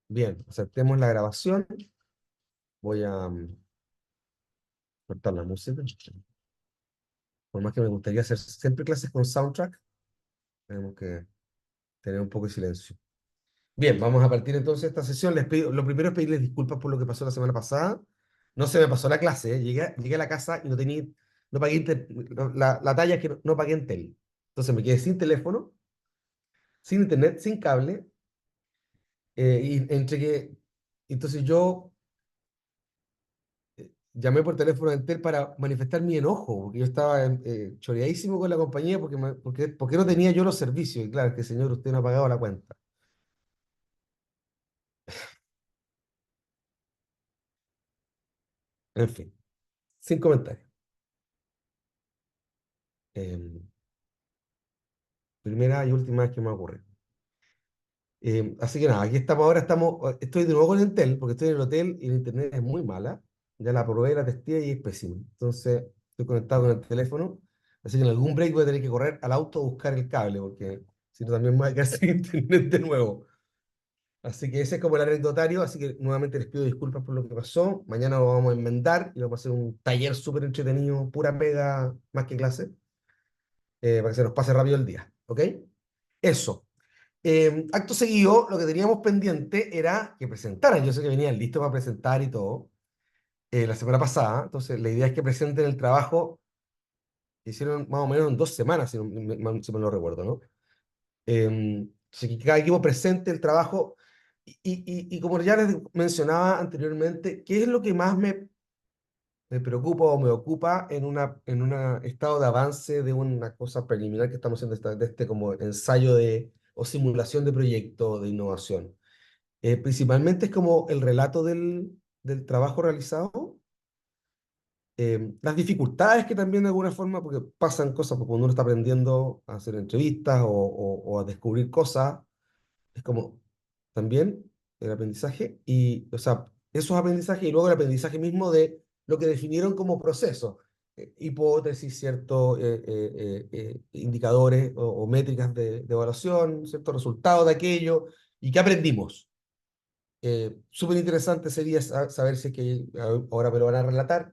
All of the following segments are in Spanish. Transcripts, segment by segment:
Bien, aceptemos la grabación. Voy a cortar la música. Por más que me gustaría hacer siempre clases con soundtrack, tenemos que tener un poco de silencio. Bien, vamos a partir entonces esta sesión. Lo primero es pedirles disculpas por lo que pasó la semana pasada. No se me pasó la clase, ¿eh? Llegué a la casa y no pagué la talla es que no pagué Entel. Entonces me quedé sin teléfono, sin internet, sin cable, y entre que, entonces yo llamé por teléfono a Entel para manifestar mi enojo, porque yo estaba choreadísimo con la compañía porque no tenía yo los servicios. Y claro, que señor, usted no ha pagado la cuenta. En fin, sin comentarios. Em, Primera y última vez que me ocurre. Así que nada, aquí estamos ahora, estoy de nuevo con Entel, porque estoy en el hotel y la internet es muy mala. Ya la probé, la testé y es pésima. Entonces, estoy conectado con el teléfono, así que en algún break voy a tener que correr al auto a buscar el cable, porque si no también me voy a quedar sin internet de nuevo. Así que ese es como el anecdotario, así que nuevamente les pido disculpas por lo que pasó. Mañana lo vamos a enmendar y vamos a hacer un taller súper entretenido, pura pega, más que clase, para que se nos pase rápido el día, ¿ok? Eso. Acto seguido, lo que teníamos pendiente era que presentaran. Yo sé que venían listos para presentar y todo la semana pasada. Entonces, la idea es que presenten el trabajo que hicieron más o menos en 2 semanas, si me lo recuerdo, ¿no? Así que cada equipo presente el trabajo. Y como ya les mencionaba anteriormente, ¿qué es lo que más me preocupa o me ocupa en un estado de avance de una cosa preliminar que estamos haciendo de este como ensayo o simulación de proyecto de innovación? Principalmente es como el relato del trabajo realizado, las dificultades que también de alguna forma, porque pasan cosas, porque cuando uno está aprendiendo a hacer entrevistas o a descubrir cosas, es como también el aprendizaje o sea, esos aprendizajes y luego el aprendizaje mismo de lo que definieron como proceso, hipótesis, ciertos indicadores o métricas de evaluación, ciertos resultados de aquello, y qué aprendimos. Súper interesante sería saber si es que ahora me lo van a relatar,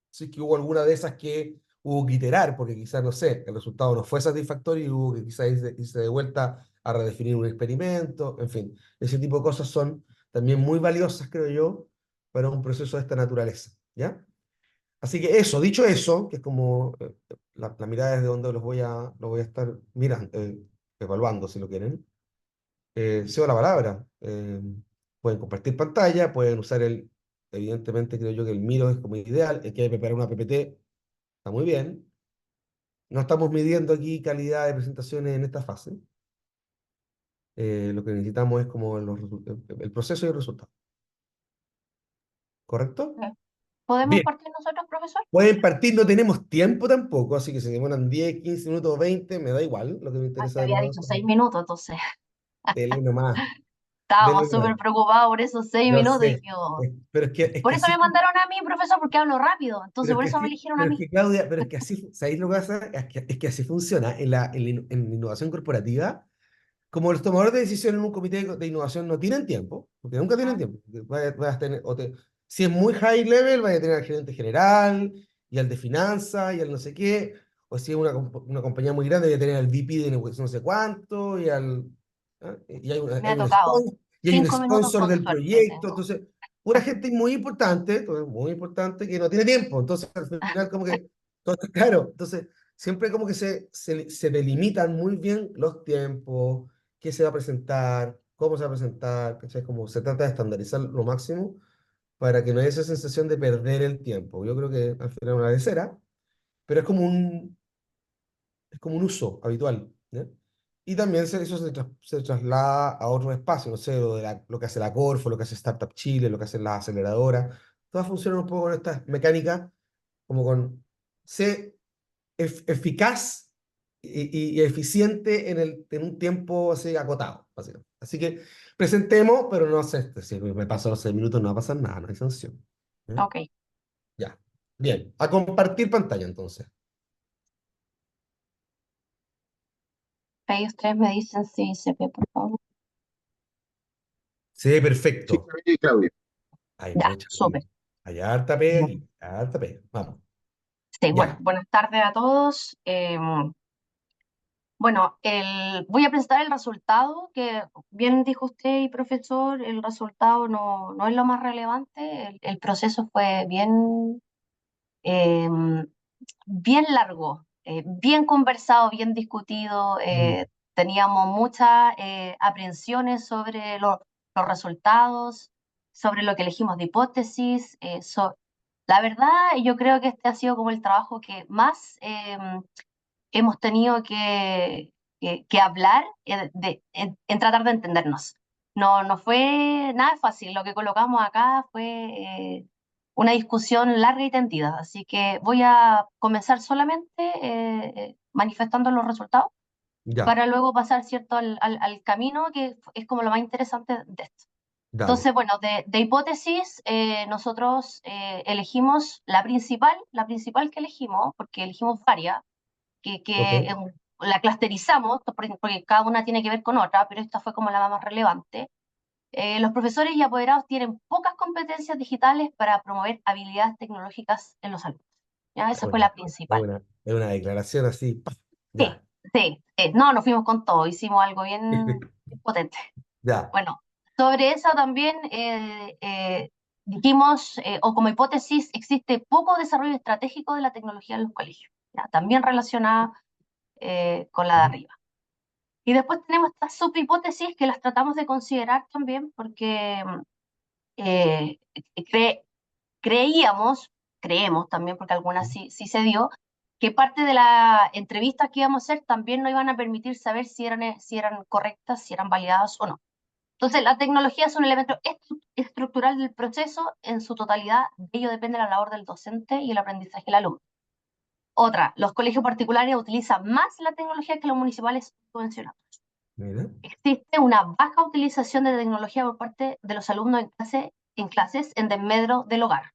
si es que hubo alguna de esas que hubo que iterar, porque quizás, no sé, el resultado no fue satisfactorio y hubo que quizás irse de vuelta a redefinir un experimento, en fin, ese tipo de cosas son también muy valiosas, creo yo, para un proceso de esta naturaleza, ¿ya? Así que eso, dicho eso, que es como la mirada desde donde los voy a estar mirando, evaluando, si lo quieren, cedo la palabra. Pueden compartir pantalla, pueden usar evidentemente creo yo que el Miro es como ideal, el que hay que preparar una PPT está muy bien. No estamos midiendo aquí calidad de presentaciones en esta fase. Lo que necesitamos es como el proceso y el resultado. ¿Correcto? ¿Podemos Bien. partir nosotros, profesor? Pueden partir, no tenemos tiempo tampoco, así que si demoran 10, 15 minutos, 20, me da igual. Lo que me Ah, interesa te de había los dicho 6 minutos, entonces dele nomás, estábamos dele nomás. súper preocupados por esos seis Yo minutos y sé. dijimos, Pero es por que eso así. me mandaron a mí, profesor, porque hablo rápido, Pero entonces es por que eso me así, eligieron a pero es mí. que Claudia, pero es que así, ¿sabéis lo que pasa? Es que así funciona en la innovación corporativa. Como los tomadores de decisiones en un comité de innovación no tienen tiempo, porque nunca tienen ¿Mm? tiempo. Vas a tener, si es muy high level, vas a tener al gerente general y al de finanzas y al no sé qué. O si es una compañía muy grande, vas a tener al VP de negociación no sé cuánto y Me ha tocado. hay un 5 minutos sponsor con del suerte proyecto. tengo. Entonces, muy importante que no tiene tiempo. Entonces, al final, como que, entonces, claro, entonces siempre como que se delimitan muy bien los tiempos, qué se va a presentar, cómo se va a presentar, ¿cachai? Como se trata de estandarizar lo máximo para que no haya esa sensación de perder el tiempo. Yo creo que al final es una lecera, pero es como un uso habitual, ¿ya? Y también eso se traslada a otros espacios, no sé, lo que hace la Corfo, lo que hace Startup Chile, lo que hacen las aceleradoras, todas funcionan un poco con estas mecánicas, como con sé eficaz y eficiente en un tiempo así acotado, básicamente. Así que presentemos, pero no sé, si me paso los 6 minutos no va a pasar nada, no hay sanción. ¿Eh? Ok. Ya. Bien, a compartir pantalla entonces. Ahí ustedes me dicen si se ve, por favor. Se ve Sí, perfecto. Claudio. Hay Ya, mucha pega. súper. Hay harta pega aquí. Harta pega. Vamos. Sí, bueno, Ya. buenas tardes a todos. Bueno, voy a presentar el resultado, que bien dijo usted y profesor, el resultado no es lo más relevante. El proceso fue eh, bien largo, bien conversado, bien discutido. Mm. Teníamos muchas aprensiones sobre los resultados, sobre lo que elegimos de hipótesis. La verdad, yo creo que este ha sido como el trabajo que más hemos tenido que hablar en tratar de entendernos. No fue nada fácil, lo que colocamos acá fue una discusión larga y tendida, así que voy a comenzar solamente manifestando los resultados Ya. para luego pasar, ¿cierto?, al camino, que es como lo más interesante de esto. Dale. Entonces, bueno, de hipótesis, nosotros elegimos la principal que elegimos, porque elegimos varias, Ok. la clusterizamos, porque cada una tiene que ver con otra, pero esta fue como la más relevante. Los profesores y apoderados tienen pocas competencias digitales para promover habilidades tecnológicas en los alumnos. ¿Ya? Es Esa fue una, la es principal. una, es una declaración así. ¡Paf! Sí, Ya. sí, no, nos fuimos con todo, hicimos algo bien potente. Ya. Bueno, sobre eso también dijimos, o como hipótesis, existe poco desarrollo estratégico de la tecnología en los colegios, ¿ya? También relacionada con la de Ujú. arriba. Y después tenemos estas subhipótesis que las tratamos de considerar también porque eh, cre- creíamos, creemos también, porque algunas sí se dio, que parte de las entrevistas que íbamos a hacer también nos iban a permitir saber si eran correctas, si eran validadas o no. Entonces, la tecnología es un elemento estructural del proceso en su totalidad. De ello depende la labor del docente y el aprendizaje del alumno. Otra, los colegios particulares utilizan más la tecnología que los municipales subvencionados. Mira. Existe una baja utilización de tecnología por parte de los alumnos en clases en desmedro del hogar.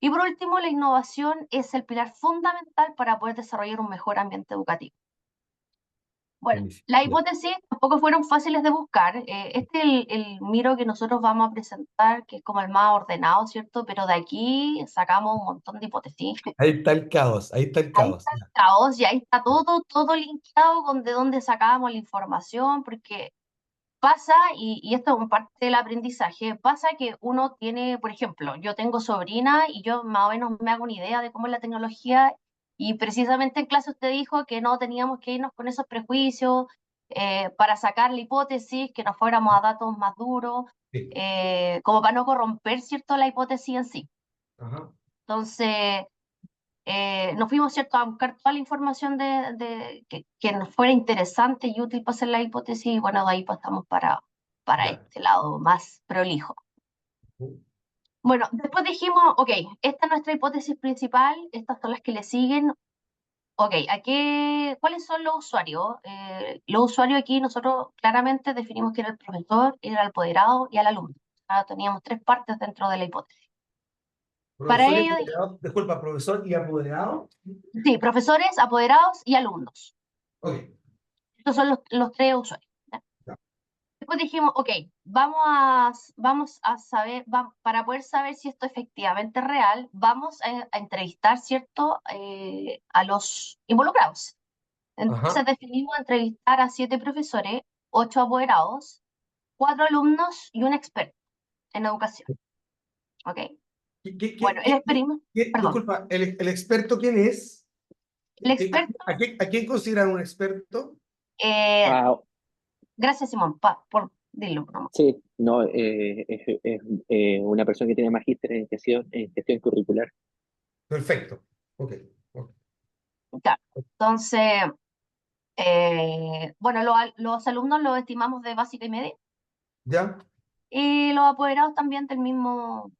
Y por último, la innovación es el pilar fundamental para poder desarrollar un mejor ambiente educativo. Bueno, Buenísimo. las Ya. hipótesis tampoco fueron fáciles de buscar. Este es el miro que nosotros vamos a presentar, que es como el más ordenado, ¿cierto? Pero de aquí sacamos un montón de hipótesis. Ahí está el caos. Ahí está el Ahí caos. está el Ya. caos y ahí está Ya. todo linkeado con de dónde sacábamos la información, porque pasa, y esto es parte del aprendizaje, pasa que uno tiene, por ejemplo, yo tengo sobrina y yo más o menos me hago una idea de cómo es la tecnología, y precisamente en clase usted dijo que no teníamos que irnos con esos prejuicios para sacar la hipótesis, que nos fuéramos a datos más duros, Sí. como para no corromper, ¿cierto?, la hipótesis en sí. Ajá. Entonces, nos fuimos, ¿cierto?, a buscar toda la información que nos fuera interesante y útil para hacer la hipótesis, y bueno, de ahí pasamos para Ya. este lado más prolijo. Ujú. Bueno, después dijimos, ok, esta es nuestra hipótesis principal, estas son las que le siguen. Ok, ¿cuáles son los usuarios? Los usuarios aquí nosotros claramente definimos que era el profesor, era el apoderado y el alumno. Teníamos tres partes dentro de la hipótesis. Para Profesor y ello, apoderado. Disculpa, profesor y apoderado. sí, profesores, apoderados y alumnos. Ok. Estos son los tres usuarios. ¿Ya? Ya. Después dijimos, ok, vamos a saber, para poder saber si esto efectivamente es real, vamos a entrevistar, ¿cierto?, a los involucrados. Entonces Ajá. definimos entrevistar a 7 profesores, 8 apoderados, 4 alumnos y un experto en educación. ¿Ok? Bueno, el experimento, perdón, Disculpa, el experto quién es? el experto, A quién consideran un experto? eh, Ah, gracias Simón, por dilo, no, sí, no, es una persona que tiene magíster en gestión curricular. Perfecto. Ok. Ok. claro. Entonces, bueno, los alumnos los estimamos de básica y media, ¿Ya? y los apoderados también del mismo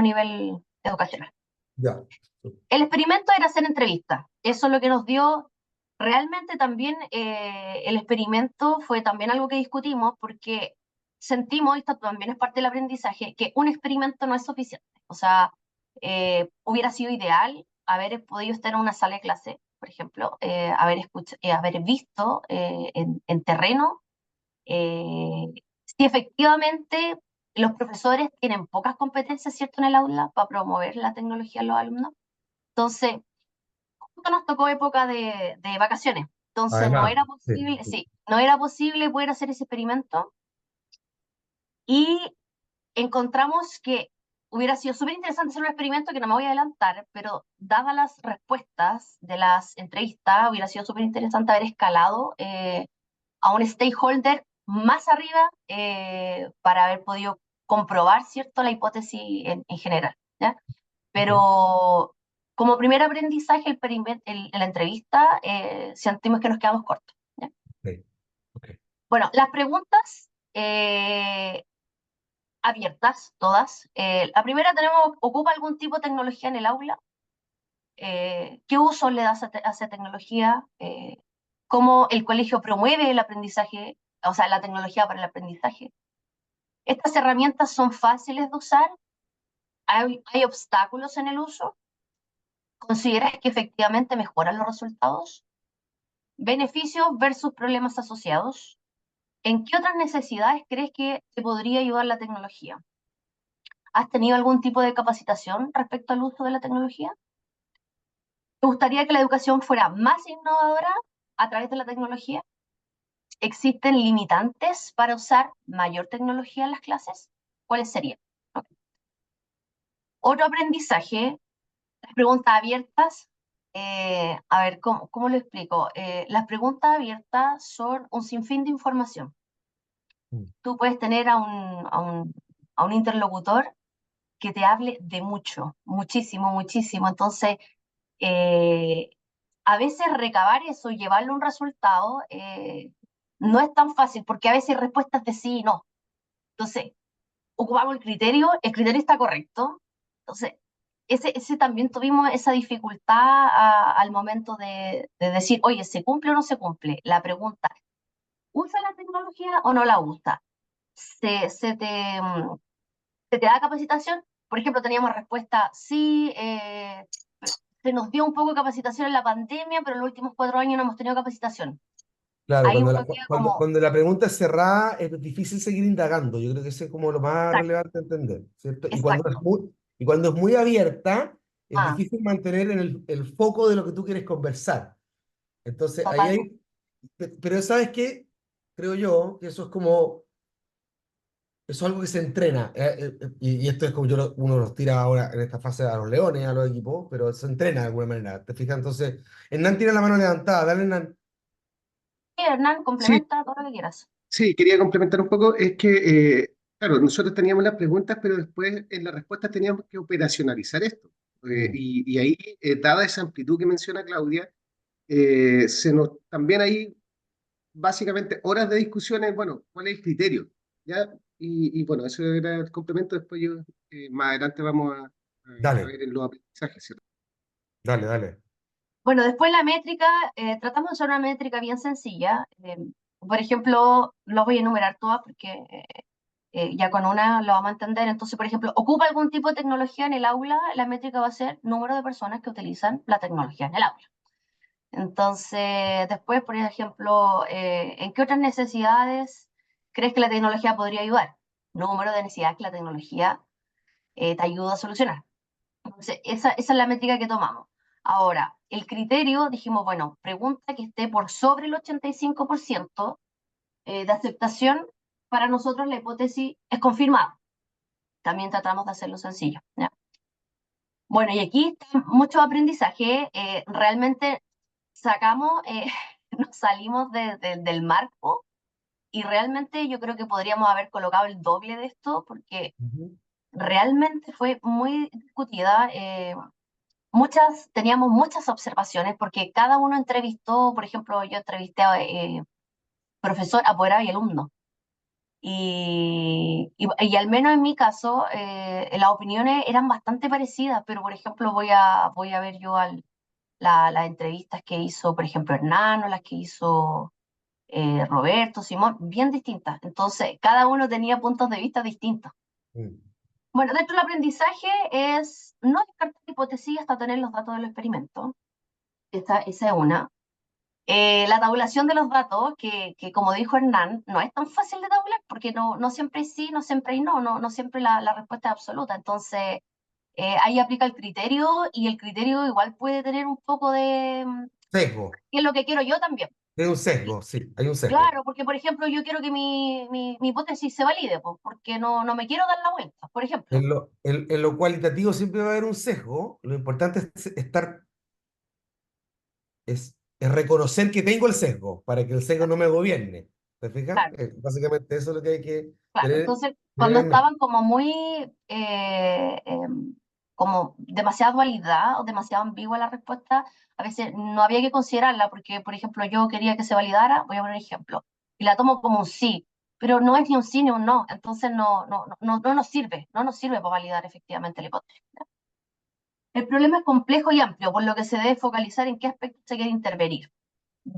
nivel educacional. Ya. El experimento era hacer entrevistas. Eso es lo que nos dio. Realmente también el experimento fue también algo que discutimos, porque sentimos, y esto también es parte del aprendizaje, que un experimento no es suficiente. O sea, hubiera sido ideal haber podido estar en una sala de clase, por ejemplo, haber visto en terreno eh, Y efectivamente los profesores tienen pocas competencias, ¿cierto?, en el aula para promover la tecnología a los alumnos. Entonces, justo nos tocó época de vacaciones. Entonces, no Además, era sí. posible, sí, no era posible poder hacer ese experimento. Y encontramos que hubiera sido súper interesante hacer un experimento que no me voy a adelantar, pero dadas las respuestas de las entrevistas, hubiera sido súper interesante haber escalado a un stakeholder más arriba para haber podido comprobar, ¿cierto?, la hipótesis en general, ¿ya? Ok, Pero como primer aprendizaje, la entrevista, sentimos que nos quedamos cortos, ¿ya? ok, ok. Bueno, las preguntas abiertas, todas. La primera tenemos, ¿ocupa algún tipo de tecnología en el aula? ¿Qué uso le das a esa tecnología? ¿Cómo el colegio promueve el aprendizaje, o sea, la tecnología para el aprendizaje? ¿Estas herramientas son fáciles de usar? ¿Hay obstáculos en el uso? ¿Consideras que efectivamente mejoran los resultados? ¿Beneficios versus problemas asociados? ¿En qué otras necesidades crees que te podría ayudar la tecnología? ¿Has tenido algún tipo de capacitación respecto al uso de la tecnología? ¿Te gustaría que la educación fuera más innovadora a través de la tecnología? ¿Existen limitantes para usar mayor tecnología en las clases? ¿Cuáles serían? Ok. Otro aprendizaje, las preguntas abiertas. A ver, ¿cómo lo explico? Las preguntas abiertas son un sinfín de información. Mm. Tú puedes tener a un interlocutor que te hable de mucho, muchísimo, muchísimo. Entonces, eh, a veces recabar eso y llevarlo a un resultado no es tan fácil, porque a veces hay respuestas de sí y no. Entonces, ocupamos el criterio está correcto. Entonces, ese también tuvimos esa dificultad al momento de decir, oye, ¿se cumple o no se cumple? La pregunta, ¿usa la tecnología o no la usa? ¿Se, se te, mm, ¿Se te da capacitación? Por ejemplo, teníamos respuesta, sí, se nos dio un poco de capacitación en la pandemia, pero en los últimos 4 años no hemos tenido capacitación. Claro, Ahí cuando uno queda como, cuando la pregunta es cerrada, es difícil seguir indagando. Yo creo que eso es como lo más exacto, relevante a entender, ¿cierto? exacto. Y cuando es muy abierta, es Ah, difícil mantener en el foco de lo que tú quieres conversar. Entonces, ahí totalmente. hay. Pero ¿sabes qué? Creo yo que eso es algo que se entrena. Y esto es como uno los tira ahora en esta fase a los leones, a los equipos, pero se entrena de alguna manera. ¿Te fijas? Entonces, Hernán tiene la mano levantada. Dale, Hernán. Sí, Hernán, Sí, complementa todo lo que quieras. sí, quería complementar un poco. Es que, claro, nosotros teníamos las preguntas, pero después en las respuestas teníamos que operacionalizar esto. Mm, Y ahí, dada esa amplitud que menciona Claudia, también hay básicamente horas de discusiones, bueno, ¿cuál es el criterio? ¿Ya? Y bueno, eso era el complemento. Después más adelante vamos a dale, ver en los aprendizajes, ¿cierto? dale, dale. Bueno, después la métrica, tratamos de usar una métrica bien sencilla. Por ejemplo, los voy a enumerar todas porque ya con una lo vamos a entender. Entonces, por ejemplo, ¿ocupa algún tipo de tecnología en el aula? La métrica va a ser número de personas que utilizan la tecnología en el aula. Entonces, después, por ejemplo, ¿en qué otras necesidades crees que la tecnología podría ayudar? Número de necesidades que la tecnología te ayuda a solucionar. Entonces, esa es la métrica que tomamos. Ahora, el criterio, dijimos, bueno, pregunta que esté por sobre el 85% de aceptación, para nosotros la hipótesis es confirmada. También tratamos de hacerlo sencillo, ¿ya? Bueno, y aquí está mucho aprendizaje. Realmente sacamos, nos salimos del marco y realmente yo creo que podríamos haber colocado el doble de esto porque Ujú, realmente fue muy discutida. Teníamos muchas observaciones porque cada uno entrevistó, por ejemplo, yo entrevisté a profesor, apoderado y alumno. Y al menos en mi caso, las opiniones eran bastante parecidas, pero por ejemplo voy a ver yo las entrevistas que hizo, por ejemplo, Hernán o las que hizo Roberto, Simón, bien distintas. Entonces, cada uno tenía puntos de vista distintos. mm. Bueno, dentro del aprendizaje es no descartar hipótesis hasta tener los datos del experimento. Esa es una. La tabulación de los datos, que como dijo Hernán, no es tan fácil de tabular, porque no siempre hay sí, no siempre hay no siempre la respuesta es absoluta. Entonces, ahí aplica el criterio, y el criterio igual puede tener un poco de, Sesgo. ¿qué es lo que quiero yo también? Hay un sesgo, sí, hay un sesgo. Claro, porque por ejemplo yo quiero que mi hipótesis se valide, pues, porque no me quiero dar la vuelta, por ejemplo. En lo cualitativo siempre va a haber un sesgo. Lo importante es es reconocer que tengo el sesgo para que el sesgo no me gobierne. ¿Te fijas? Claro, Básicamente eso es lo que hay que claro. Entonces, tener cuando en mente. estaban como muy, como demasiada dualidad o demasiado ambigua la respuesta, a veces no había que considerarla, porque por ejemplo yo quería que se validara, voy a poner un ejemplo, y la tomo como un sí, pero no es ni un sí ni un no, entonces no nos sirve para validar efectivamente la hipótesis. El problema es complejo y amplio, por lo que se debe focalizar en qué aspecto se quiere intervenir.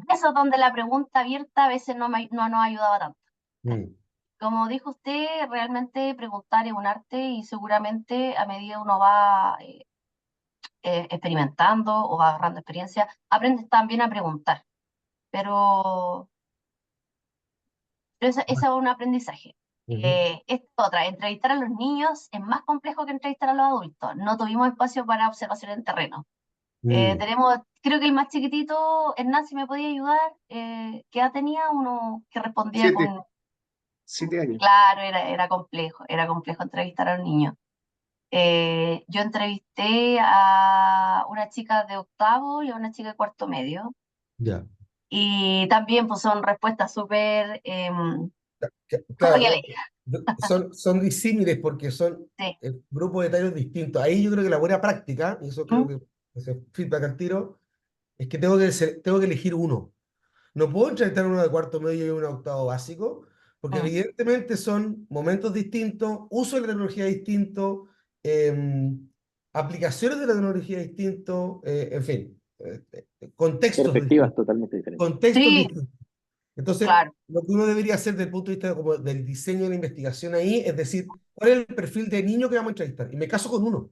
Eso es donde la pregunta abierta a veces no nos ayudaba tanto. Mm. Como dijo usted, realmente preguntar es un arte, y seguramente a medida uno va experimentando o va agarrando experiencia, aprendes también a preguntar. Pero, esa es un aprendizaje. Ujú. Esta otra, entrevistar a los niños es más complejo que entrevistar a los adultos. No tuvimos espacio para observación en terreno. Mm. Creo que el más chiquitito, Hernán, si me podía ayudar, ¿qué edad tenía? Uno que respondía Siete, con... 7 años. Claro, era complejo entrevistar a un niño. Yo entrevisté a una chica de octavo y a una chica de cuarto medio, Ya. y también pues son respuestas súper, ¿cómo que le Claro, son disímiles porque son sí. grupos etarios distintos. Ahí yo creo que la buena práctica, y eso creo ¿Mm? que ese feedback al tiro, es que tengo que elegir uno. No puedo entrevistar a uno de cuarto medio y uno de octavo básico, porque Mm, evidentemente son momentos distintos, uso de la tecnología distinto, aplicaciones de la tecnología distinto, en fin, contextos Perspectivas distintos. totalmente diferentes. Contextos sí, distintos. Entonces, claro. lo que uno debería hacer desde el punto de vista como del diseño de la investigación ahí es decir, ¿cuál es el perfil de niño que vamos a entrevistar? Y me caso con uno.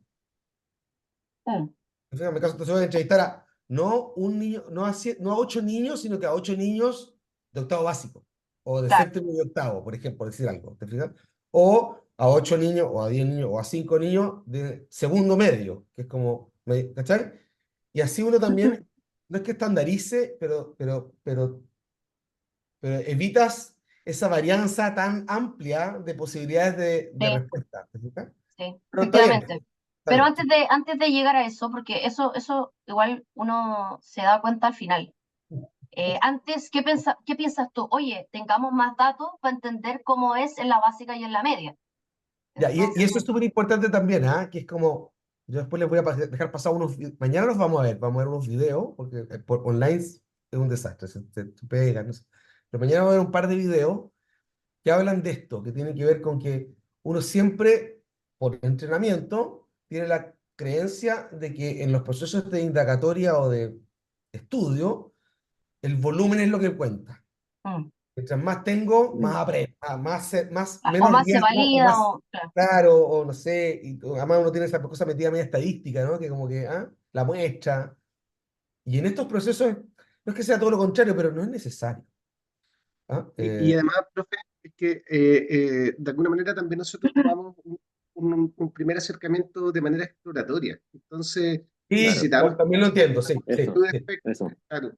Mm, Me caso, entonces voy a entrevistar a no un niño, no a 8 niños, sino que a 8 niños de octavo básico, o de claro. séptimo y octavo, por ejemplo, por decir algo, ¿te fijas? O a 8 niños, o a 10 niños, o a 5 niños de segundo medio, que es como, ¿cachai? Y así uno también, no es que estandarice, pero evitas esa varianza tan amplia de posibilidades de Sí, respuesta, ¿te fijas? sí, Pero está bien, efectivamente. está Pero bien. antes de llegar a eso, porque eso igual uno se da cuenta al final. Antes, ¿qué piensas tú? Oye, tengamos más datos para entender cómo es en la básica y en la media. Ya, y Entonces, eso es súper importante también, ¿ah? Que es como, yo después les voy a dejar pasar mañana los vamos a ver unos videos, porque por online es un desastre, se pegan, no sé. Pero mañana vamos a ver un par de videos que hablan de esto, que tienen que ver con que uno siempre, por entrenamiento, tiene la creencia de que en los procesos de indagatoria o de estudio, el volumen es lo que cuenta. mm, Mientras más tengo, más aprendo, o menos más se riesgo, o valida, más o claro. claro, o no sé, y además uno tiene esa cosa metida media estadística, ¿no? Que como que, la muestra. Y en estos procesos, no es que sea todo lo contrario, pero no es necesario. ¿Ah? Y además, profe, es que de alguna manera también nosotros tomamos un primer acercamiento de manera exploratoria. Entonces, Sí, Claro, necesitamos también lo entiendo, sí, sí, eso, multitud de sí, aspectos, eso. claro.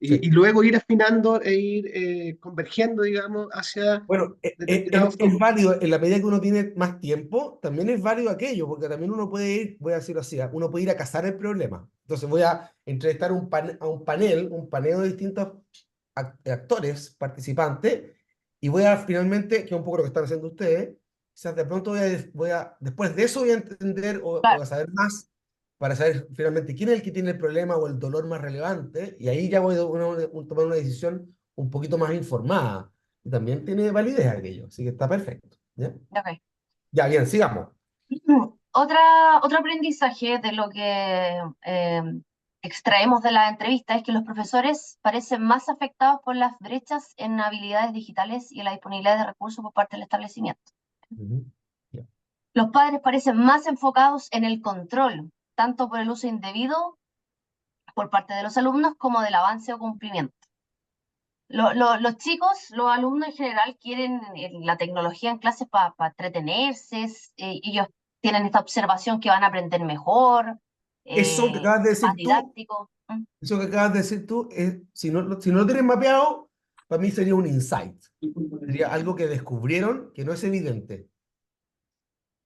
Y sí. luego ir afinando e ir convergiendo, digamos, hacia Bueno, determinados es focos. válido, en la medida que uno tiene más tiempo, también es válido aquello, porque también uno puede ir, voy a decirlo así, uno puede ir a cazar el problema. Entonces voy a entrevistar a un panel de distintos actores, participantes, y voy a finalmente, que es un poco lo que están haciendo ustedes, quizás de pronto después de eso voy a entender o Claro, a saber más, para saber finalmente quién es el que tiene el problema o el dolor más relevante, y ahí ya voy a tomar una decisión un poquito más informada y también tiene validez aquello, así que está perfecto. ¿Ya? ok. Ya, bien, sigamos. Otro aprendizaje de lo que extraemos de la entrevista es que los profesores parecen más afectados por las brechas en habilidades digitales y en la disponibilidad de recursos por parte del establecimiento. Ujú. Ya. Los padres parecen más enfocados en el control, tanto por el uso indebido por parte de los alumnos como del avance o cumplimiento. Los chicos, los alumnos en general quieren la tecnología en clases para entretenerse, ellos tienen esta observación que van a aprender mejor, Eso que acabas de más decir tú, didáctico. ¿Mm? eso que acabas de decir tú, si no lo tienes mapeado, para mí sería un insight. Sería algo que descubrieron que no es evidente.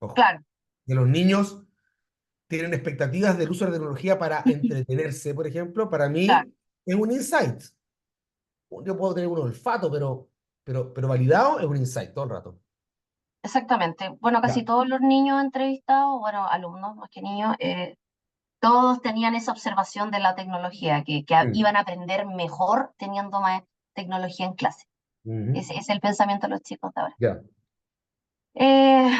Ojo, Claro, que los niños tienen expectativas del uso de la tecnología para entretenerse, por ejemplo, para claro, mí es un insight. Yo puedo tener un olfato, pero validado es un insight todo el rato. exactamente. Bueno, casi Ya. todos los niños entrevistados, bueno, alumnos más que niños, todos tenían esa observación de la tecnología, que Mm. iban a aprender mejor teniendo más tecnología en clase. Ujú. Ese es el pensamiento de los chicos de ahora. Ya, Eh,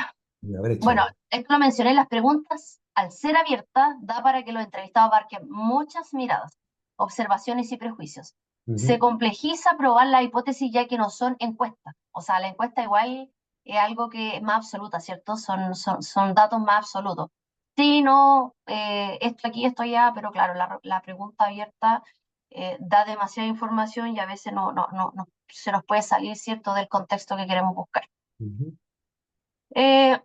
la brecha. bueno, esto lo mencioné, las preguntas, al ser abiertas, da para que los entrevistados abarquen muchas miradas, observaciones y prejuicios. Se Ujú. complejiza probar la hipótesis ya que no son encuestas. O sea, la encuesta igual es algo que es más absoluta, ¿cierto? Son datos más absolutos. Sí, no, esto aquí, esto allá, pero claro, la pregunta abierta da demasiada información y a veces no se nos puede salir, ¿cierto?, del contexto que queremos buscar. Ujú. Eh,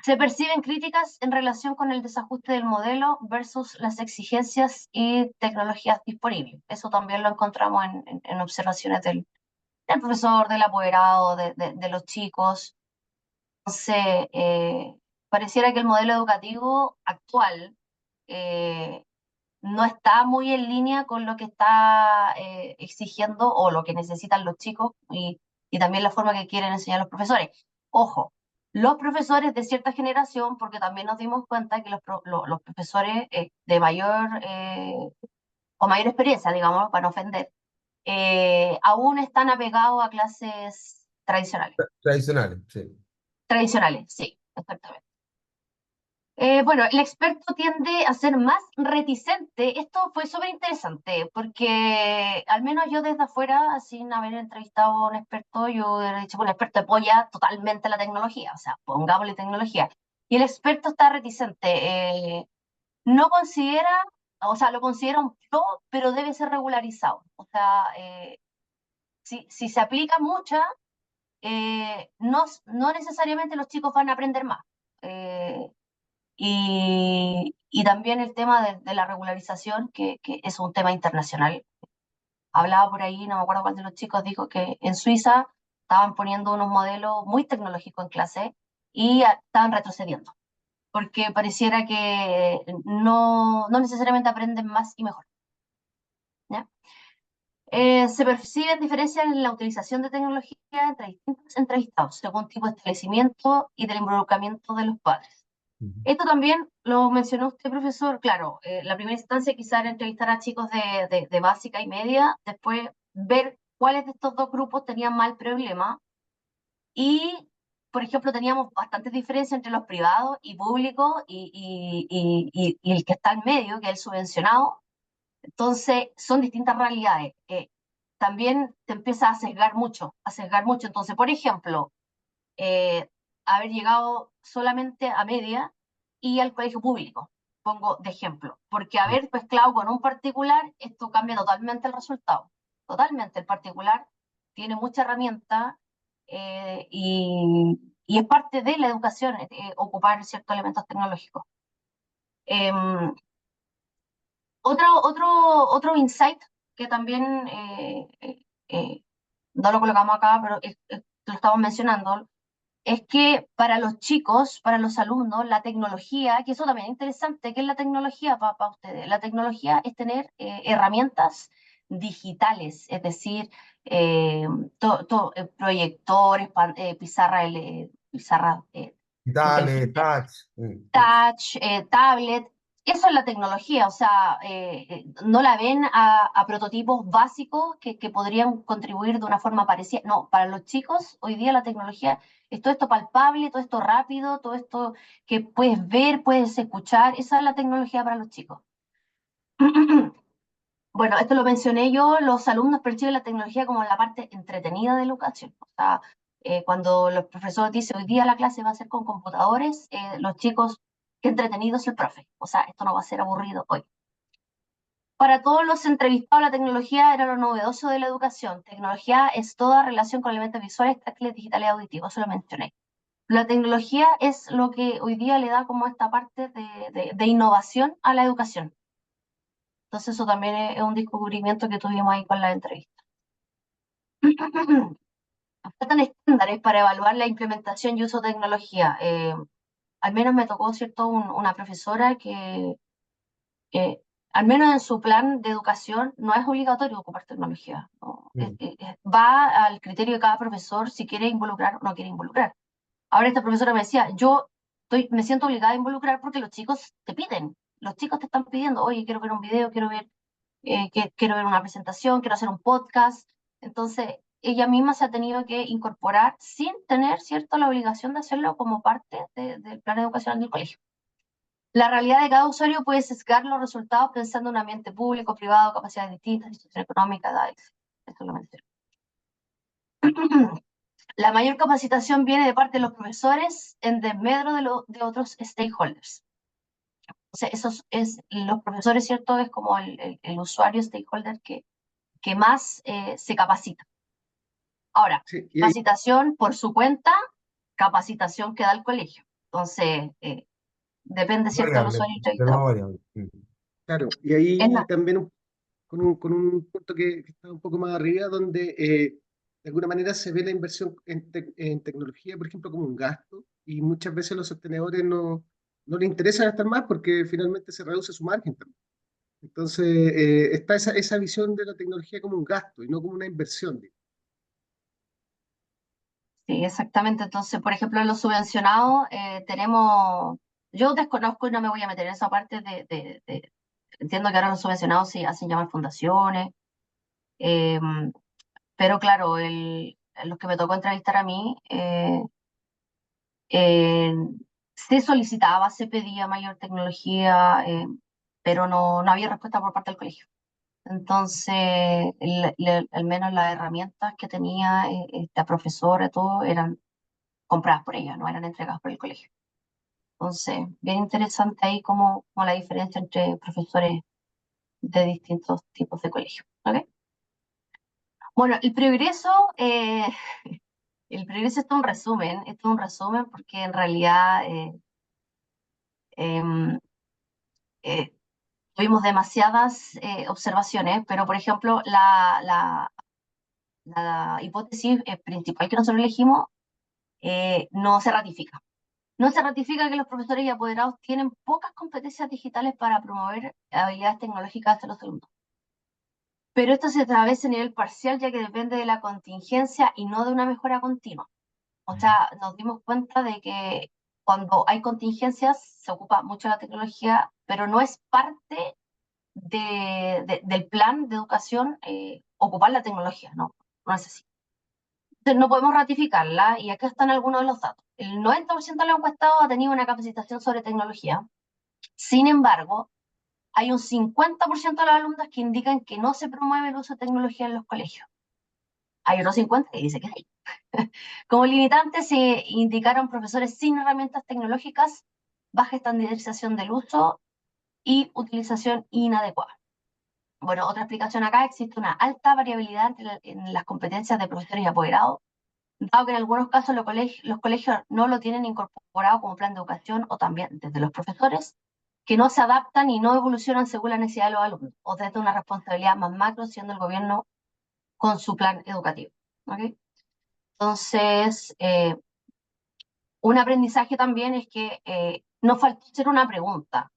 Se perciben críticas en relación con el desajuste del modelo versus las exigencias y tecnologías disponibles. Eso también lo encontramos en observaciones del profesor, del apoderado, de los chicos. Entonces, pareciera que el modelo educativo actual eh, no está muy en línea con lo que está exigiendo o lo que necesitan los chicos y también la forma que quieren enseñar los profesores. Ojo, los profesores de cierta generación, porque también nos dimos cuenta que los profesores de mayor o mayor experiencia, digamos, para no ofender, aún están apegados a clases tradicionales. Tradicionales, sí. Tradicionales, sí, exactamente. Bueno, el experto tiende a ser más reticente. Esto fue súper interesante porque al menos yo desde afuera, sin haber entrevistado a un experto, yo he dicho, bueno, el experto apoya totalmente la tecnología, o sea, pongámosle tecnología. Y el experto está reticente. No considera, o sea, lo considera un pro, pero debe ser regularizado. O sea, si se aplica mucha, no necesariamente los chicos van a aprender más. Eh, y también el tema de la regularización, que es un tema internacional. Hablaba por ahí, no me acuerdo cuál de los chicos dijo que en Suiza estaban poniendo unos modelos muy tecnológicos en clase y estaban retrocediendo, porque pareciera que no necesariamente aprenden más y mejor. ¿Ya? Se perciben diferencias en la utilización de tecnología entre distintos entrevistados, según tipo de establecimiento y del involucramiento de los padres. Ujú. Esto también lo mencionó usted, profesor. Claro, la primera instancia quizá era entrevistar a chicos de básica y media, después ver cuáles de estos dos grupos tenían mal problema y, por ejemplo, teníamos bastantes diferencias entre los privados y públicos y el que está en medio, que es el subvencionado. Entonces, son distintas realidades. También te empieza a sesgar mucho. Entonces, por ejemplo, eh, haber llegado solamente a media y al colegio público, pongo de ejemplo, porque haber mezclado con un particular, esto cambia totalmente el resultado, totalmente. El particular tiene mucha herramienta y es parte de la educación ocupar ciertos elementos tecnológicos. Eh, otro insight que también no lo colocamos acá, pero lo estamos mencionando, es que para los chicos, para los alumnos, la tecnología, que eso también es interesante, ¿qué es la tecnología para ustedes? La tecnología es tener herramientas digitales, es decir, proyectores, pizarra Dale, inteligente, touch. touch, tablet. Eso es la tecnología, o sea, no la ven a prototipos básicos que podrían contribuir de una forma parecida. No, para los chicos, hoy día la tecnología es todo esto palpable, todo esto rápido, todo esto que puedes ver, puedes escuchar. Esa es la tecnología para los chicos. Bueno, esto lo mencioné yo, los alumnos perciben la tecnología como la parte entretenida de la educación. O sea, cuando los profesores dicen hoy día la clase va a ser con computadores, los chicos, qué entretenido es el profe. O sea, esto no va a ser aburrido hoy. Para todos los entrevistados, la tecnología era lo novedoso de la educación. Tecnología es toda relación con elementos visuales, táctiles, digitales y auditivos, eso lo mencioné. La tecnología es lo que hoy día le da como esta parte de innovación a la educación. Entonces eso también es un descubrimiento que tuvimos ahí con la entrevista. Faltan estándares para evaluar la implementación y uso de tecnología. Al menos me tocó, ¿cierto?, una profesora que al menos en su plan de educación, no es obligatorio ocupar tecnología, ¿no? Va al criterio de cada profesor si quiere involucrar o no quiere involucrar. Ahora esta profesora me decía, me siento obligada a involucrar porque los chicos te piden, los chicos te están pidiendo, oye, quiero ver un video, quiero ver una presentación, quiero hacer un podcast. Entonces, ella misma se ha tenido que incorporar sin tener, ¿cierto?, la obligación de hacerlo como parte del plan educacional del colegio. La realidad de cada usuario puede sesgar los resultados pensando en un ambiente público, privado, capacidades distintas, situación económica, edad, etc. Esto lo menciono. La mayor capacitación viene de parte de los profesores en desmedro de otros stakeholders. O sea, los profesores, ¿cierto?, es como el usuario stakeholder que más se capacita. Ahora, Sí, y ahí, capacitación por su cuenta, capacitación que da el colegio. Entonces, depende, ¿cierto?, del Variable, usuario de nuevo entrevistado. variable. claro, y Es ahí la- también con un punto que está un poco más arriba, donde de alguna manera se ve la inversión en tecnología, por ejemplo, como un gasto, y muchas veces los sostenedores no les interesa gastar más porque finalmente se reduce su margen también. Entonces, está esa visión de la tecnología como un gasto y no como una inversión. Sí, exactamente. Entonces, por ejemplo, en los subvencionados yo desconozco y no me voy a meter en esa parte entiendo que ahora los subvencionados se hacen llamar fundaciones, eh, pero claro, los que me tocó entrevistar a mí, eh, se solicitaba, se pedía mayor tecnología, pero no había respuesta por parte del colegio. Entonces, al menos las herramientas que tenía esta profesora, todo, eran compradas por ella, no eran entregadas por el colegio. Entonces, bien interesante ahí como la diferencia entre profesores de distintos tipos de colegio. ¿Ok? Bueno, el progreso esto es un resumen porque en realidad em, eh, tuvimos demasiadas observaciones, pero por ejemplo, la hipótesis principal que nosotros elegimos no se ratifica. No se ratifica que los profesores y apoderados tienen pocas competencias digitales para promover habilidades tecnológicas de los alumnos. Pero esto se atraviesa a nivel parcial, ya que depende de la contingencia y no de una mejora continua. O sea, nos dimos cuenta de que cuando hay contingencias se ocupa mucho la tecnología, pero no es parte del plan de educación ocupar la tecnología, no es así. Entonces, no podemos ratificarla y acá están algunos de los datos. El 90% de los encuestados ha tenido una capacitación sobre tecnología. Sin embargo, hay un 50% de los alumnos que indican que no se promueve el uso de tecnología en los colegios. Hay otro 50% que dice que sí. Como limitante se indicaron profesores sin herramientas tecnológicas, baja estandarización del uso y utilización inadecuada. Bueno, otra explicación acá, existe una alta variabilidad en las competencias de profesores y apoderados, dado que en algunos casos los colegios no lo tienen incorporado como plan de educación, o también desde los profesores, que no se adaptan y no evolucionan según la necesidad de los alumnos, o desde una responsabilidad más macro, siendo el gobierno con su plan educativo. ¿Okay? Entonces, un aprendizaje también es que nos faltó hacer una pregunta,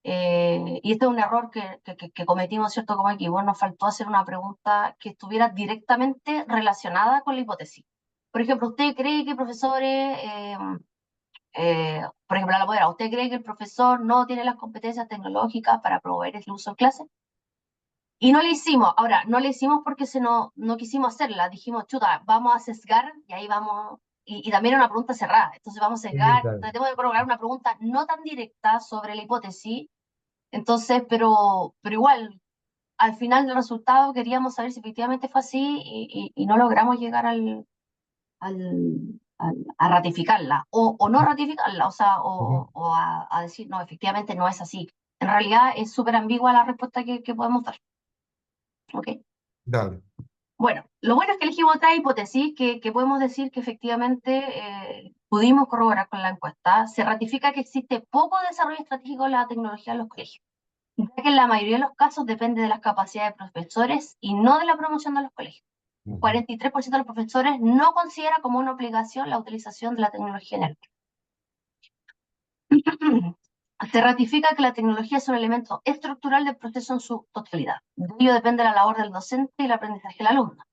y este es un error que cometimos, ¿cierto?, como equipo. Nos faltó hacer una pregunta que estuviera directamente relacionada con la hipótesis. Por ejemplo, ¿usted cree que profesores, por ejemplo, a la apoderada, ¿usted cree que el profesor no tiene las competencias tecnológicas para promover el uso en clase? Y no le hicimos. Ahora, no le hicimos porque no quisimos hacerla. Dijimos, chuta, vamos a sesgar y ahí vamos. Y también era una pregunta cerrada. Entonces vamos a Sí, sesgar, claro. tratemos de colocar una pregunta no tan directa sobre la hipótesis. Entonces, pero igual, al final del resultado queríamos saber si efectivamente fue así y no logramos llegar a ratificarla o no ratificarla, o sea, Ujú. o a decir, no, efectivamente no es así. En realidad es súper ambigua la respuesta que podemos dar. ¿Ok? Dale. Bueno, lo bueno es que elegimos otra hipótesis que podemos decir que efectivamente pudimos corroborar con la encuesta. Se ratifica que existe poco desarrollo estratégico de la tecnología en los colegios, ya que en la mayoría de los casos depende de las capacidades de profesores y no de la promoción de los colegios. 43% de los profesores no considera como una obligación la utilización de la tecnología en el Se ratifica que la tecnología es un elemento estructural del proceso en su totalidad. De ello depende la labor del docente y el aprendizaje del alumno.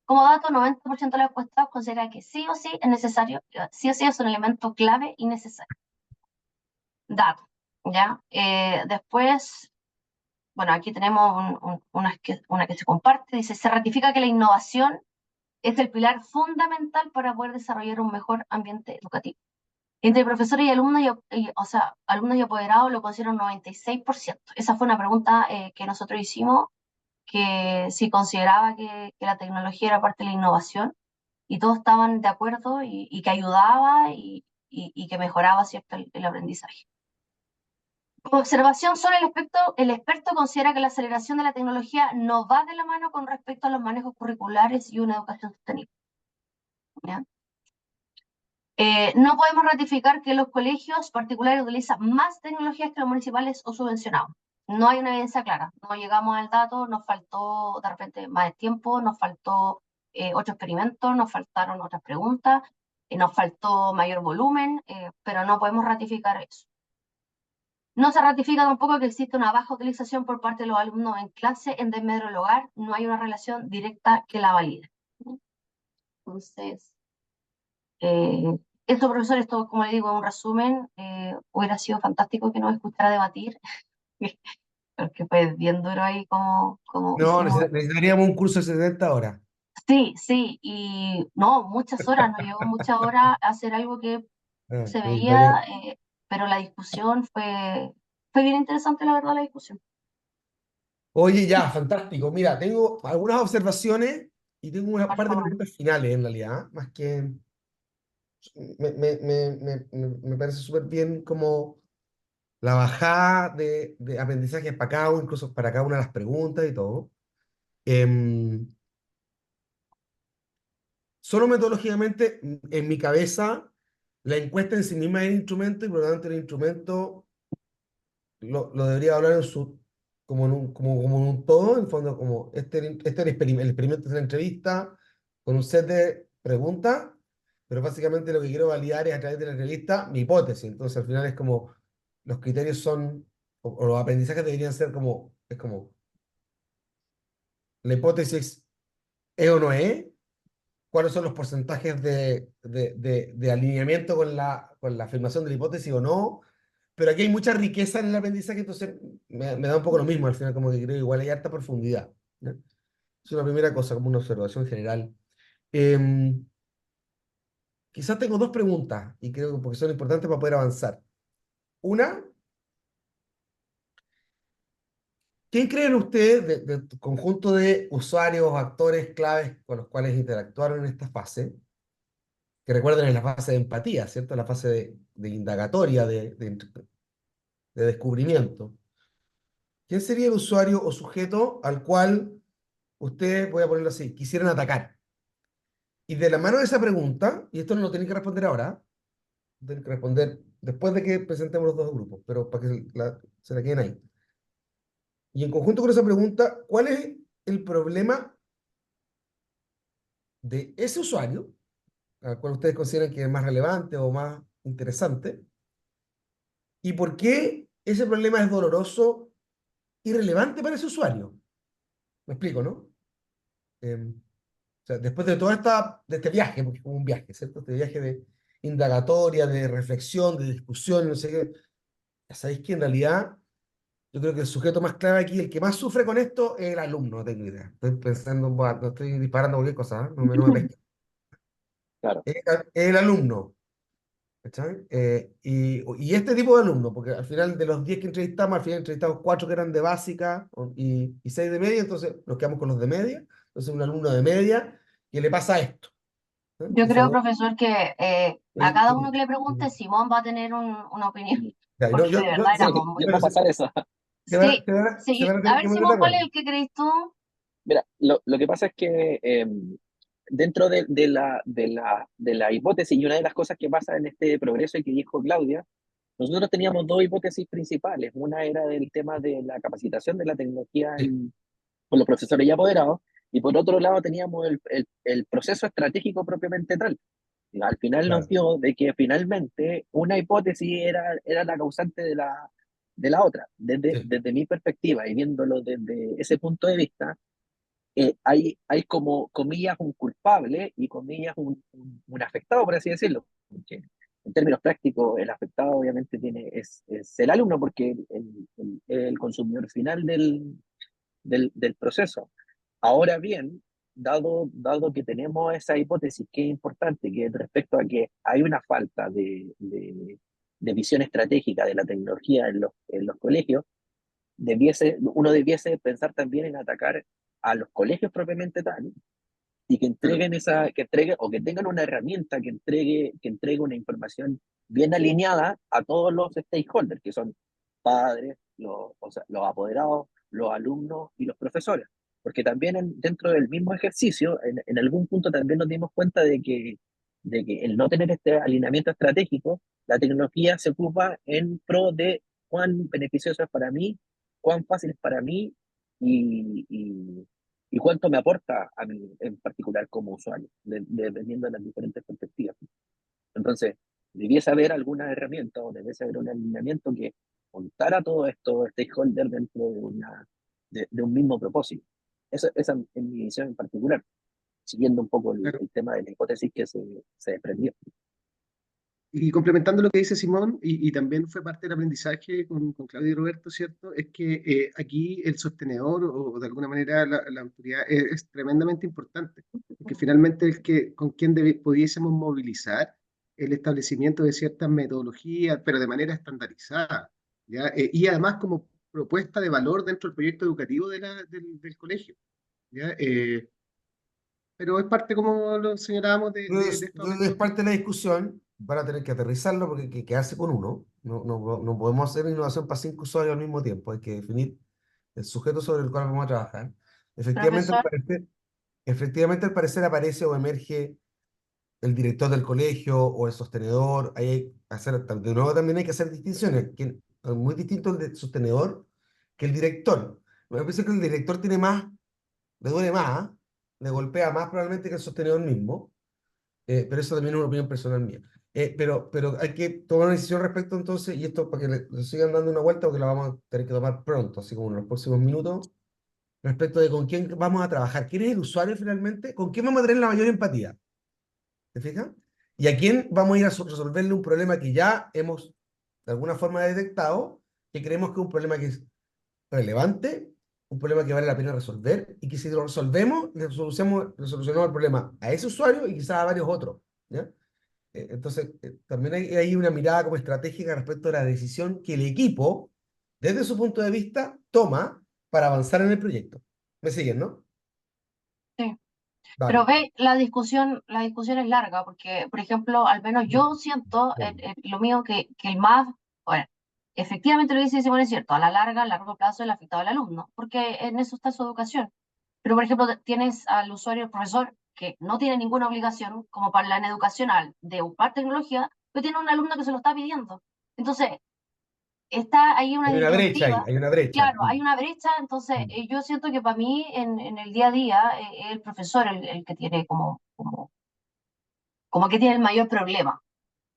Como dato, 90% de los encuestados considera que sí o sí es necesario, sí o sí es un elemento clave y necesario. Dato, ¿ya? Después, bueno, aquí tenemos una que se comparte, dice, se ratifica que la innovación es el pilar fundamental para poder desarrollar un mejor ambiente educativo. Entre profesores y alumnos, o sea, alumnos y apoderados lo consideran un 96%. Esa fue una pregunta que nosotros hicimos, que si consideraba que la tecnología era parte de la innovación, y todos estaban de acuerdo y que ayudaba y que mejoraba, ¿cierto?, el aprendizaje. Como observación, solo el experto considera que la aceleración de la tecnología no va de la mano con respecto a los manejos curriculares y una educación sostenible. ¿Ya? No podemos ratificar que los colegios particulares utilizan más tecnologías que los municipales o subvencionados. No hay una evidencia clara. No llegamos al dato, nos faltó de repente más de tiempo, nos faltó otro experimento, nos faltaron otras preguntas, nos faltó mayor volumen, pero no podemos ratificar eso. No se ratifica tampoco que existe una baja utilización por parte de los alumnos en clase en desmedro del hogar. No hay una relación directa que la valide. Entonces, esto, profesor, esto, como le digo, es un resumen. Hubiera sido fantástico que nos escuchara debatir, porque fue bien duro ahí como No, hicimos. necesitaríamos un curso de 70 horas. Sí, sí, y no, muchas horas, nos llevó muchas horas hacer algo que se veía, pero la discusión fue bien interesante, la verdad, la discusión. Oye, ya, fantástico. Mira, tengo algunas observaciones y tengo una Por par de favor. preguntas finales en realidad, más que me parece súper bien como la bajada de aprendizaje para cada uno, incluso para cada una de las preguntas y todo. Em, Solo metodológicamente, en mi cabeza, la encuesta en sí misma es el instrumento y por lo tanto el instrumento lo debería hablar en su, como en un todo, en el fondo, como este el experimento es una entrevista con un set de preguntas, pero básicamente lo que quiero validar es a través de la entrevista mi hipótesis. Entonces al final es como los criterios son, o los aprendizajes deberían ser como, es como, la hipótesis es o no es, cuáles son los porcentajes de alineamiento con la afirmación de la hipótesis o no, pero aquí hay mucha riqueza en el aprendizaje, entonces me da un poco lo mismo al final, como que creo que igual hay harta profundidad, ¿no? Es una primera cosa, como una observación general. Em, Quizás tengo dos preguntas, y creo que porque son importantes para poder avanzar. Una, ¿quién creen ustedes del conjunto de usuarios, actores claves con los cuales interactuaron en esta fase? Que recuerden en la fase de empatía, ¿cierto? La fase de indagatoria, de descubrimiento. ¿Quién sería el usuario o sujeto al cual ustedes, voy a ponerlo así, quisieran atacar? Y de la mano de esa pregunta, y esto no lo tienen que responder ahora, tienen que responder después de que presentemos los dos grupos, pero para que se la queden ahí. Y en conjunto con esa pregunta, ¿cuál es el problema de ese usuario, al cual ustedes consideran que es más relevante o más interesante? ¿Y por qué ese problema es doloroso y relevante para ese usuario? Me explico, ¿no? O sea, después de de este viaje, porque es como un viaje, ¿cierto? Este viaje de indagatoria, de reflexión, de discusión, no sé qué, ya sabéis que en realidad yo creo que el sujeto más clave aquí, el que más sufre con esto, es el alumno, no tengo idea. Estoy pensando, bueno, no estoy disparando cualquier cosa, ¿eh? No me pesca. Claro. Es el alumno, ¿cachai? Y este tipo de alumno, porque al final de los 10 que entrevistamos, al final entrevistamos 4 que eran de básica y 6 de media, entonces nos quedamos con los de media. Entonces un alumno de media que le pasa esto. ¿Eh? Yo Que creo, salió- profesor, que a y- cada uno y- que le pregunte, Simón va a tener una opinión, Ya, porque de verdad Sí, éramos muy... les va a pasar eso. Sí, se sí. van a A tener ver, que poner de Simón, ¿cuál es acuerdo. el que crees tú? Mira, lo que pasa es que dentro de la hipótesis y una de las cosas que pasa en este progreso y que dijo Claudia, nosotros teníamos dos hipótesis principales. Una era del tema de la capacitación de la tecnología Sí, con los profesores ya apoderados, y por otro lado teníamos el proceso estratégico propiamente tal. Al final nos claro. dio de que finalmente una hipótesis era la causante de la otra. Sí, Desde mi perspectiva y viéndolo desde ese punto de vista, hay como comillas un culpable y comillas un afectado, por así decirlo. Porque en términos prácticos, el afectado obviamente es el alumno porque el consumidor final del proceso. Ahora bien, dado que tenemos esa hipótesis que es importante, que es respecto a que hay una falta de visión estratégica de la tecnología en los colegios, uno debiese pensar también en atacar a los colegios propiamente tal y que Claro. entreguen que entreguen o que tengan una herramienta que entregue una información bien alineada a todos los stakeholders, que son padres, o sea, los apoderados, los alumnos y los profesores. Porque también dentro del mismo ejercicio, en algún punto también nos dimos cuenta de que el no tener este alineamiento estratégico, la tecnología se ocupa en pro de cuán beneficioso es para mí, cuán fácil es para mí y y cuánto me aporta a mí en particular como usuario, dependiendo de las diferentes perspectivas. Entonces, debiese haber alguna herramienta o debiese haber un alineamiento que juntara todo esto, stakeholders dentro de un mismo propósito. Esa es mi visión en particular, siguiendo un poco Claro. el tema de la hipótesis que se desprendió. Y complementando lo que dice Simón, y también fue parte del aprendizaje con Claudio y Roberto, ¿cierto? Es que aquí el sostenedor o de alguna manera la autoridad es tremendamente importante, porque finalmente el que, con quien pudiésemos movilizar el establecimiento de ciertas metodologías, pero de manera estandarizada, ¿ya? Y además como propuesta de valor dentro del proyecto educativo del colegio, ¿ya? Pero es parte, como lo señalábamos, de estos Es aspectos. parte de la discusión, van a tener que aterrizarlo porque hay que quedarse con uno. No podemos hacer innovación para 5 usuarios al mismo tiempo, hay que definir el sujeto sobre el cual vamos a trabajar. Efectivamente, Profesor, al parecer aparece o emerge el director del colegio o el sostenedor. Ahí hay que hacer, de nuevo también hay que hacer distinciones, que es muy distinto el de sostenedor que el director. Me parece que el director tiene más, le duele más, le golpea más probablemente que el sostenedor mismo, pero eso también es una opinión personal mía. Pero hay que tomar una decisión respecto entonces, y esto para que le sigan dando una vuelta, porque la vamos a tener que tomar pronto, así como en los próximos minutos, respecto de con quién vamos a trabajar, quién es el usuario finalmente, con quién vamos a tener la mayor empatía. ¿Te fijas? ¿Y a quién vamos a ir a resolverle un problema que ya hemos de alguna forma detectado, que creemos que es un problema que es relevante, un problema que vale la pena resolver y que si lo resolvemos, le solucionamos el problema a ese usuario y quizás a varios otros? ¿Ya? Entonces, también hay una mirada como estratégica respecto a la decisión que el equipo, desde su punto de vista, toma para avanzar en el proyecto. ¿Me siguen, no? sí. Pero Dale. ve, la discusión es larga, porque, por ejemplo, al menos yo siento lo mío que el más, bueno, efectivamente lo que dice Simón es cierto, a la larga, a largo plazo, el afectado al alumno, porque en eso está su educación. Pero, por ejemplo, tienes al usuario, el profesor, que no tiene ninguna obligación, como para la educacional, de ocupar tecnología, pero tiene un alumno que se lo está pidiendo. Entonces, está ahí una Hay una brecha ahí, disyuntiva. hay una brecha. Claro, hay una brecha, entonces Mm. yo siento que para mí en el día a día el profesor el que tiene como que tiene el mayor problema.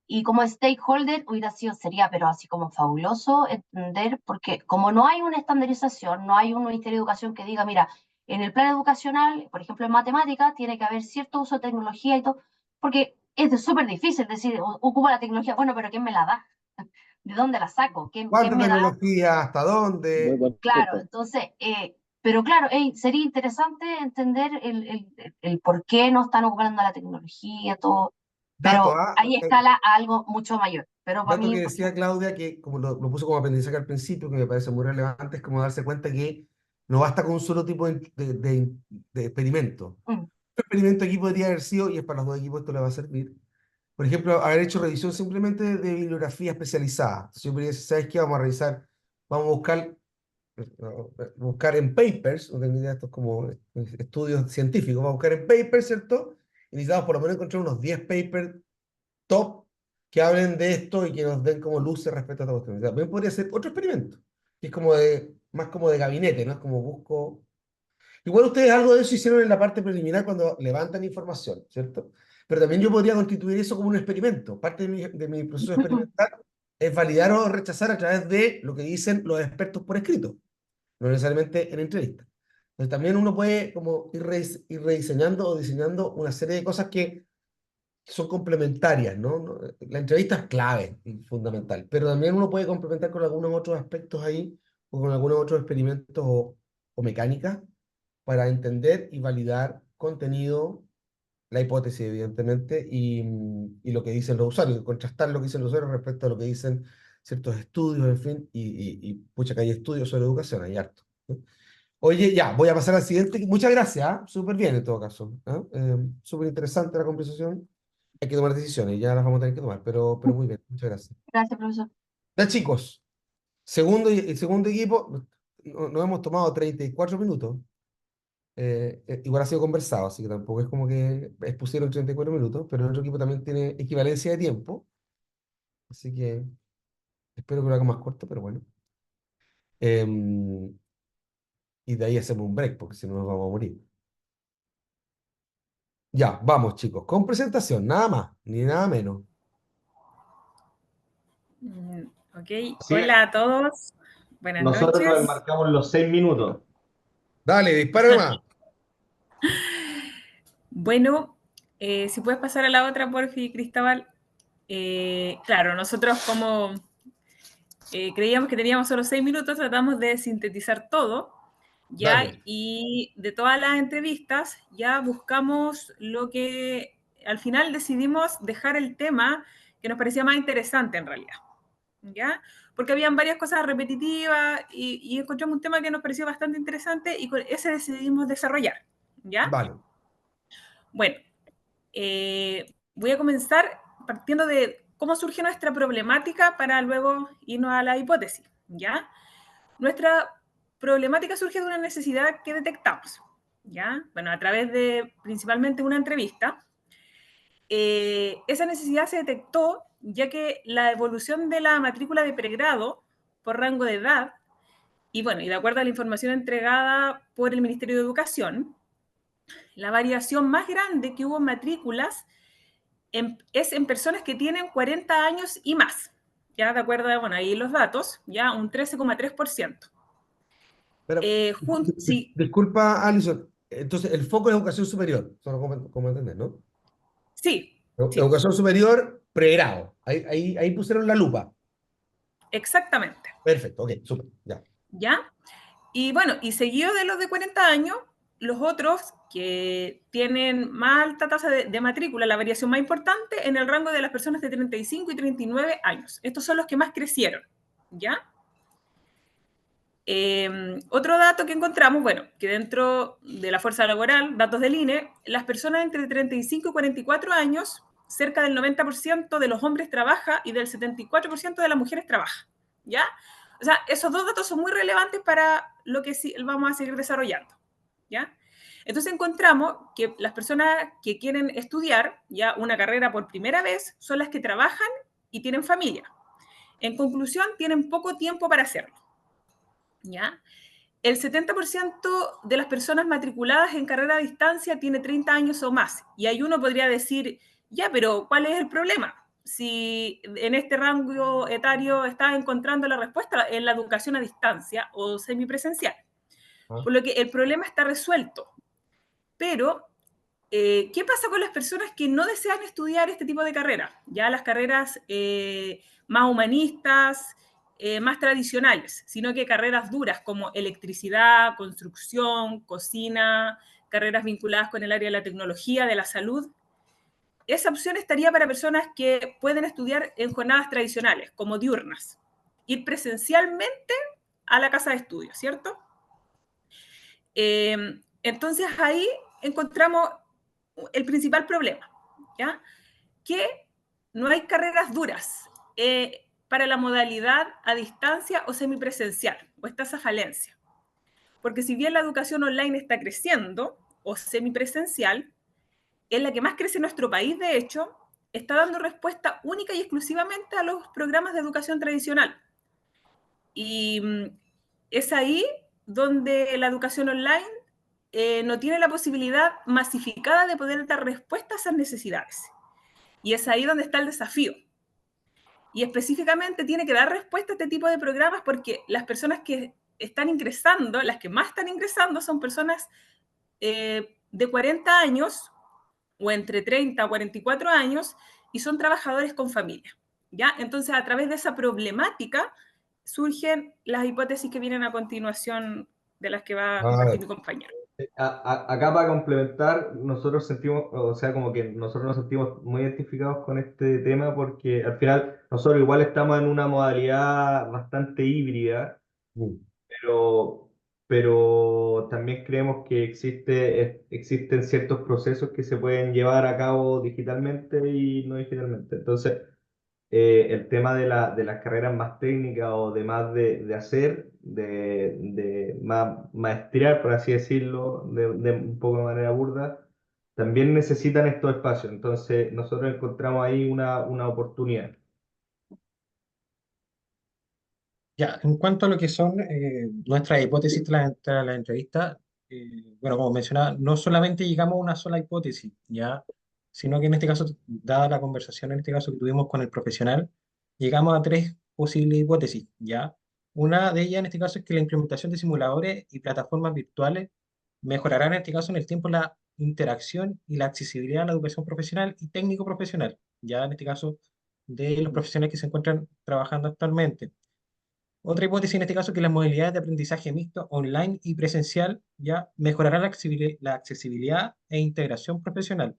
Y como stakeholder hubiera sido, sería, pero así como fabuloso entender, porque como no hay una estandarización, no hay un Ministerio de Educación que diga, mira, en el plan educacional, por ejemplo en matemática, tiene que haber cierto uso de tecnología y todo, porque es súper difícil decir, ocupo la tecnología, bueno, pero ¿quién me la da? ¿De dónde la saco? ¿Quién ¿Cuánta me da? tecnología? ¿Hasta Muy dónde? buen Claro, punto. entonces, pero claro, sería interesante entender el por qué no están ocupando la tecnología, todo, Dato, pero ¿ah? ahí escala a algo mucho mayor. Pero para Dato mí, que por decía ejemplo, Claudia, que como lo puso como aprendizaje al principio, que me parece muy relevante, es como darse cuenta que no basta con un solo tipo de experimento. Un mm, experimento aquí podría haber sido, y es para los dos equipos, esto le va a servir, por ejemplo, haber hecho revisión simplemente de bibliografía especializada. Entonces yo podría decir, ¿sabes qué? Vamos a revisar, vamos a buscar buscar en papers, no tengo idea, esto es como estudios científicos, va a buscar en papers, ¿cierto? Y necesitamos por lo menos encontrar unos 10 papers top que hablen de esto y que nos den como luces respecto a esta cuestión. También podría ser otro experimento, que es como más como de gabinete, ¿no? Es como busco. Igual ustedes algo de eso hicieron en la parte preliminar cuando levantan información, ¿cierto? Pero también yo podría constituir eso como un experimento. Parte de mi proceso experimental es validar o rechazar a través de lo que dicen los expertos por escrito, no necesariamente en entrevista. Entonces también uno puede como ir rediseñando o diseñando una serie de cosas que son complementarias, ¿no? La entrevista es clave y fundamental, pero también uno puede complementar con algunos otros aspectos ahí o con algunos otros experimentos o mecánicas para entender y validar contenido, la hipótesis, evidentemente, y lo que dicen los usuarios, y contrastar lo que dicen los usuarios respecto a lo que dicen ciertos estudios, en fin, y pucha, que hay estudios sobre educación, hay harto, ¿no? Oye, ya, voy a pasar al siguiente. Muchas gracias, ¿ah? Súper bien en todo caso, ¿ah? Súper interesante la conversación. Hay que tomar decisiones, ya las vamos a tener que tomar, pero muy bien, muchas gracias. Gracias, profesor. Ya, chicos, el segundo equipo, nos hemos tomado 34 minutos. Igual ha sido conversado, así que tampoco es como que expusieron 34 minutos, pero el otro equipo también tiene equivalencia de tiempo, así que espero que lo haga más corto, pero bueno. Em, y de ahí hacemos un break, porque si no nos vamos a morir. Ya, vamos chicos, con presentación, nada más, ni nada menos. Mm, Ok, Así es. hola a todos, buenas Nosotros nos noches. enmarcamos los 6 minutos. Dale, dispara más. Bueno, si puedes pasar a la otra, porfi, Cristóbal. Claro, nosotros como creíamos que teníamos solo 6 minutos, tratamos de sintetizar todo, ¿ya? Dale. Y de todas las entrevistas ya buscamos lo que al final decidimos dejar el tema que nos parecía más interesante en realidad, ¿ya? Porque habían varias cosas repetitivas y encontramos un tema que nos pareció bastante interesante y con ese decidimos desarrollar, ¿ya? Vale. Bueno, voy a comenzar partiendo de cómo surge nuestra problemática para luego irnos a la hipótesis, ¿ya? Nuestra problemática surge de una necesidad que detectamos, ¿ya? Bueno, a través de principalmente una entrevista. Esa necesidad se detectó ya que la evolución de la matrícula de pregrado por rango de edad, y bueno, y de acuerdo a la información entregada por el Ministerio de Educación, la variación más grande que hubo en matrículas es en personas que tienen 40 años y más. Ya de acuerdo a, bueno, ahí los datos, ya un 13,3%. Pero, Sí, disculpa, Alison. Entonces, el foco es educación superior, solo como entender, ¿no? sí, sí, Educación superior, pregrado. Ahí pusieron la lupa. exactamente. Perfecto, ok, súper, ya. ¿Ya? Y bueno, y seguido de los de 40 años, los otros que tienen más alta tasa de matrícula, la variación más importante en el rango de las personas de 35 y 39 años. Estos son los que más crecieron, ¿ya? Otro dato que encontramos, bueno, que dentro de la fuerza laboral, datos del INE, las personas entre 35 y 44 años, cerca del 90% de los hombres trabaja y del 74% de las mujeres trabaja, ¿ya? O sea, esos dos datos son muy relevantes para lo que sí vamos a seguir desarrollando, ¿ya? Entonces encontramos que las personas que quieren estudiar ya una carrera por primera vez son las que trabajan y tienen familia. En conclusión, tienen poco tiempo para hacerlo, ¿ya? El 70% de las personas matriculadas en carrera a distancia tiene 30 años o más. Y ahí uno podría decir, ya, pero ¿cuál es el problema? Si en este rango etario está encontrando la respuesta en la educación a distancia o semipresencial. Ah. Por lo que el problema está resuelto. Pero, ¿qué pasa con las personas que no desean estudiar este tipo de carreras? Ya las carreras más humanistas, más tradicionales, sino que carreras duras como electricidad, construcción, cocina, carreras vinculadas con el área de la tecnología, de la salud. Esa opción estaría para personas que pueden estudiar en jornadas tradicionales, como diurnas, ir presencialmente a la casa de estudio, ¿cierto? Entonces ahí encontramos el principal problema, ¿ya? Que no hay carreras duras para la modalidad a distancia o semipresencial, o está esa falencia. Porque si bien la educación online está creciendo, o semipresencial, es la que más crece en nuestro país, de hecho, está dando respuesta única y exclusivamente a los programas de educación tradicional. Y es ahí donde la educación online no tiene la posibilidad masificada de poder dar respuesta a esas necesidades. Y es ahí donde está el desafío. Y específicamente tiene que dar respuesta a este tipo de programas porque las personas que están ingresando, las que más están ingresando, son personas de 40 años o entre 30 a 44 años y son trabajadores con familia. ¿Ya? Entonces, a través de esa problemática surgen las hipótesis que vienen a continuación de las que va a A compartir ver, mi compañero. Acá para complementar, nosotros sentimos, o sea, como que nosotros nos sentimos muy identificados con este tema porque al final nosotros igual estamos en una modalidad bastante híbrida, mm, pero, pero también creemos que existen ciertos procesos que se pueden llevar a cabo digitalmente y no digitalmente. Entonces, el tema de las carreras más técnicas o de más de hacer, de más maestría, por así decirlo, de un poco de manera burda, también necesitan estos espacios. Entonces, nosotros encontramos ahí una oportunidad. Ya, en cuanto a lo que son nuestras hipótesis tras la entrevista, bueno, como mencionaba, no solamente llegamos a una sola hipótesis, ya, sino que en este caso, dada la conversación en este caso que tuvimos con el profesional, llegamos a tres posibles hipótesis, ya. Una de ellas en este caso es que la implementación de simuladores y plataformas virtuales mejorará en este caso en el tiempo la interacción y la accesibilidad a la educación profesional y técnico profesional, ya en este caso de los profesionales que se encuentran trabajando actualmente. Otra hipótesis en este caso es que las modalidades de aprendizaje mixto online y presencial ya mejorarán la accesibilidad e integración profesional.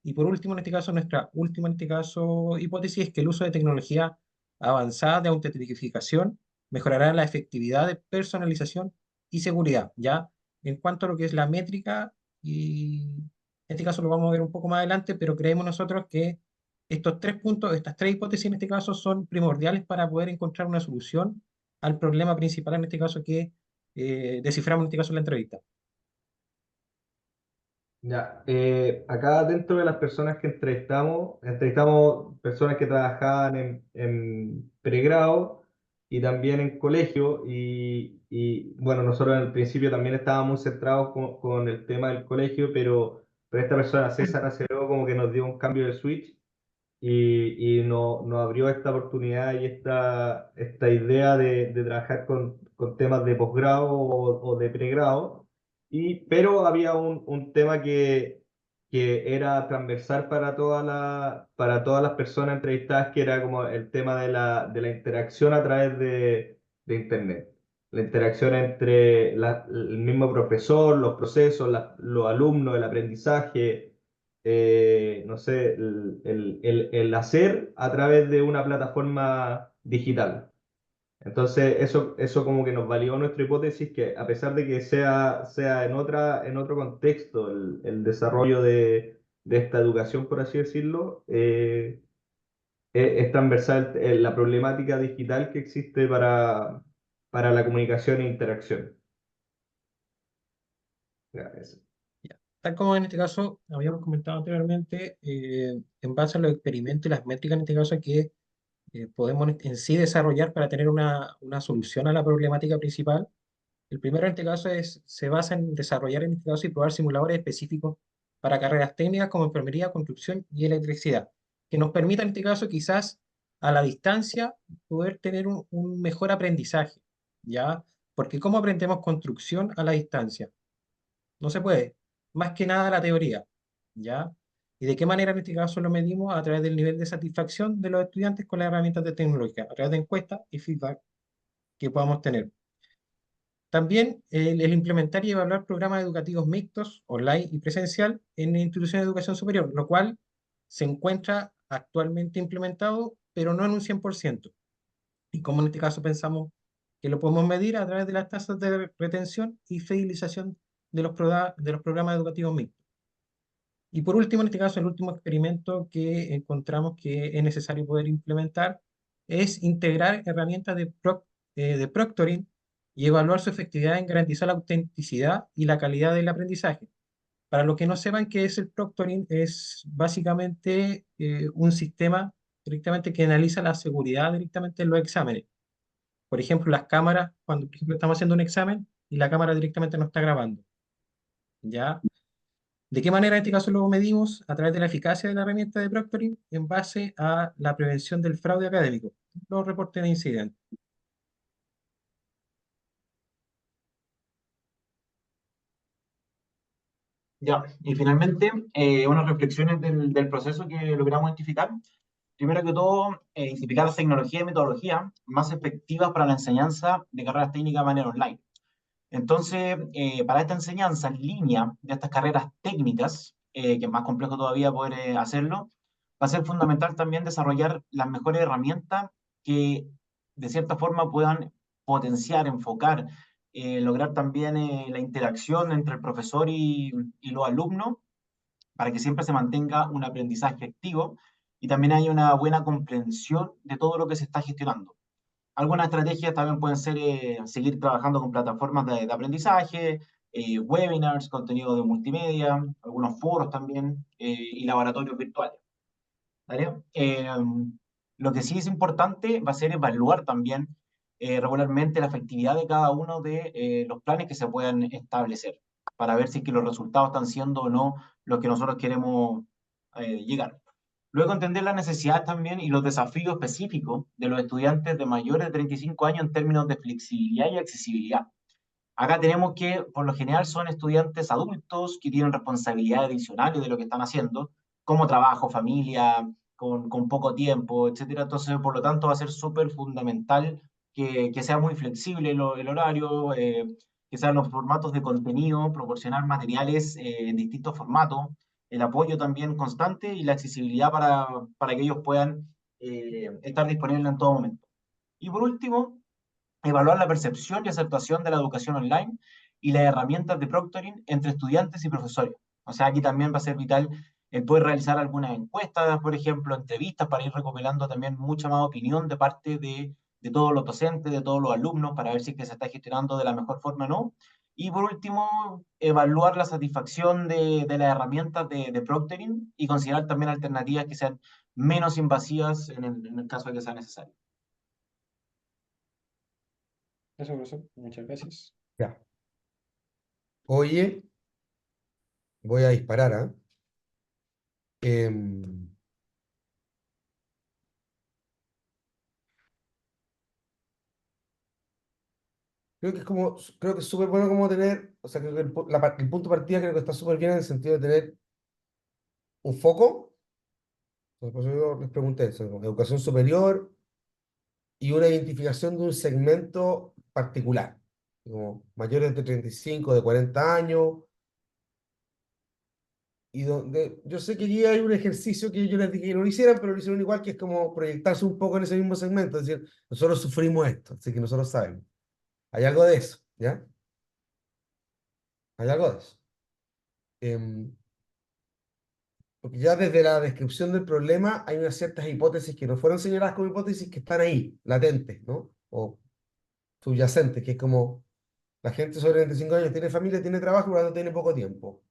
Y por último, en este caso, nuestra última en este caso, hipótesis es que el uso de tecnología avanzada de autentificación mejorará la efectividad de personalización y seguridad. Ya en cuanto a lo que es la métrica, y en este caso lo vamos a ver un poco más adelante, pero creemos nosotros que estos tres puntos, estas tres hipótesis en este caso son primordiales para poder encontrar una solución al problema principal en este caso que desciframos en este caso en la entrevista. Ya, acá dentro de las personas que entrevistamos personas que trabajaban en pregrado y también en colegio bueno, nosotros en el principio también estábamos muy centrados con el tema del colegio, pero esta persona, César Acevedo, como que nos dio un cambio de switch y nos abrió esta oportunidad y esta idea de trabajar con temas de posgrado o de pregrado, pero había un tema que era transversal para todas las personas entrevistadas, que era como el tema de la interacción a través de Internet. La interacción entre el mismo profesor, los procesos, los alumnos, el aprendizaje, no sé, el hacer a través de una plataforma digital. Entonces, eso como que nos validó nuestra hipótesis que a pesar de que sea en otro contexto el desarrollo de esta educación, por así decirlo, es transversal la problemática digital que existe para la comunicación e interacción. Ya, eso. Ya. Tal como en este caso habíamos comentado anteriormente, en base a los experimentos y las métricas en este caso que podemos en sí desarrollar para tener una solución a la problemática principal. El primero en este caso se basa en desarrollar en este caso y probar simuladores específicos para carreras técnicas como enfermería, construcción y electricidad, que nos permitan en este caso quizás a la distancia poder tener un mejor aprendizaje, ¿ya? Porque ¿cómo aprendemos construcción a la distancia? No se puede. Más que nada la teoría, ¿ya? ¿Y de qué manera en este caso lo medimos? A través del nivel de satisfacción de los estudiantes con las herramientas de tecnología, a través de encuestas y feedback que podamos tener. También el implementar y evaluar programas educativos mixtos, online y presencial en instituciones de educación superior, lo cual se encuentra actualmente implementado, pero no en un 100%. Y como en este caso pensamos que lo podemos medir a través de las tasas de retención y fidelización de los programas educativos mixtos. Y por último, en este caso, el último experimento que encontramos que es necesario poder implementar es integrar herramientas de proctoring y evaluar su efectividad en garantizar la autenticidad y la calidad del aprendizaje. Para los que no sepan qué es el proctoring, es básicamente un sistema directamente que analiza la seguridad directamente en los exámenes. Por ejemplo, las cámaras, cuando por ejemplo, estamos haciendo un examen y la cámara directamente no está grabando. ¿Ya? ¿De qué manera en este caso lo medimos? A través de la eficacia de la herramienta de proctoring en base a la prevención del fraude académico, los reportes de incidentes. Ya, y finalmente, unas reflexiones del proceso que logramos identificar. Primero que todo, identificar las tecnologías y metodologías más efectivas para la enseñanza de carreras técnicas de manera online. Entonces, para esta enseñanza en línea de estas carreras técnicas, que es más complejo todavía poder hacerlo, va a ser fundamental también desarrollar las mejores herramientas que de cierta forma puedan potenciar, enfocar, lograr también la interacción entre el profesor y los alumnos para que siempre se mantenga un aprendizaje activo y también haya una buena comprensión de todo lo que se está gestionando. Algunas estrategias también pueden ser seguir trabajando con plataformas de aprendizaje, webinars, contenido de multimedia, algunos foros también y laboratorios virtuales. ¿Vale? Lo que sí es importante va a ser evaluar también regularmente la efectividad de cada uno de los planes que se puedan establecer para ver si es que los resultados están siendo o no los que nosotros queremos llegar. Luego entender las necesidades también y los desafíos específicos de los estudiantes de mayores de 35 años en términos de flexibilidad y accesibilidad. Acá tenemos que, por lo general, son estudiantes adultos que tienen responsabilidades adicionales de lo que están haciendo, como trabajo, familia, con poco tiempo, etcétera. Entonces, por lo tanto, va a ser súper fundamental que sea muy flexible el horario, que sean los formatos de contenido, proporcionar materiales en distintos formatos, el apoyo también constante y la accesibilidad para que ellos puedan estar disponibles en todo momento. Y por último, evaluar la percepción y aceptación de la educación online y las herramientas de proctoring entre estudiantes y profesores. O sea, aquí también va a ser vital el poder realizar algunas encuestas, por ejemplo, entrevistas para ir recopilando también mucha más opinión de parte de todos los docentes, de todos los alumnos, para ver si es que se está gestionando de la mejor forma o no. Y por último, evaluar la satisfacción de las herramientas de proctoring y considerar también alternativas que sean menos invasivas en el caso de que sea necesario. Eso, profesor. Muchas gracias. Ya. Oye, voy a disparar, ¿ah? Em, creo que es súper bueno como tener, o sea, creo que el punto de partida creo que está súper bien en el sentido de tener un foco. Entonces, por eso yo les pregunté eso, como educación superior y una identificación de un segmento particular, como mayores de 35, de 40 años, y donde yo sé que allí hay un ejercicio que yo les dije que no lo hicieran, pero lo hicieron igual, que es como proyectarse un poco en ese mismo segmento, es decir, nosotros sufrimos esto, así que nosotros sabemos. Hay algo de eso, ¿ya? Hay algo de eso. Em, Porque ya desde la descripción del problema hay unas ciertas hipótesis que no fueron señaladas como hipótesis que están ahí, latentes, ¿no? O subyacentes, que es como la gente sobre 25 años tiene familia, tiene trabajo, pero no tiene poco tiempo.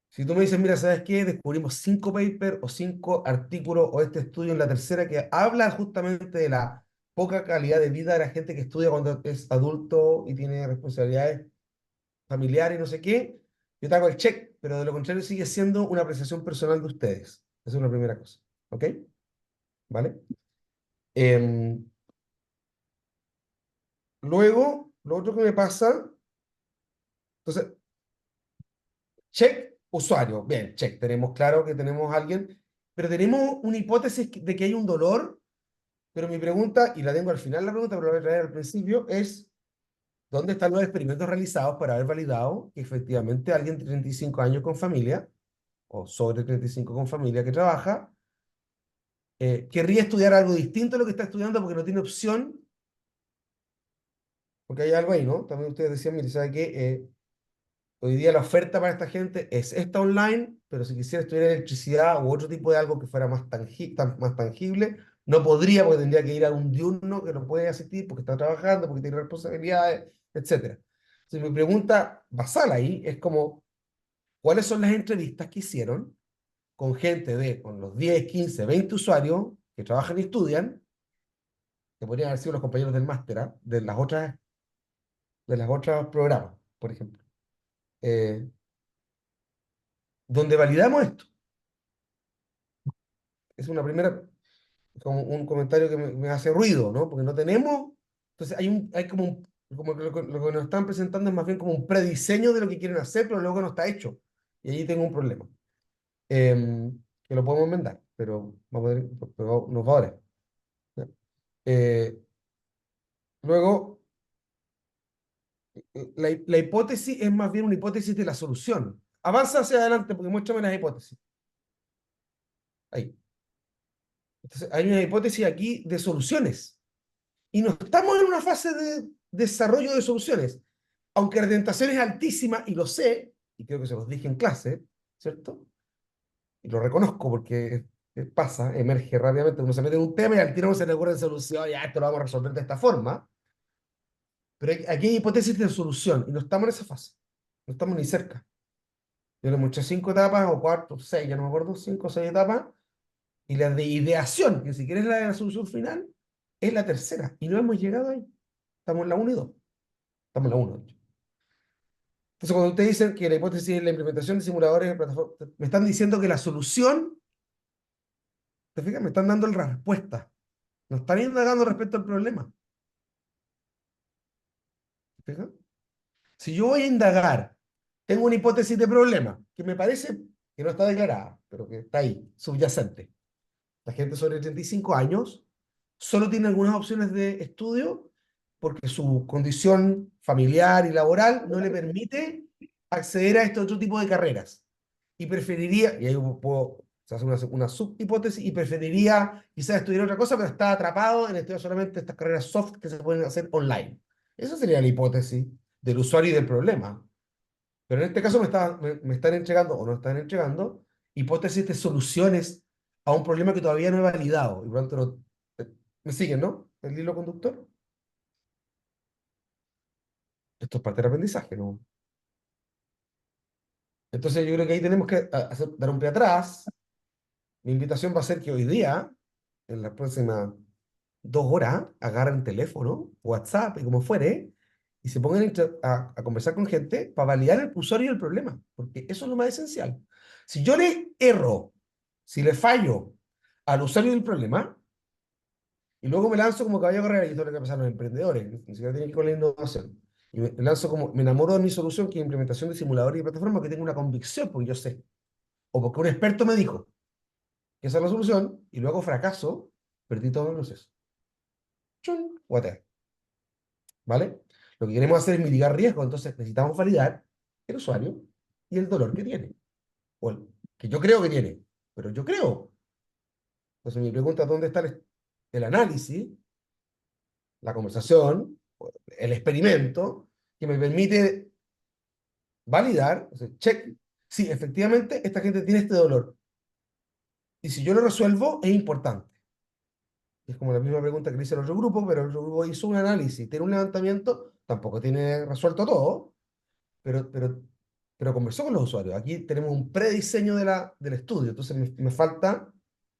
Si tú me dices, mira, ¿sabes qué? Descubrimos 5 papers o 5 artículos o este estudio en la tercera que habla justamente de la poca calidad de vida de la gente que estudia cuando es adulto y tiene responsabilidades familiares y no sé qué, yo te hago el check, pero de lo contrario sigue siendo una apreciación personal de ustedes. Esa es una primera cosa. ¿Ok? ¿Vale? Em, Luego, lo otro que me pasa, entonces, check, usuario. Bien, check. Tenemos claro que tenemos a alguien, pero tenemos una hipótesis de que hay un dolor, pero mi pregunta, y la tengo al final la pregunta, pero la voy a traer al principio, es, ¿dónde están los experimentos realizados para haber validado que efectivamente alguien de 35 años con familia, o sobre 35 con familia que trabaja, querría estudiar algo distinto a lo que está estudiando porque no tiene opción? Porque hay algo ahí, ¿no? También ustedes decían, mire, ¿sabe qué? Hoy día la oferta para esta gente es esta online, pero si quisiera estudiar electricidad u otro tipo de algo que fuera más tangible, No podría porque tendría que ir a un diurno que no puede asistir porque está trabajando, porque tiene responsabilidades, etc. Entonces, mi pregunta basal ahí es como, ¿cuáles son las entrevistas que hicieron con gente con los 10, 15, 20 usuarios que trabajan y estudian, que podrían haber sido los compañeros del máster, ¿ah? De las otras programas, por ejemplo, eh, donde validamos esto? Es una primera, como un comentario que me hace ruido, ¿no? Porque no tenemos, entonces hay como como que lo que nos están presentando es más bien como un prediseño de lo que quieren hacer, pero luego no está hecho. Y ahí tengo un problema. Que lo podemos enmendar, pero nos va a doler. ¿Ya? Eh, Luego, la hipótesis es más bien una hipótesis de la solución. Avanza hacia adelante porque muéstrame las hipótesis. Ahí. Entonces, hay una hipótesis aquí de soluciones. Y no estamos en una fase de desarrollo de soluciones. Aunque la tentación es altísima, y lo sé, y creo que se los dije en clase, ¿cierto? Y lo reconozco porque pasa, emerge rápidamente, uno se mete en un tema y al tiro no se le ocurre solución, ya esto lo vamos a resolver de esta forma. Pero aquí hay hipótesis de solución, y no estamos en esa fase. No estamos ni cerca. Yo le mostré 5 etapas, o 4, 6, ya no me acuerdo, 5 o 6 etapas, y la de ideación, que si quieres la de la solución final, es la tercera, y no hemos llegado ahí. Estamos en la 1 y 2. Estamos en la 1, de hecho. Entonces, cuando ustedes dicen que la hipótesis es la implementación de simuladores de plataforma, me están diciendo que la solución, ¿te fijas? Me están dando la respuesta. No están indagando respecto al problema. ¿Te fijas? Si yo voy a indagar, tengo una hipótesis de problema, que me parece que no está declarada, pero que está ahí, subyacente. La gente sobre 35 años solo tiene algunas opciones de estudio porque su condición familiar y laboral no le permite acceder a este otro tipo de carreras. Y preferiría, y ahí puedo hacer una subhipótesis, y preferiría quizás estudiar otra cosa, pero está atrapado en estudiar solamente estas carreras soft que se pueden hacer online. Esa sería la hipótesis del usuario y del problema. Pero en este caso me están entregando, o no están entregando, hipótesis de soluciones a un problema que todavía no he validado. Y por lo tanto, ¿me siguen, no? El hilo conductor. Esto es parte del aprendizaje, ¿no? Entonces yo creo que ahí tenemos que dar un pie atrás. Mi invitación va a ser que hoy día, en las próximas 2 horas, agarren teléfono, WhatsApp y como fuere, y se pongan a conversar con gente para validar el usuario y el problema, porque eso es lo más esencial. Si yo le erro, si le fallo al usuario del problema, y luego me lanzo como caballo de carrera, y esto es lo que pasa a los emprendedores, ni siquiera tienen que ir con la innovación, y me lanzo como, me enamoro de mi solución, que es implementación de simuladores y plataformas, que tengo una convicción, porque yo sé, o porque un experto me dijo que esa es la solución, y luego fracaso, perdí todo el proceso. Chun, whatever. ¿Vale? Lo que queremos hacer es mitigar riesgo, entonces necesitamos validar el usuario y el dolor que tiene, o que yo creo que tiene, pero yo creo. Entonces mi pregunta es, ¿dónde está el análisis, la conversación, el experimento que me permite validar, o sea, check, sí, efectivamente esta gente tiene este dolor, y si yo lo resuelvo es importante? Es como la misma pregunta que le hice al otro grupo, pero el otro grupo hizo un análisis, tiene un levantamiento, tampoco tiene resuelto todo, pero conversó con los usuarios. Aquí tenemos un prediseño del estudio, entonces me falta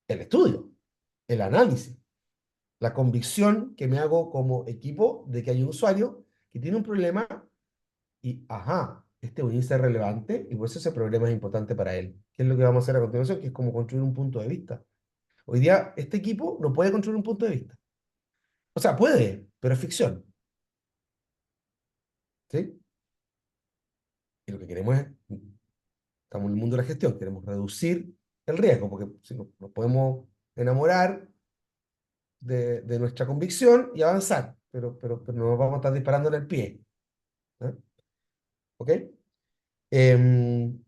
el estudio, el análisis, la convicción que me hago como equipo de que hay un usuario que tiene un problema y, ajá, este es un índice relevante y por eso ese problema es importante para él. ¿Qué es lo que vamos a hacer a continuación? Que es como construir un punto de vista. Hoy día este equipo no puede construir un punto de vista. O sea, puede, pero es ficción. ¿Sí? Y lo que queremos es, estamos en el mundo de la gestión, queremos reducir el riesgo, porque si no, nos podemos enamorar de nuestra convicción y avanzar, pero no nos vamos a estar disparando en el pie. ¿Eh? ¿Ok? Em,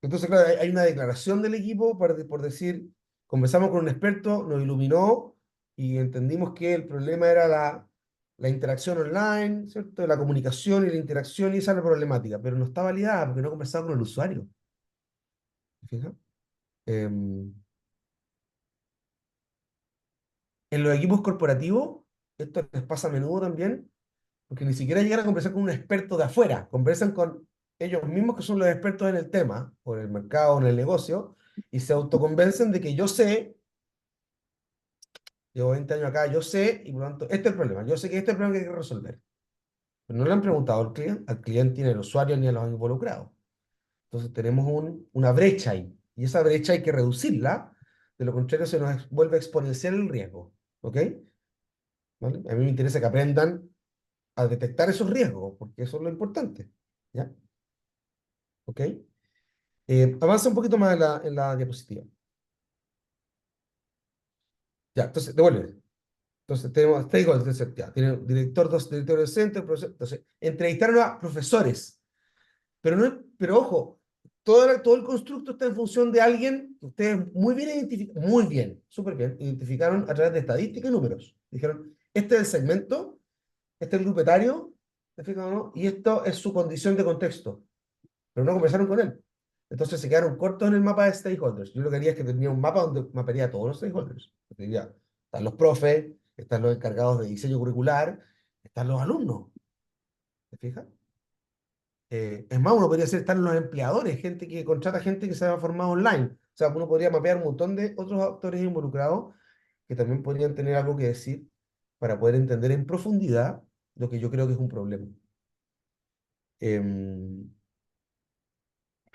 entonces, claro, hay una declaración del equipo por decir, conversamos con un experto, nos iluminó y entendimos que el problema era la interacción online, ¿cierto? La comunicación y la interacción, y esa es la problemática, pero no está validada porque no he conversado con el usuario. ¿Te fijas? Em, en los equipos corporativos, esto les pasa a menudo también, porque ni siquiera llegan a conversar con un experto de afuera, conversan con ellos mismos que son los expertos en el tema, o en el mercado, o en el negocio, y se autoconvencen de que yo sé, llevo 20 años acá, yo sé, y por lo tanto, este es el problema, yo sé que este es el problema que hay que resolver. Pero no le han preguntado al cliente ni al usuario ni a los involucrados. Entonces tenemos una brecha ahí, y esa brecha hay que reducirla, de lo contrario se nos vuelve exponencial el riesgo, ¿ok? ¿Vale? A mí me interesa que aprendan a detectar esos riesgos, porque eso es lo importante, ¿ya? ¿Ok? Avanza un poquito más en la diapositiva. Ya, entonces, devuelve. Entonces, tenemos stakeholders, ya, tiene director, dos directores de centro, profesor. Entonces, entrevistaron a profesores, pero, no, pero ojo, todo el constructo está en función de alguien que ustedes muy bien identificaron, muy bien, súper bien, identificaron a través de estadística y números. Dijeron, este es el segmento, este es el grupo etario, ¿te fijas o no? Y esto es su condición de contexto, pero no conversaron con él. Entonces se quedaron cortos en el mapa de stakeholders. Yo lo que haría es que tenía un mapa donde mapearía a todos los stakeholders. Diría, están los profes, están los encargados de diseño curricular, están los alumnos. ¿Te fijas? Es más, uno podría ser, están los empleadores, gente que contrata gente que se ha formado online. O sea, uno podría mapear un montón de otros actores involucrados que también podrían tener algo que decir para poder entender en profundidad lo que yo creo que es un problema. Em,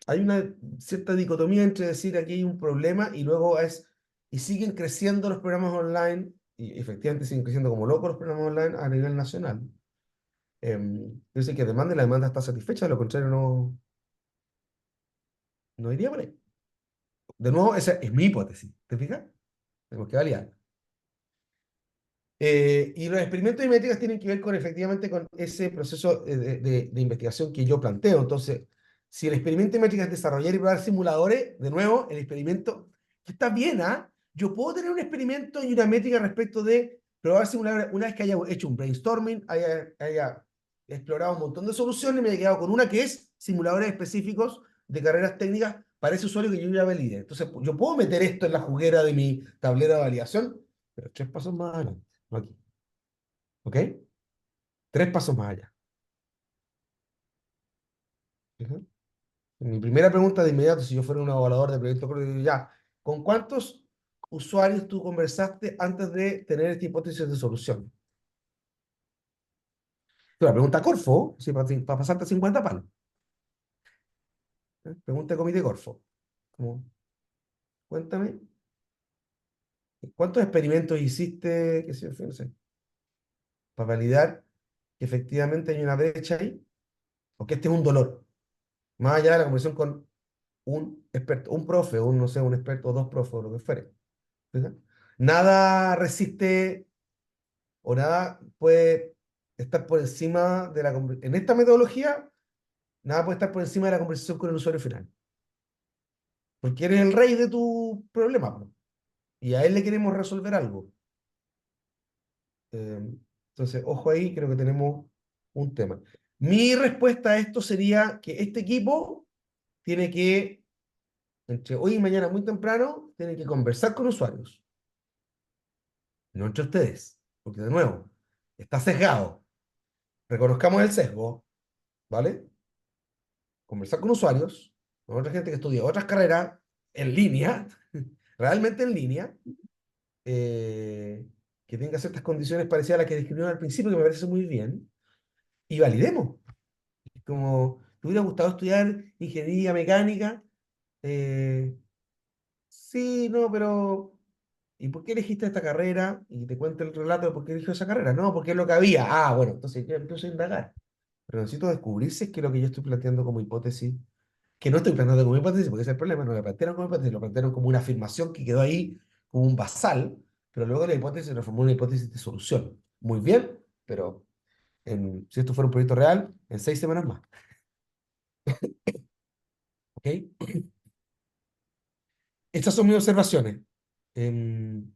Hay una cierta dicotomía entre decir aquí hay un problema y luego y siguen creciendo los programas online, y efectivamente siguen creciendo como locos los programas online a nivel nacional. Dice que la demanda está satisfecha, de lo contrario no iría por ahí. De nuevo, esa es mi hipótesis, ¿te fijas? Tenemos que validar. Y los experimentos y métricas tienen que ver con efectivamente con ese proceso de investigación que yo planteo. Entonces, si el experimento y métricas es desarrollar y probar simuladores, de nuevo, el experimento, que está bien, ¿ah? Yo puedo tener un experimento y una métrica respecto de probar simuladores una vez que haya hecho un brainstorming, haya explorado un montón de soluciones, me haya quedado con una que es simuladores específicos de carreras técnicas para ese usuario que yo ya valide. Entonces, yo puedo meter esto en la juguera de mi tablero de validación, pero 3 pasos más adelante. No aquí. ¿Ok? 3 pasos más allá. Ujú. Mi primera pregunta de inmediato, si yo fuera un evaluador de proyecto, ya, ¿con cuántos usuarios tú conversaste antes de tener esta hipótesis de solución? Tú la pregunta Corfo, sí, para pasarte a 50 palos. Pregunta de comité Corfo. Como, cuéntame, ¿cuántos experimentos hiciste, qué sé yo, no sé, para validar que efectivamente hay una brecha ahí? O que este es un dolor. Más allá de la conversación con un experto, un profe, no sé, un experto, o dos profes, o lo que fuere. ¿Verdad? Nada resiste o nada puede estar por encima de en esta metodología, nada puede estar por encima de la conversación con el usuario final. Porque eres el rey de tu problema, po, y a él le queremos resolver algo. Eh, entonces, ojo ahí, creo que tenemos un tema. Mi respuesta a esto sería que este equipo tiene que, entre hoy y mañana muy temprano, tiene que conversar con usuarios, no entre ustedes, porque de nuevo, está sesgado. Reconozcamos el sesgo, ¿vale? Conversar con usuarios, con otra gente que estudia otras carreras en línea, realmente en línea, que tenga ciertas condiciones parecidas a las que describieron al principio, que me parece muy bien, y validemos. Como, ¿te hubiera gustado estudiar ingeniería mecánica? Sí, no, pero ¿y por qué elegiste esta carrera? Y te cuento el relato de por qué eligió esa carrera. No, porque es lo que había. Ah, bueno, entonces yo empiezo a indagar. Pero necesito descubrir si es que lo que yo estoy planteando como hipótesis, que no estoy planteando como hipótesis, porque ese es el problema, no lo plantearon como hipótesis, lo plantearon como una afirmación que quedó ahí como un basal, pero luego la hipótesis se transformó en una hipótesis de solución. Muy bien, pero si esto fuera un proyecto real, en 6 semanas más. ¿Ok? Estas son mis observaciones. Em,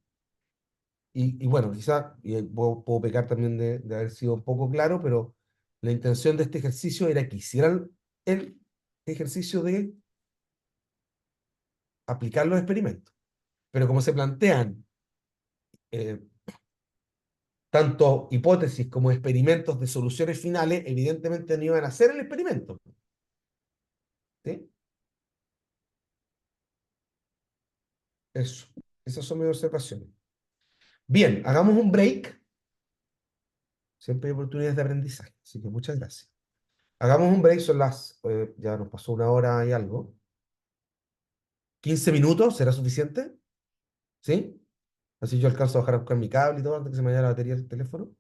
y bueno, quizá puedo pecar también de haber sido un poco claro, pero la intención de este ejercicio era que hicieran el ejercicio de aplicar los experimentos. Pero como se plantean eh, tanto hipótesis como experimentos de soluciones finales, evidentemente no iban a hacer el experimento. ¿Sí? Eso. Esas son mis observaciones. Bien, hagamos un break. Siempre hay oportunidades de aprendizaje, así que muchas gracias. Hagamos un break, son ya nos pasó 1 hora y algo. 15 minutos, ¿será suficiente? ¿Sí? Así yo alcanzo a bajar a buscar mi cable y todo antes que se me vaya la batería del teléfono.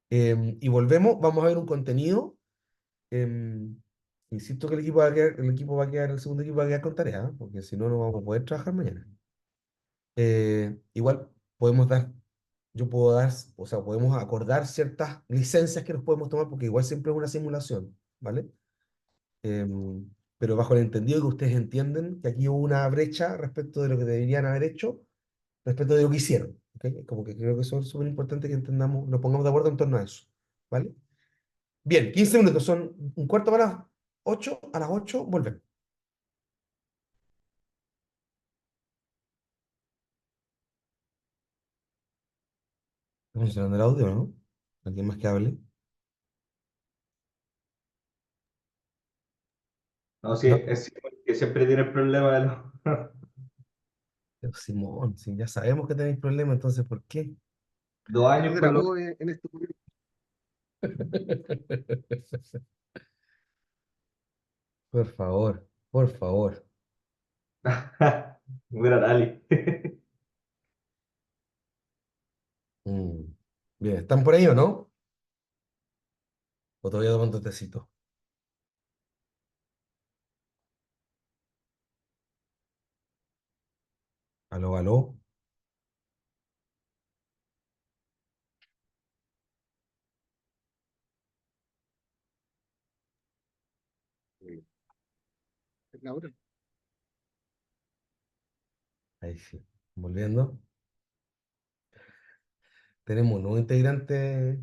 Y volvemos, vamos a ver un contenido. em, Insisto que el segundo equipo va a quedar con tarea, ¿eh? Porque si no, no vamos a poder trabajar mañana. Igual yo puedo dar, o sea, podemos acordar ciertas licencias que nos podemos tomar, porque igual siempre es una simulación, ¿vale? Pero bajo el entendido que ustedes entienden que aquí hubo una brecha respecto de lo que deberían haber hecho, respecto de lo que hicieron, ¿ok? Como que creo que eso es súper importante que entendamos, nos pongamos de acuerdo en torno a eso, ¿vale? Bien, 15 minutos, son un cuarto para las 8, a las 8 volvemos. ¿Está funcionando el audio, no? ¿Alguien más que hable? No, sí, No. es que siempre tiene el problema de los... Pero Simón, si ya sabemos que tenéis problemas, entonces ¿por qué? 2 años Yo con los... grabó en este momento. Por favor, por favor. Mira, Dali. Mm. Bien, ¿están por ahí o no? ¿O todavía tomando tecito? ¿Aló, aló? Laura. Ahí sí. Volviendo. Tenemos un nuevo integrante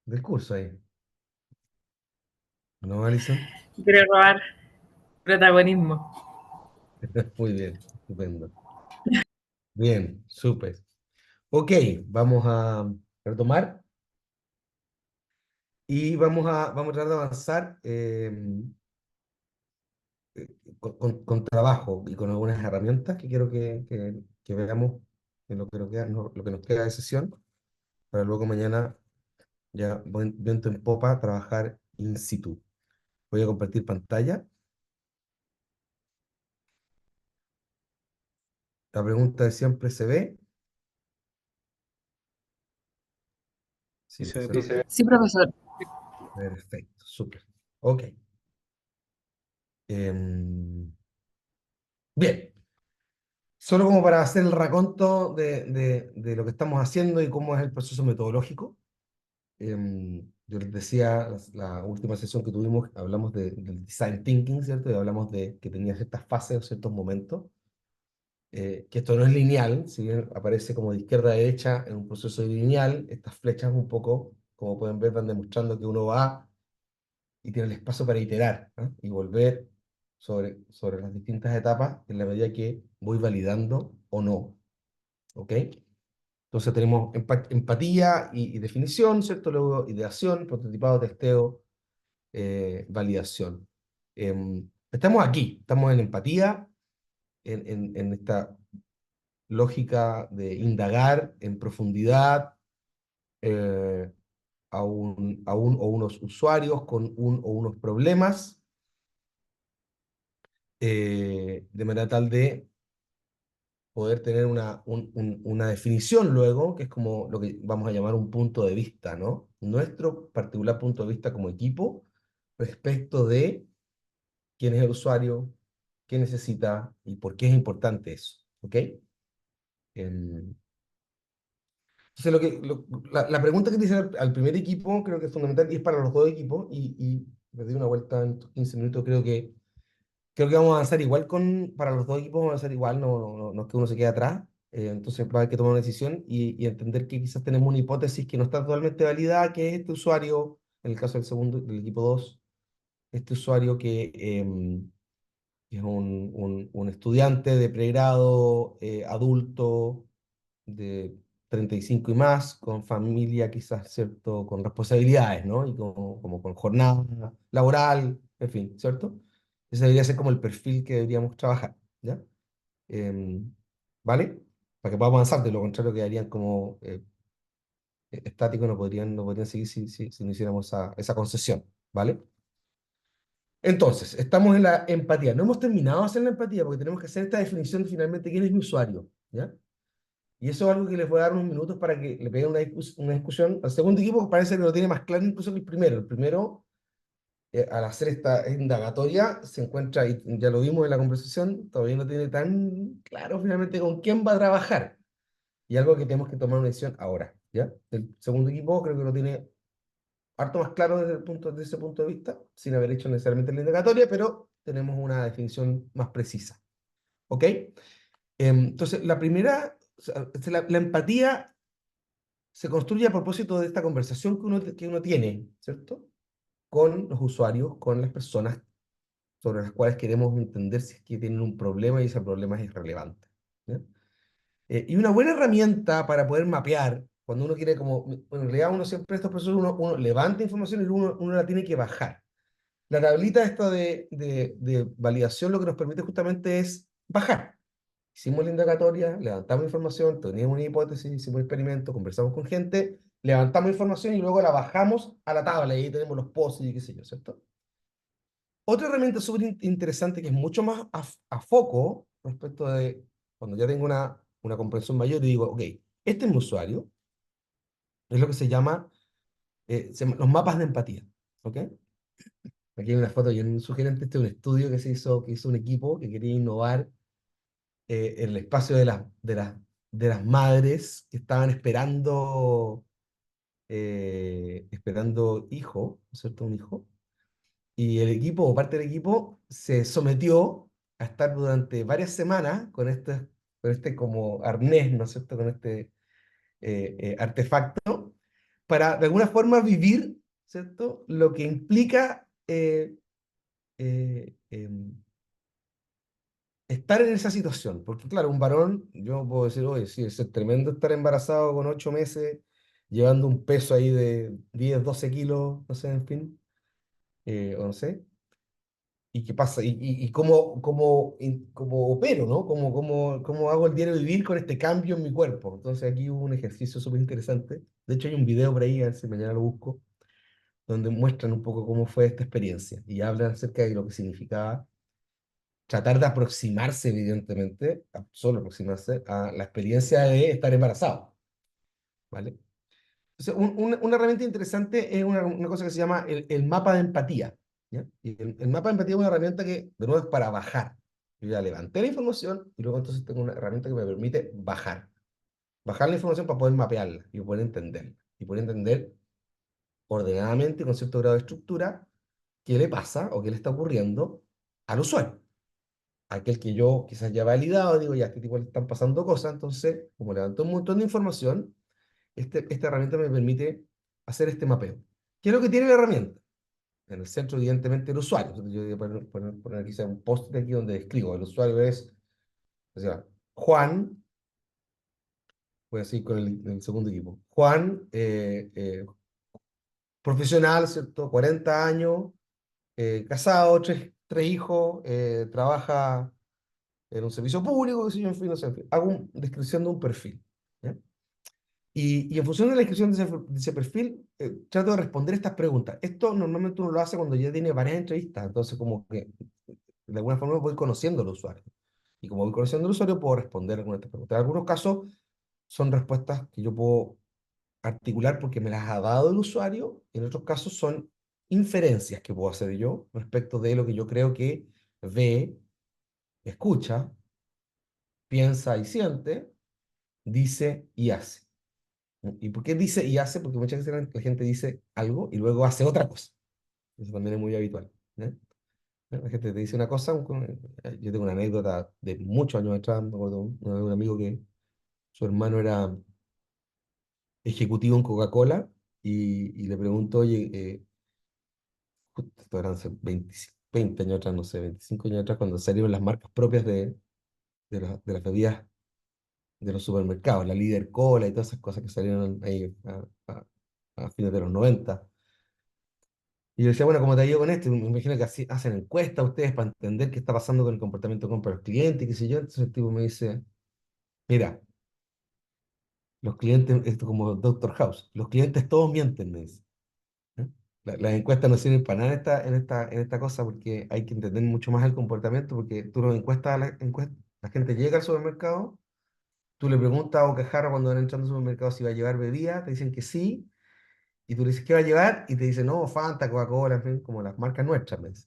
del curso ahí. ¿No, Alison? Quiere robar protagonismo. Muy bien, estupendo. Bien, súper. Ok, vamos a retomar y vamos a tratar de avanzar con trabajo y con algunas herramientas que quiero que veamos en lo que nos queda, lo que nos queda de sesión, para luego mañana ya viento en popa trabajar in situ. Voy a compartir pantalla. La pregunta de siempre se ve. Sí, Sí, se ve, ¿cierto? Sí, se ve. Sí, profesor. Perfecto, súper. Ok. Bien, solo como para hacer el raconto de lo que estamos haciendo y cómo es el proceso metodológico. Yo les decía, la última sesión que tuvimos, hablamos del design thinking, ¿cierto? Y hablamos de que tenía ciertas fases o ciertos momentos. Que esto no es lineal, si bien aparece como de izquierda a derecha en un proceso lineal, estas flechas un poco, como pueden ver, van demostrando que uno va y tiene el espacio para iterar, ¿no? Y volver sobre las distintas etapas en la medida que voy validando o no, ¿ok? Entonces tenemos empatía y definición, ¿cierto? Luego ideación, prototipado, testeo, validación. Estamos aquí, estamos en empatía, en esta lógica de indagar en profundidad a un o unos usuarios con un o unos problemas, de manera tal de poder tener una definición luego, que es como lo que vamos a llamar un punto de vista, ¿no? Nuestro particular punto de vista como equipo respecto de quién es el usuario, qué necesita y por qué es importante eso, ¿ok? Em, Entonces, la pregunta que te hice al primer equipo creo que es fundamental y es para los dos equipos y les di una vuelta en estos 15 minutos, creo que vamos a avanzar igual para los dos equipos vamos a avanzar igual, no es que uno se quede atrás, entonces va a haber que tomar una decisión y entender que quizás tenemos una hipótesis que no está totalmente validada, que es este usuario, en el caso del equipo 2 este usuario que es un estudiante de pregrado adulto de 35 y más, con familia quizás, ¿cierto? Con responsabilidades, ¿no? Y como con jornada laboral, en fin, ¿cierto? Ese debería ser como el perfil que deberíamos trabajar, ¿ya? Em, ¿Vale? Para que podamos avanzar, de lo contrario quedarían como estáticos, no podrían seguir si no hiciéramos esa concesión, ¿vale? Entonces, estamos en la empatía. No hemos terminado de hacer la empatía porque tenemos que hacer esta definición de finalmente quién es mi usuario, ¿ya? Y eso es algo que les voy a dar unos minutos para que le peguen una discusión. Al segundo equipo parece que lo tiene más claro incluso que el primero. El primero, al hacer esta indagatoria, se encuentra, y ya lo vimos en la conversación, todavía no tiene tan claro finalmente con quién va a trabajar. Y algo que tenemos que tomar una decisión ahora, ¿ya? El segundo equipo creo que lo tiene harto más claro desde ese punto de vista, sin haber hecho necesariamente la indagatoria, pero tenemos una definición más precisa. ¿Ok? Entonces, la primera, o sea, la empatía se construye a propósito de esta conversación que uno tiene, ¿cierto? Con los usuarios, con las personas sobre las cuales queremos entender si es que tienen un problema y ese problema es irrelevante, ¿ya? Y una buena herramienta para poder mapear, cuando uno quiere como, bueno, en realidad uno siempre estos procesos, uno levanta información y uno la tiene que bajar. La tablita esta de validación lo que nos permite justamente es bajar. Hicimos la indagatoria, levantamos información, teníamos una hipótesis, hicimos un experimento, conversamos con gente, levantamos información y luego la bajamos a la tabla y ahí tenemos los posts y qué sé yo, ¿cierto? Otra herramienta súper interesante que es mucho más a foco respecto de cuando ya tengo una comprensión mayor y digo, ok, este es mi usuario, es lo que se llama los mapas de empatía, ¿ok? Aquí hay una foto bien sugerente, este es un estudio que hizo un equipo que quería innovar en el espacio de las madres que estaban esperando hijo, ¿no es cierto? Un hijo. Y el equipo, o parte del equipo, se sometió a estar durante varias semanas con este como arnés, ¿no es cierto? Con este artefacto, para de alguna forma vivir, ¿cierto? Lo que implica estar en esa situación. Porque claro, un varón, yo puedo decir, oye, sí, es tremendo estar embarazado con 8 meses, llevando un peso ahí de 10 12 kilos, no sé, en fin, o no sé. ¿Y qué pasa? ¿Y cómo opero, ¿no? ¿Cómo hago el diario vivir con este cambio en mi cuerpo? Entonces aquí hubo un ejercicio súper interesante. De hecho, hay un video por ahí, a ver si mañana lo busco, donde muestran un poco cómo fue esta experiencia y hablan acerca de lo que significaba tratar de aproximarse, evidentemente, solo aproximarse a la experiencia de estar embarazado, ¿vale? Entonces, una herramienta interesante es una cosa que se llama el mapa de empatía, ¿ya? Y el mapa de empatía es una herramienta que, de nuevo, es para bajar. Yo ya levanté la información y luego entonces tengo una herramienta que me permite bajar. Bajar la información para poder mapearla y poder entenderla. Y poder entender ordenadamente, con cierto grado de estructura, qué le pasa o qué le está ocurriendo al usuario. Aquel que yo quizás ya he validado, digo, ya, a este tipo le están pasando cosas, entonces, como levantó un montón de información, esta herramienta me permite hacer este mapeo. ¿Qué es lo que tiene la herramienta? En el centro, evidentemente, el usuario. Entonces, yo voy a poner aquí un post de aquí donde escribo, el usuario es, o sea, Juan, voy a seguir con el segundo equipo. Juan, profesional, ¿cierto? 40 años, casado, tres hijos, trabaja en un servicio público, qué sé yo, en fin, no sé, en fin. Hago una descripción de un perfil, ¿ya? Y en función de la descripción de ese perfil, trato de responder estas preguntas. Esto normalmente uno lo hace cuando ya tiene varias entrevistas, entonces como que de alguna forma voy conociendo al usuario. Y como voy conociendo al usuario, puedo responder algunas de estas preguntas. En algunos casos son respuestas que yo puedo articular porque me las ha dado el usuario, y en otros casos son inferencias que puedo hacer yo respecto de lo que yo creo que ve, escucha, piensa y siente, dice y hace. ¿Y por qué dice y hace? Porque muchas veces la gente dice algo y luego hace otra cosa. Eso también es muy habitual, ¿eh? La gente te dice una cosa, yo tengo una anécdota de muchos años atrás, me acuerdo de un amigo que su hermano era ejecutivo en Coca-Cola y le pregunto, oye, justo esto eran hace 20 años atrás, no sé, 25 años atrás, cuando salieron las marcas propias de las bebidas de los supermercados, la Líder Cola y todas esas cosas que salieron ahí a fines de los 90. Y yo decía, bueno, ¿cómo te ha ido con esto? Y me imagino que así hacen encuestas ustedes para entender qué está pasando con el comportamiento de compra de los clientes, y qué sé yo. Entonces el tipo me dice, mira, los clientes, esto como Doctor House, los clientes todos mienten, me dice. ¿Eh? Las encuestas no sirven para nada en esta cosa porque hay que entender mucho más el comportamiento, porque tú lo encuestas la gente llega al supermercado, tú le preguntas a Bocajarro cuando van entrando al supermercado si va a llevar bebida, te dicen que sí, y tú le dices, ¿qué va a llevar? Y te dicen, no, Fanta, Coca-Cola, en fin, como las marcas nuestras, me dice.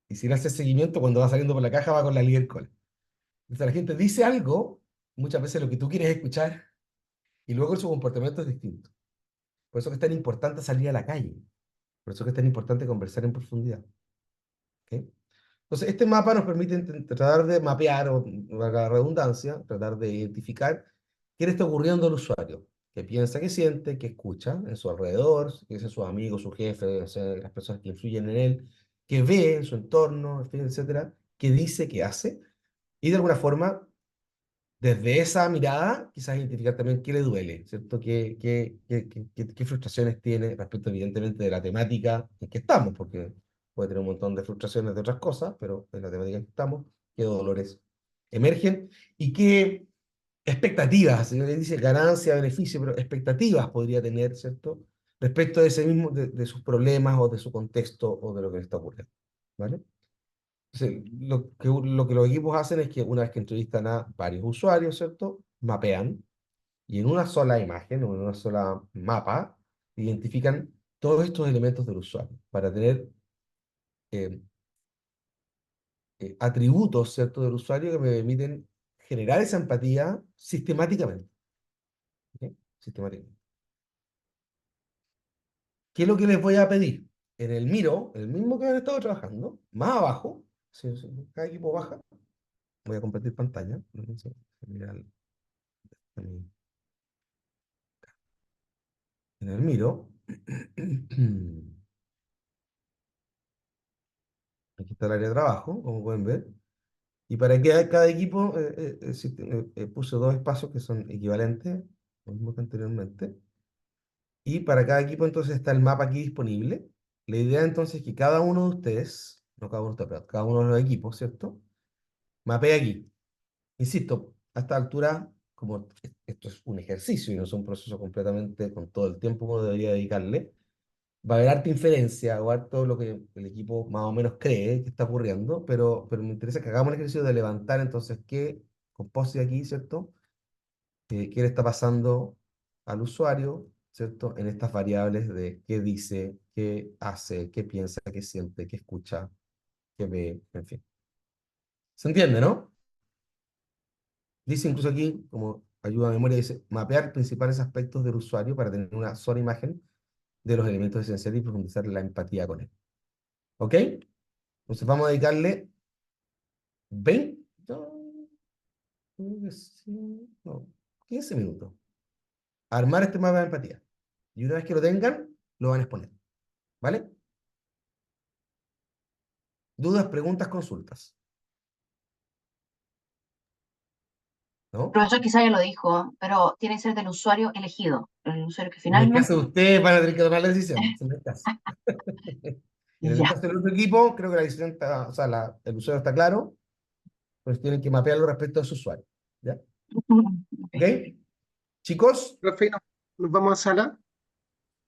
Y si le haces seguimiento, cuando va saliendo por la caja va con la Líder Cola. Entonces la gente dice algo, muchas veces lo que tú quieres escuchar, y luego su comportamiento es distinto. Por eso que es tan importante salir a la calle. Por eso que es tan importante conversar en profundidad. ¿Ok? Entonces, este mapa nos permite tratar de mapear, o valga la redundancia, tratar de identificar qué le está ocurriendo al usuario, qué piensa, qué siente, qué escucha en su alrededor, qué dicen sus amigos, su jefe, o sea, las personas que influyen en él, qué ve en su entorno, en fin, etcétera, qué dice, qué hace, y de alguna forma, desde esa mirada, quizás identificar también qué le duele, ¿cierto? Qué frustraciones tiene respecto, evidentemente, de la temática en que estamos, porque puede tener un montón de frustraciones de otras cosas, pero en la temática en que estamos, qué dolores emergen y qué expectativas, se le dice ganancia, beneficio, pero expectativas podría tener, ¿cierto? Respecto de ese mismo, de sus problemas o de su contexto o de lo que le está ocurriendo, ¿vale? Sí, lo que los equipos hacen es que una vez que entrevistan a varios usuarios, ¿cierto? Mapean y en una sola imagen o en una sola mapa identifican todos estos elementos del usuario para tener eh, atributos, ¿cierto? Del usuario que me permiten generar esa empatía sistemáticamente. ¿Ok? Sistemáticamente. ¿Qué es lo que les voy a pedir? En el Miro, el mismo que han estado trabajando, más abajo, si cada equipo baja, voy a compartir pantalla. Entonces, mira en el Miro, aquí está el área de trabajo, como pueden ver, y para que cada equipo puse dos espacios que son equivalentes, lo mismo que anteriormente, y para cada equipo entonces está el mapa aquí disponible. La idea entonces es que cada uno de ustedes, no cada uno de ustedes, pero cada uno de los equipos, ¿cierto? Mapee aquí. Insisto, a esta altura, como esto es un ejercicio y no es un proceso completamente con todo el tiempo que uno debería dedicarle, va a haber harta inferencia o harto lo que el equipo más o menos cree que está ocurriendo, pero me interesa que hagamos el ejercicio de levantar entonces qué, con post aquí, ¿cierto? ¿Qué le está pasando al usuario, ¿cierto? En estas variables de qué dice, qué hace, qué piensa, qué siente, qué escucha, qué ve, en fin. ¿Se entiende, no? Dice incluso aquí, como ayuda a memoria, dice, mapear principales aspectos del usuario para tener una sola imagen de los elementos esenciales y profundizar la empatía con él. ¿Ok? Entonces vamos a dedicarle 20, no, 15 minutos a armar este mapa de empatía. Y una vez que lo tengan, lo van a exponer. ¿Vale? Dudas, preguntas, consultas. El ¿No? profesor quizá ya lo dijo, pero tiene que ser del usuario elegido, el usuario que En el finalmente... caso de ustedes van a tener que tomar la decisión. En el caso. En el Ya. caso del otro equipo, creo que la decisión está, o sea, el usuario está claro, pues tienen que mapearlo respecto a su usuario. ¿Ya? ¿Ok? Ok. Chicos, Profe, nos vamos a sala.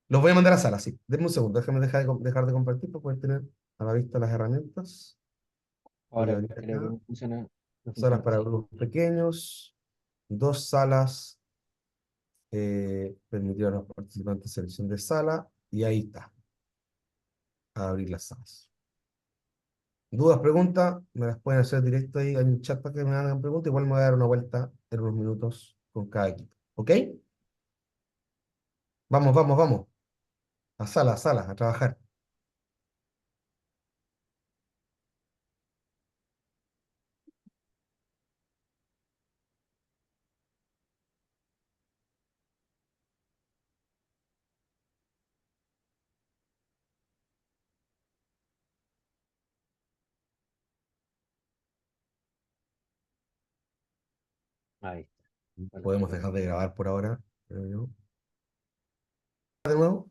los voy a mandar a sala, sí. Denme un segundo, déjame dejar de compartir para poder tener a la vista las herramientas. Voy a Ahora abrir creo que acá. no Salas funciona para así. grupos pequeños, dos salas, permitir a los participantes selección de sala, y ahí está, a abrir las salas. Dudas, preguntas, me las pueden hacer directo ahí, hay un chat para que me hagan preguntas, igual me voy a dar una vuelta en unos minutos con cada equipo, ¿ok? Vamos, vamos, vamos, a sala, a trabajar. Ahí está. Podemos dejar de grabar por ahora, creo yo. De nuevo,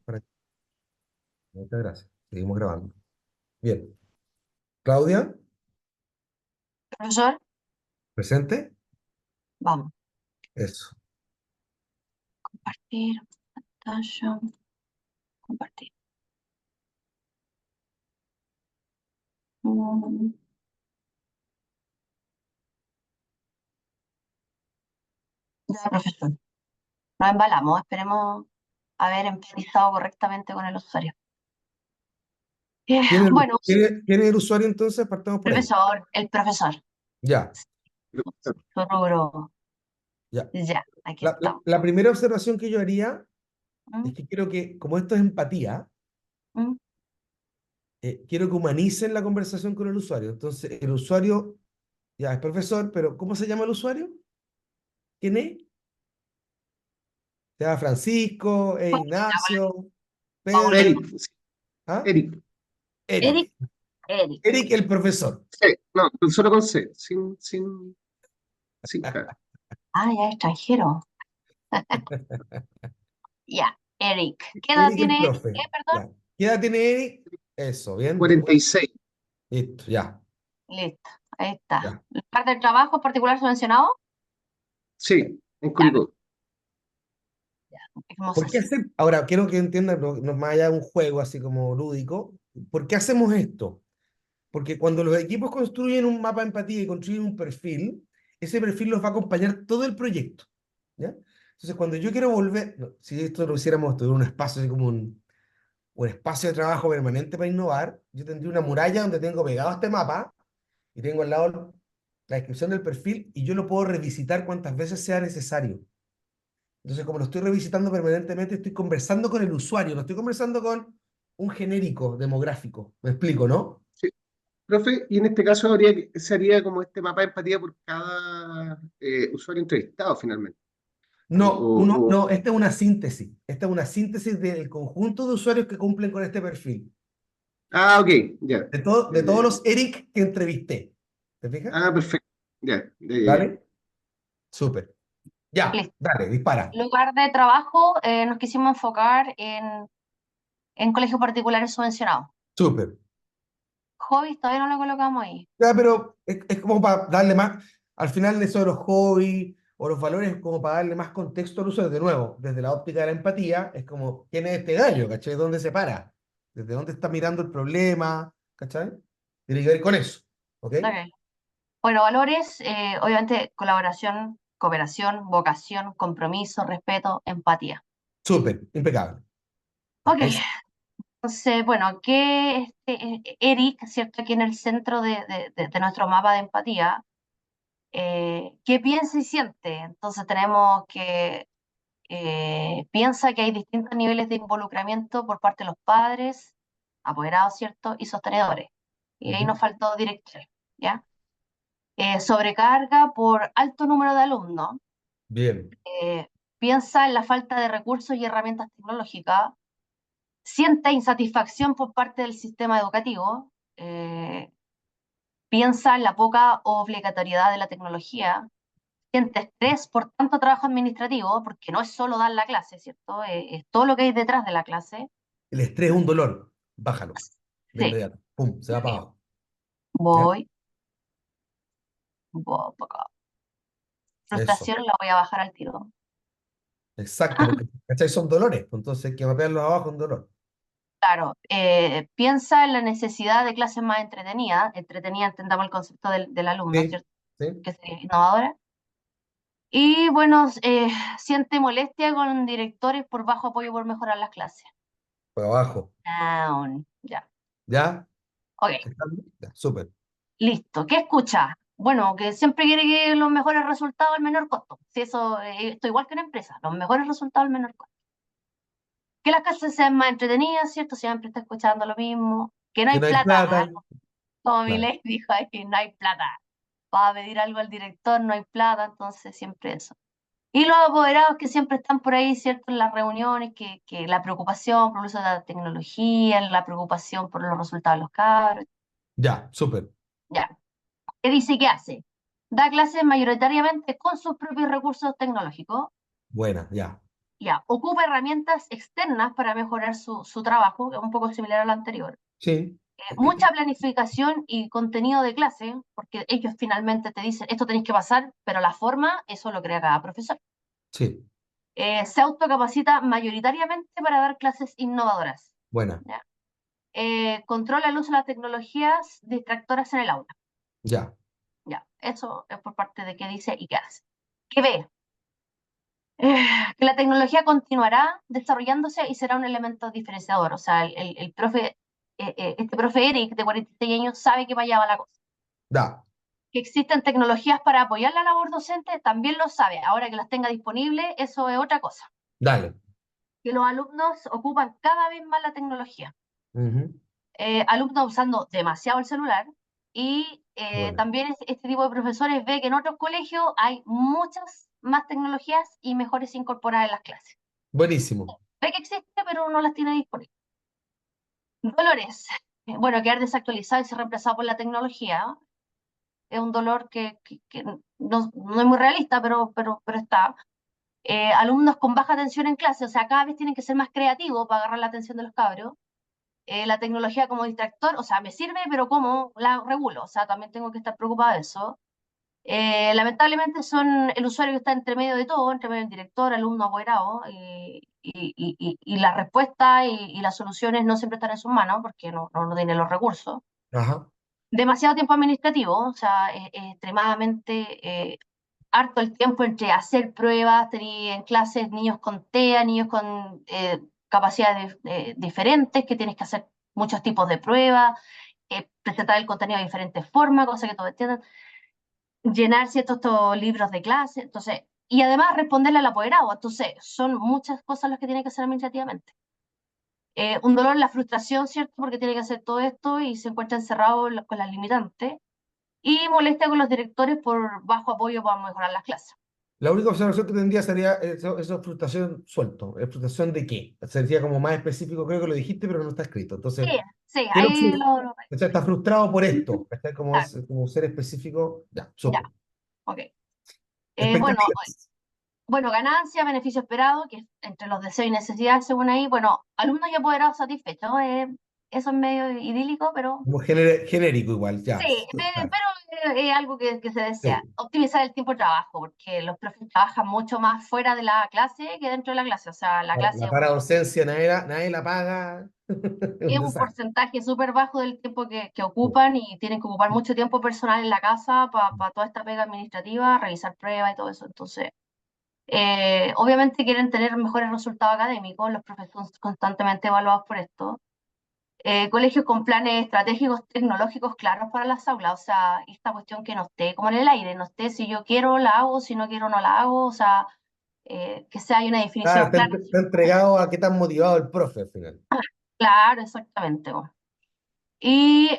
muchas gracias. Seguimos grabando. Bien. Claudia, Profesor, ¿presente? vamos. Eso. Compartir, pantalla, compartir. Mm, Ya, profesor. Nos embalamos, esperemos haber empatizado correctamente con el usuario. ¿Quién es, Bueno, quién es el usuario entonces? Partamos por ahí. el profesor, Ya, su rubro. ya. Ya, aquí La, estamos. la primera observación que yo haría Mm, es que quiero que, como esto es empatía, mm. quiero que humanicen la conversación con el usuario. Entonces, el usuario ya es profesor, pero ¿cómo se llama el usuario? ¿Quién es? Se llama Francisco, es Ignacio, Pedro, Eric, sí, ¿ah? Eric. Eric, Eric. Eric. Eric el profesor. Sí, no, solo con C, sin K. Ah, ya, extranjero. Ya, Eric. ¿Qué edad Eric el tiene? profe. Perdón. Ya. ¿Qué edad tiene Eric? Eso, bien. 46. Listo, ya, Listo, ahí está. ya. ¿Lugar de trabajo particular subvencionado? Sí, en Ya, Curicó. dejemos ¿Por qué así. hacer? Ahora, quiero que entiendan, no más allá de un juego así como lúdico, ¿por qué hacemos esto? Porque cuando los equipos construyen un mapa de empatía y construyen un perfil, ese perfil los va a acompañar todo el proyecto, ¿ya? Entonces, cuando yo quiero volver, si esto lo hiciéramos, tuviera un espacio así como un espacio de trabajo permanente para innovar, yo tendría una muralla donde tengo pegado este mapa y tengo al lado la descripción del perfil y yo lo puedo revisitar cuantas veces sea necesario. Entonces, como lo estoy revisitando permanentemente, estoy conversando con el usuario, no estoy conversando con un genérico demográfico. ¿Me explico, no? Sí. Profe, y en este caso sería como este mapa de empatía por cada usuario entrevistado finalmente. No, O- no, esta es una síntesis. Esta es una síntesis del conjunto de usuarios que cumplen con este perfil. ok, ya. De Ya, ya, todos ya. los Eric que entrevisté. ¿Te fijas? Perfecto. Ya, ya, ya, ya. ¿Vale? Súper. Ya, Listo. dale, dispara. Lugar de trabajo, nos quisimos enfocar en colegios particulares subvencionados. Súper. Hobbies todavía no lo colocamos ahí. Ya, pero es como para darle más, al final eso de los hobbies o los valores, es como para darle más contexto al usuario. De nuevo, desde la óptica de la empatía, es como, ¿quién es este gallo? ¿Cachai? ¿Dónde se para? ¿Desde dónde está mirando el problema? ¿Cachai? Tiene que ver con eso. ¿Ok? Ok. Bueno, valores, obviamente colaboración, cooperación, vocación, compromiso, respeto, empatía. Súper, impecable. Ok, Es, entonces, bueno, que Eric, ¿cierto? Aquí en el centro de nuestro mapa de empatía, ¿qué piensa y siente? Entonces tenemos que piensa que hay distintos niveles de involucramiento por parte de los padres, apoderados, ¿cierto? Y sostenedores. Y ahí nos faltó directores, ¿ya? Sobrecarga por alto número de alumnos. bien. Piensa en la falta de recursos y herramientas tecnológicas. Siente insatisfacción por parte del sistema educativo. Piensa en la poca obligatoriedad de la tecnología. Siente estrés por tanto trabajo administrativo, porque no es solo dar la clase, ¿cierto? Es todo lo que hay detrás de la clase. El estrés es un dolor. Bájalo. De Sí, inmediato. Pum, se va para abajo. ¿Ya? voy, voy para acá. Eso. Frustración la voy a bajar al tiro. Exacto, porque ¿cachai? Son dolores. Pues entonces hay que mapearlos abajo un dolor. Claro, piensa en la necesidad de clases más entretenidas. Entretenida, entendamos el concepto del alumno, Sí, ¿cierto? sí. Que sería innovadora. Y bueno, siente molestia con directores por bajo apoyo por mejorar las clases. Para abajo. Down. Ya. ¿Ya? Ok, ¿Está bien? Ya, súper. listo. ¿Qué escucha? Bueno, que siempre quiere que los mejores resultados al menor costo. Si eso, esto igual que una empresa, los mejores resultados al menor costo. Que las clases sean más entretenidas, ¿cierto? Siempre está escuchando lo mismo. Que no Que hay no hay plata, plata. como mi Claro. ley dijo ahí, no hay plata. Va a pedir algo al director, no hay plata, entonces siempre eso. Y los apoderados que siempre están por ahí, ¿cierto? En las reuniones, que la preocupación por el uso de la tecnología, la preocupación por los resultados de los cabros, Ya, súper. ya. ¿Qué dice que hace? Da clases mayoritariamente con sus propios recursos tecnológicos. Buena, ya. Ya, ocupa herramientas externas para mejorar su trabajo, que es un poco similar al anterior. Sí, Mucha planificación y contenido de clase, porque ellos finalmente te dicen, esto tenéis que pasar, pero la forma, eso lo crea cada profesor. sí, Se autocapacita mayoritariamente para dar clases innovadoras. buena, ¿Ya? Controla el uso de las tecnologías distractoras en el aula. ya. Ya, eso es por parte de qué dice y qué hace. ¿Qué ve? Que la tecnología continuará desarrollándose y será un elemento diferenciador. O sea, el profe, este profe Eric, de 46 años, sabe que para allá va la cosa. Da, Que existen tecnologías para apoyar la labor docente, también lo sabe. Ahora que las tenga disponibles, eso es otra cosa. dale. Que los alumnos ocupan cada vez más la tecnología. Ujú, Alumnos usando demasiado el celular y buena. también este tipo de profesores ve que en otros colegios hay muchas más tecnologías y mejores incorporadas en las clases. Buenísimo. Ve que existe, pero no las tiene disponibles. Dolores. Bueno, quedar desactualizado y ser reemplazado por la tecnología es un dolor que no es muy realista, pero está. Alumnos con baja atención en clase, o sea, cada vez tienen que ser más creativos para agarrar la atención de los cabros. La tecnología como distractor, o sea, me sirve, pero ¿cómo la regulo? O sea, también tengo que estar preocupada de eso. Lamentablemente son el usuario que está entre medio de todo, entre medio del director, alumno, apoderado, y la respuesta y las soluciones no siempre están en sus manos porque no tienen los recursos. Ajá. Demasiado tiempo administrativo, o sea, es extremadamente harto el tiempo entre hacer pruebas, tener en clases niños con TEA, niños con capacidades diferentes, que tienes que hacer muchos tipos de pruebas, presentar el contenido de diferentes formas, cosas que todos entiendan, llenar ciertos estos libros de clase, entonces, y además responderle al apoderado, entonces son muchas cosas las que tiene que hacer administrativamente. Un dolor, la frustración, ¿cierto? Porque tiene que hacer todo esto y se encuentra encerrado con las limitantes, y molestia con los directores por bajo apoyo para mejorar las clases. La única observación que tendría sería eso frustración suelto. ¿Es frustración de qué? Sería como más específico, creo que lo dijiste, pero no está escrito. Entonces, Sí, sí, ¿qué ahí lo o sea, está frustrado por esto. Está como, exacto, como ser específico. Ya, ya, súper. ok. Bueno, Expectativas. bueno, ganancia, beneficio esperado, que es entre los deseos y necesidades, según ahí, bueno, alumnos y apoderados satisfechos, eso es medio idílico, pero Como genérico igual, ya. sí, Claro. pero es algo que se desea. Sí. Optimizar el tiempo de trabajo, porque los profes trabajan mucho más fuera de la clase que dentro de la clase, o sea, la clase La para docencia nadie la paga. Es es un un desastre. porcentaje súper bajo del tiempo que ocupan y tienen que ocupar mucho tiempo personal en la casa para toda esta pega administrativa, revisar pruebas y todo eso. Entonces, obviamente quieren tener mejores resultados académicos, los profesores son constantemente evaluados por esto. Colegios con planes estratégicos tecnológicos claros para las aulas, o sea, esta cuestión que no esté como en el aire, no esté si yo quiero la hago, si no quiero no la hago, o sea, que sea hay una Claro, definición clara. está entregado a qué tan motivado el profe al final. Claro, exactamente. Bueno. Y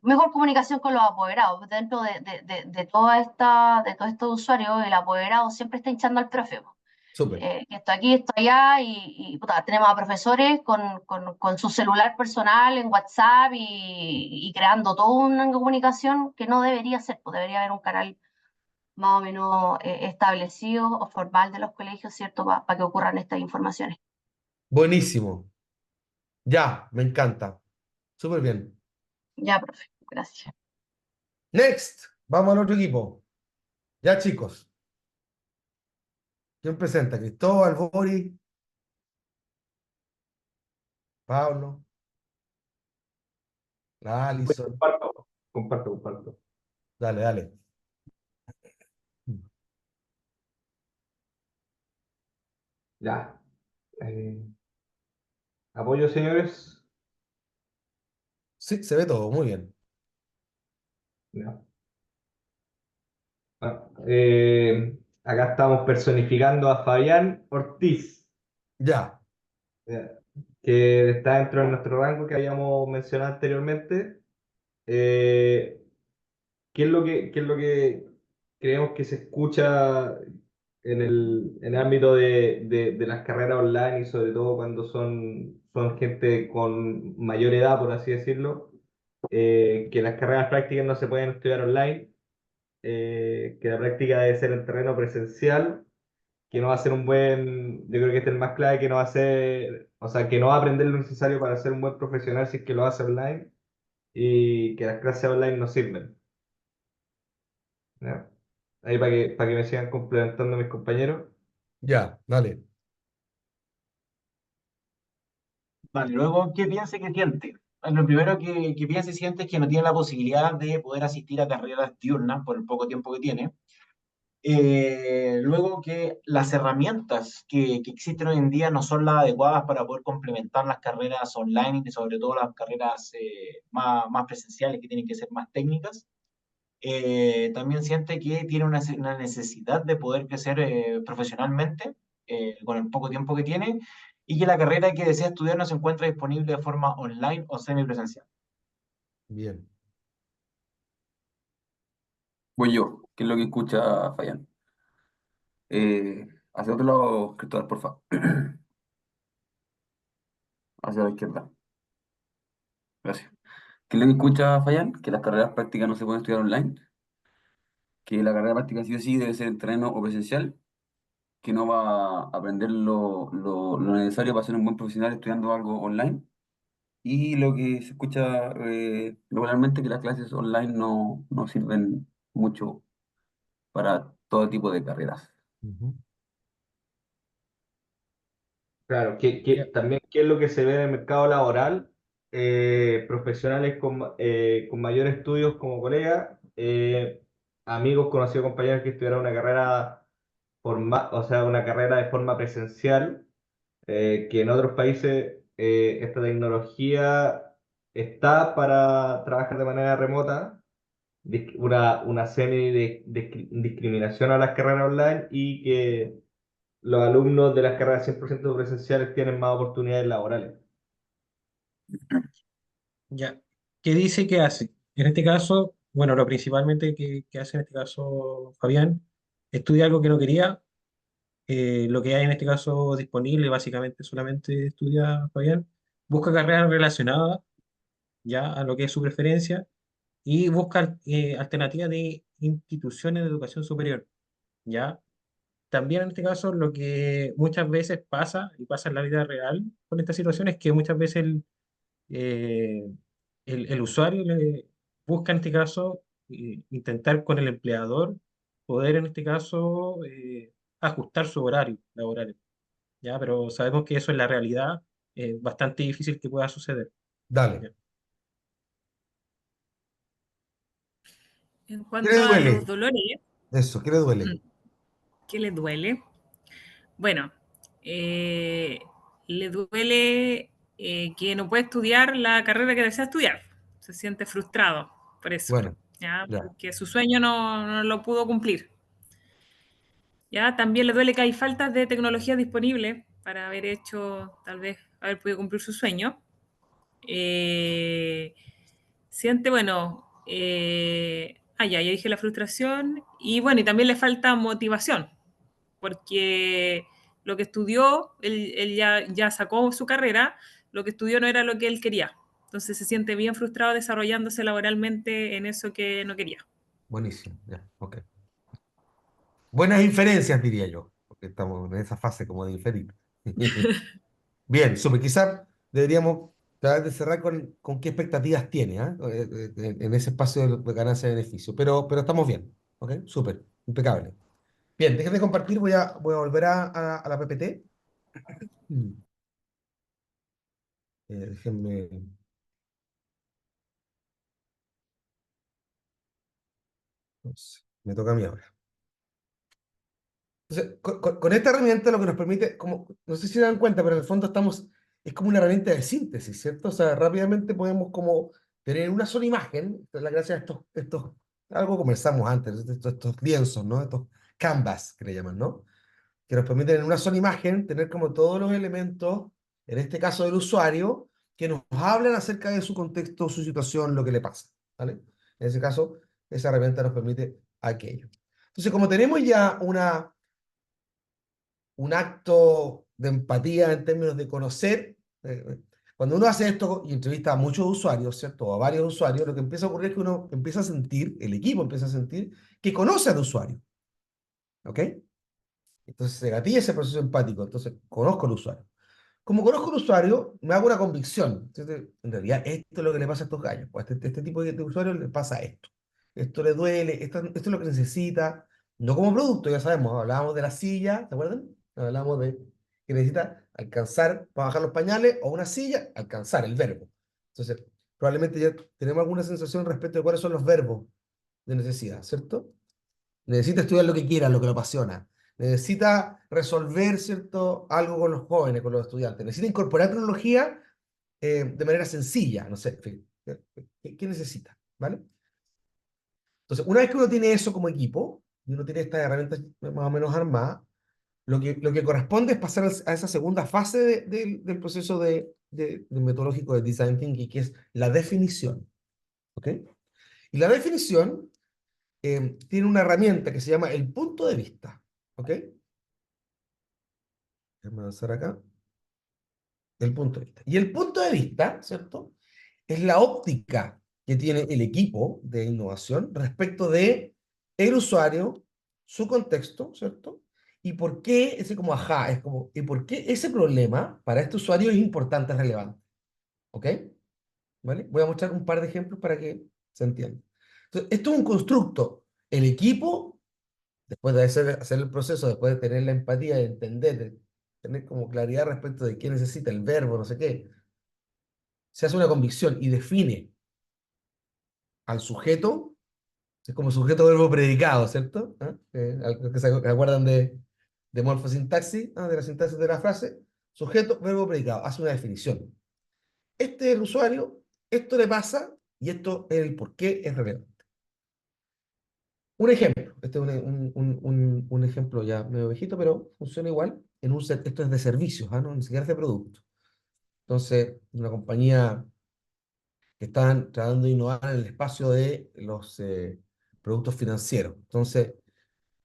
mejor comunicación con los apoderados. Dentro de todos estos usuarios, el apoderado siempre está hinchando al profe. Súper. Que esto aquí, esto allá, y puta, tenemos a profesores con su celular personal en WhatsApp y creando toda una comunicación que no debería ser, pues debería haber un canal más o menos establecido o formal de los colegios, ¿cierto? Para que ocurran estas informaciones. Buenísimo. Ya, me encanta. Súper bien. Ya, profe, gracias. Next. Vamos al otro equipo. Ya, chicos. ¿Quién presenta? Cristóbal, Boris, Pablo, la Alison. Comparto. Dale, dale. Ya. Eh, apoyo, señores. Sí, se ve todo, muy bien. Ya. Bueno, acá estamos personificando a Fabián Ortiz, Ya. ya, que está dentro de nuestro rango que habíamos mencionado anteriormente. Eh, qué es lo que creemos que se escucha en el ámbito de las carreras online y sobre todo cuando son gente con mayor edad, por así decirlo, que las carreras prácticas no se pueden estudiar online? que la práctica debe ser en terreno presencial, que no va a ser un buen, yo creo que este es el más clave, que no va a ser, o sea, que no va a aprender lo necesario para ser un buen profesional si es que lo hace online, y que las clases online no sirven. ¿Ya? Ahí para que me sigan complementando mis compañeros. Ya, dale. Vale, luego, ¿qué piensa y qué siente? Lo primero que piensa y siente es que no tiene la posibilidad de poder asistir a carreras diurnas por el poco tiempo que tiene. Luego que las herramientas que existen hoy en día no son las adecuadas para poder complementar las carreras online y sobre todo las carreras más presenciales que tienen que ser más técnicas. También siente que tiene una necesidad de poder crecer profesionalmente con el poco tiempo que tiene y que la carrera que desea estudiar no se encuentra disponible de forma online o semipresencial. Bien. Voy yo, ¿qué es lo que escucha Fabián? Hacia otro lado, Cristóbal, por favor. Hacia la izquierda. Gracias. ¿Qué es lo que escucha Fabián? Que las carreras prácticas no se pueden estudiar online, que la carrera práctica sí o sí debe ser en terreno o presencial, que no va a aprender lo necesario para ser un buen profesional estudiando algo online. Y lo que se escucha regularmente, que las clases online no sirven mucho para todo tipo de carreras. Ujú. Claro, Ya, también qué es lo que se ve en el mercado laboral, profesionales con mayor estudios como colegas, amigos, conocidos, compañeros que estudiaron una carrera o sea, una carrera de forma presencial, que en otros países esta tecnología está para trabajar de manera remota, una discriminación a las carreras online y que los alumnos de las carreras 100% presenciales tienen más oportunidades laborales. ya. ¿Qué dice que hace? En este caso, bueno, lo principalmente que hace en este caso Fabián, estudia algo que no quería, lo que hay en este caso disponible, básicamente solamente estudia Fabián, busca carreras relacionadas ya a lo que es su preferencia y busca alternativas de instituciones de educación superior, ¿ya? También en este caso lo que muchas veces pasa, y pasa en la vida real con esta situación, es que muchas veces eh, el usuario busca en este caso intentar con el empleador poder en este caso ajustar su horario laboral, ¿ya? Pero sabemos que eso en la realidad es bastante difícil que pueda suceder. Dale. ¿Ya? En ¿Qué le cuanto a los duele? dolores, Eso, ¿qué le duele? ¿qué les duele? Bueno, le duele que no puede estudiar la carrera que desea estudiar. Se siente frustrado por eso, Bueno, ¿ya? ya. Porque su sueño no lo pudo cumplir. ¿Ya? También le duele que hay faltas de tecnología disponible para haber hecho, tal vez, haber podido cumplir su sueño. Eh, Siente, bueno, ya dije la frustración. Y bueno, y también le falta motivación, porque lo que estudió, él ya sacó su carrera, lo que estudió no era lo que él quería. Entonces se siente bien frustrado desarrollándose laboralmente en eso que no quería. Buenísimo. Ya, ok. Buenas inferencias, diría yo, porque estamos en esa fase como de inferir. Bien, súper. Quizás deberíamos tratar de cerrar con qué expectativas tiene, ¿ah? En ese espacio de ganancia de beneficio. Pero estamos bien, ¿ok? Súper, impecable. Bien, déjenme compartir, voy a volver a la PPT. Mm. Déjenme. No sé, me toca a mí ahora. Entonces, con esta herramienta lo que nos permite, como, no sé si se dan cuenta, pero en el fondo es como una herramienta de síntesis, ¿cierto? O sea, rápidamente podemos como tener una sola imagen, gracias a algo que conversamos antes, estos lienzos, ¿no? Estos canvas que le llaman, ¿no? Que nos permiten en una sola imagen tener como todos los elementos, en este caso del usuario, que nos hablan acerca de su contexto, su situación, lo que le pasa, ¿vale? En ese caso, esa herramienta nos permite aquello. Entonces, como tenemos ya un acto de empatía en términos de conocer, Cuando uno hace esto y entrevista a muchos usuarios, ¿cierto? O a varios usuarios, lo que empieza a ocurrir es que uno empieza a sentir, el equipo empieza a sentir, que conoce al usuario. ¿Ok? Entonces se gatilla ese proceso empático. Entonces conozco al usuario. Como conozco al usuario, me hago una convicción. Entonces, en realidad, esto es lo que le pasa a estos gallos. Pues a este tipo de usuarios le pasa esto. Esto le duele, esto es lo que necesita. No como producto, ya sabemos. Hablábamos de la silla, ¿se acuerdan? Hablábamos de que necesita alcanzar para bajar los pañales o una silla, alcanzar el verbo. Entonces, probablemente ya tenemos alguna sensación respecto de cuáles son los verbos de necesidad, ¿cierto? Necesita estudiar lo que quiera, lo que lo apasiona. Necesita resolver, ¿cierto?, algo con los jóvenes, con los estudiantes. Necesita incorporar tecnología de manera sencilla. No sé, en fin, ¿qué necesita? ¿Vale? Entonces, una vez que uno tiene eso como equipo, y uno tiene estas herramientas más o menos armadas, lo que corresponde es pasar a esa segunda fase del proceso de metodológico de Design Thinking, que es la definición. ¿Ok? Y la definición tiene una herramienta que se llama el punto de vista. ¿Ok? Déjame avanzar acá. El punto de vista. Y el punto de vista, ¿cierto? Es la óptica que tiene el equipo de innovación respecto de el usuario, su contexto, ¿cierto? Y por qué ese como ajá, es como, y por qué ese problema para este usuario es importante, es relevante. ¿Ok? ¿Vale? Voy a mostrar un par de ejemplos para que se entienda. Entonces, esto es un constructo. El equipo, después de hacer el proceso, después de tener la empatía, de entender, de tener como claridad respecto de qué necesita el verbo, no sé qué, se hace una convicción y define al sujeto, es como sujeto verbo predicado, ¿cierto? ¿Ah? Algo que se acuerdan de morfosintaxis, de la sintaxis de la frase, sujeto verbo predicado, hace una definición. Este es el usuario, esto le pasa y esto es el por qué es relevante. Un ejemplo, este es un ejemplo ya medio viejito, pero funciona igual. Esto es de servicios, no ni siquiera es de producto. Entonces, una compañía que están tratando de innovar en el espacio de los productos financieros. Entonces,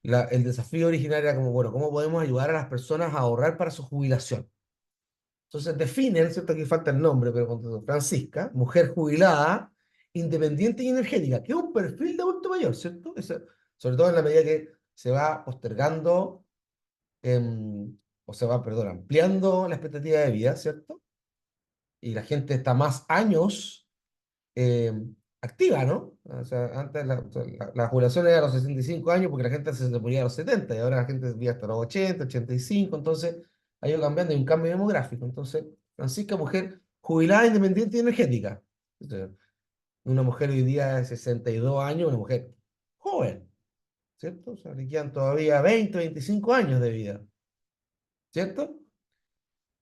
el desafío original era como, bueno, ¿cómo podemos ayudar a las personas a ahorrar para su jubilación? Entonces definen, ¿cierto? Aquí falta el nombre, pero con Francisca, mujer jubilada, independiente y energética, que es un perfil de adulto mayor, ¿cierto? Sobre todo en la medida que se va postergando, o se va, perdón, ampliando la expectativa de vida, ¿cierto? Y la gente está más años eh, activa, ¿no? O sea, antes la jubilación era a los 65 años porque la gente se moría a los 70 y ahora la gente vive hasta los 80, 85, entonces ha ido cambiando, hay un cambio demográfico. Entonces, Francisca, mujer jubilada, independiente y energética. Entonces, una mujer hoy día de 62 años, una mujer joven, ¿cierto? O sea, le quedan todavía 20, 25 años de vida, ¿cierto?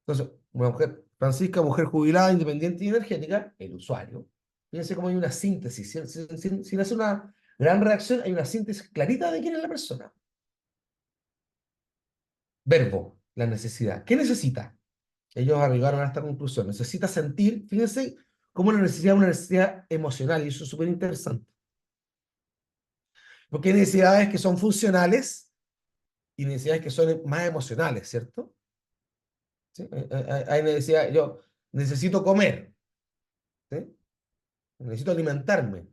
Entonces, una mujer, Francisca, mujer jubilada, independiente y energética, el usuario. Fíjense cómo hay una síntesis. Sin hacer una gran reacción, hay una síntesis clarita de quién es la persona. Verbo, la necesidad. ¿Qué necesita? Ellos arribaron a esta conclusión. Necesita sentir, fíjense cómo la necesidad es una necesidad emocional, y eso es súper interesante. Porque hay necesidades que son funcionales y necesidades que son más emocionales, ¿cierto? ¿Sí? Hay necesidad, yo necesito comer, ¿sí? Necesito alimentarme,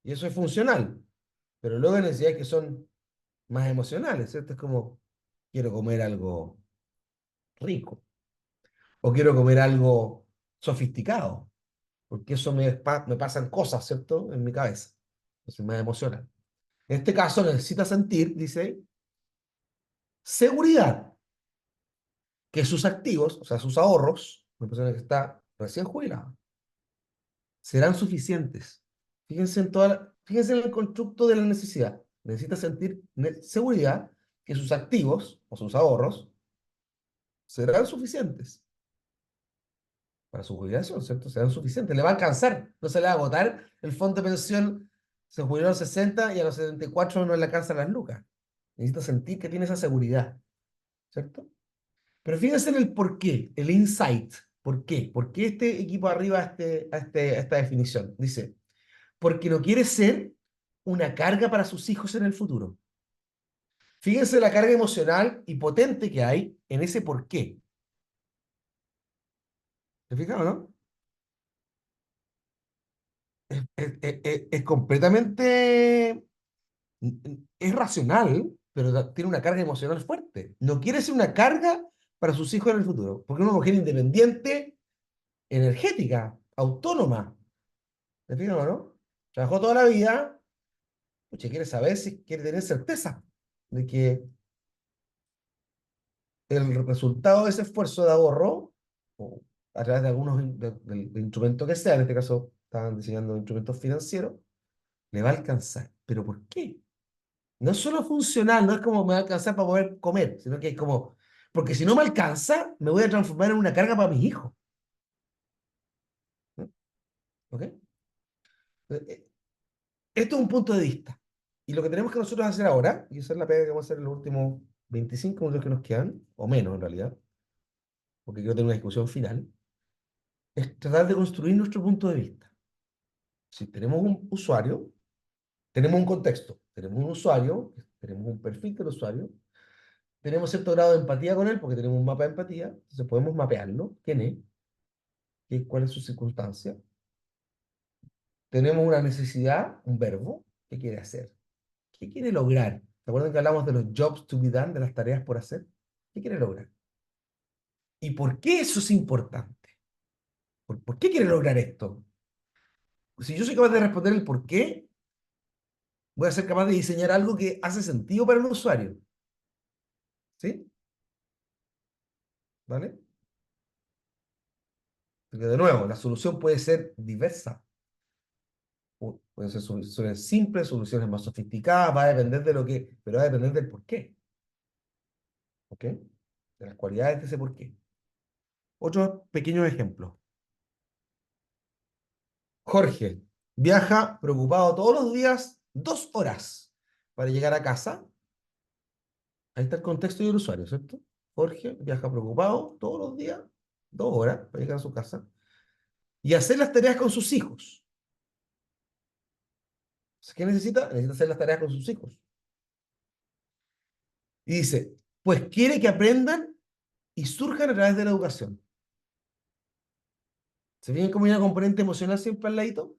y eso es funcional, pero luego hay necesidades que son más emocionales, ¿cierto? Es como, quiero comer algo rico, o quiero comer algo sofisticado, porque eso me pasan cosas, ¿cierto? En mi cabeza, es más emocional. En este caso necesita sentir, dice, seguridad, que sus activos, o sea, sus ahorros, una persona que está recién jubilada, serán suficientes. Fíjense en el constructo de la necesidad. Necesita sentir seguridad que sus activos o sus ahorros serán suficientes para su jubilación, ¿cierto? Serán suficientes. Le va a alcanzar, no se le va a agotar el fondo de pensión. Se jubiló a los 60 y a los 74 no le alcanzan las lucas. Necesita sentir que tiene esa seguridad, ¿cierto? Pero fíjense en el por qué, el insight. ¿Por qué? ¿Por qué este equipo arriba a esta definición? Dice, porque no quiere ser una carga para sus hijos en el futuro. Fíjense la carga emocional y potente que hay en ese por qué. ¿Te fijas o no? Es completamente, es racional, pero tiene una carga emocional fuerte. No quiere ser una carga para sus hijos en el futuro, porque es una mujer independiente, energética, autónoma. ¿Te fijas o no? Trabajó toda la vida, pucha, quiere saber si quiere tener certeza de que el resultado de ese esfuerzo de ahorro, o a través de algunos de instrumentos que sean, en este caso estaban diseñando instrumentos financieros, le va a alcanzar. ¿Pero por qué? No es solo funcional, no es como me va a alcanzar para poder comer, sino que es como, porque si no me alcanza, me voy a transformar en una carga para mis hijos. ¿No? ¿Ok? Esto es un punto de vista. Y lo que tenemos que nosotros hacer ahora, y esa es la pega que vamos a hacer en los últimos 25 minutos que nos quedan, o menos en realidad, porque quiero tener una discusión final, es tratar de construir nuestro punto de vista. Si tenemos un usuario, tenemos un contexto, tenemos un usuario, tenemos un perfil del usuario, tenemos cierto grado de empatía con él porque tenemos un mapa de empatía, entonces podemos mapearlo, quién es, cuál es su circunstancia. Tenemos una necesidad, un verbo, ¿qué quiere hacer? ¿Qué quiere lograr? ¿Se acuerdan que hablamos de los jobs to be done, de las tareas por hacer? ¿Qué quiere lograr? ¿Y por qué eso es importante? ¿Por qué quiere lograr esto? Si yo soy capaz de responder el por qué, voy a ser capaz de diseñar algo que hace sentido para el usuario. ¿Sí? ¿Vale? Porque de nuevo, la solución puede ser diversa. Pueden ser soluciones simples, soluciones más sofisticadas, va a depender de lo que, pero va a depender del por qué. ¿Ok? De las cualidades de ese por qué. Otros pequeños ejemplos. Jorge viaja preocupado todos los días 2 horas para llegar a casa. Ahí está el contexto y el usuario, ¿cierto? Jorge viaja preocupado todos los días 2 horas para llegar a su casa y hacer las tareas con sus hijos. ¿Qué necesita? Necesita hacer las tareas con sus hijos. Y dice, pues quiere que aprendan y surjan a través de la educación. ¿Se fijan cómo hay una componente emocional siempre al ladito?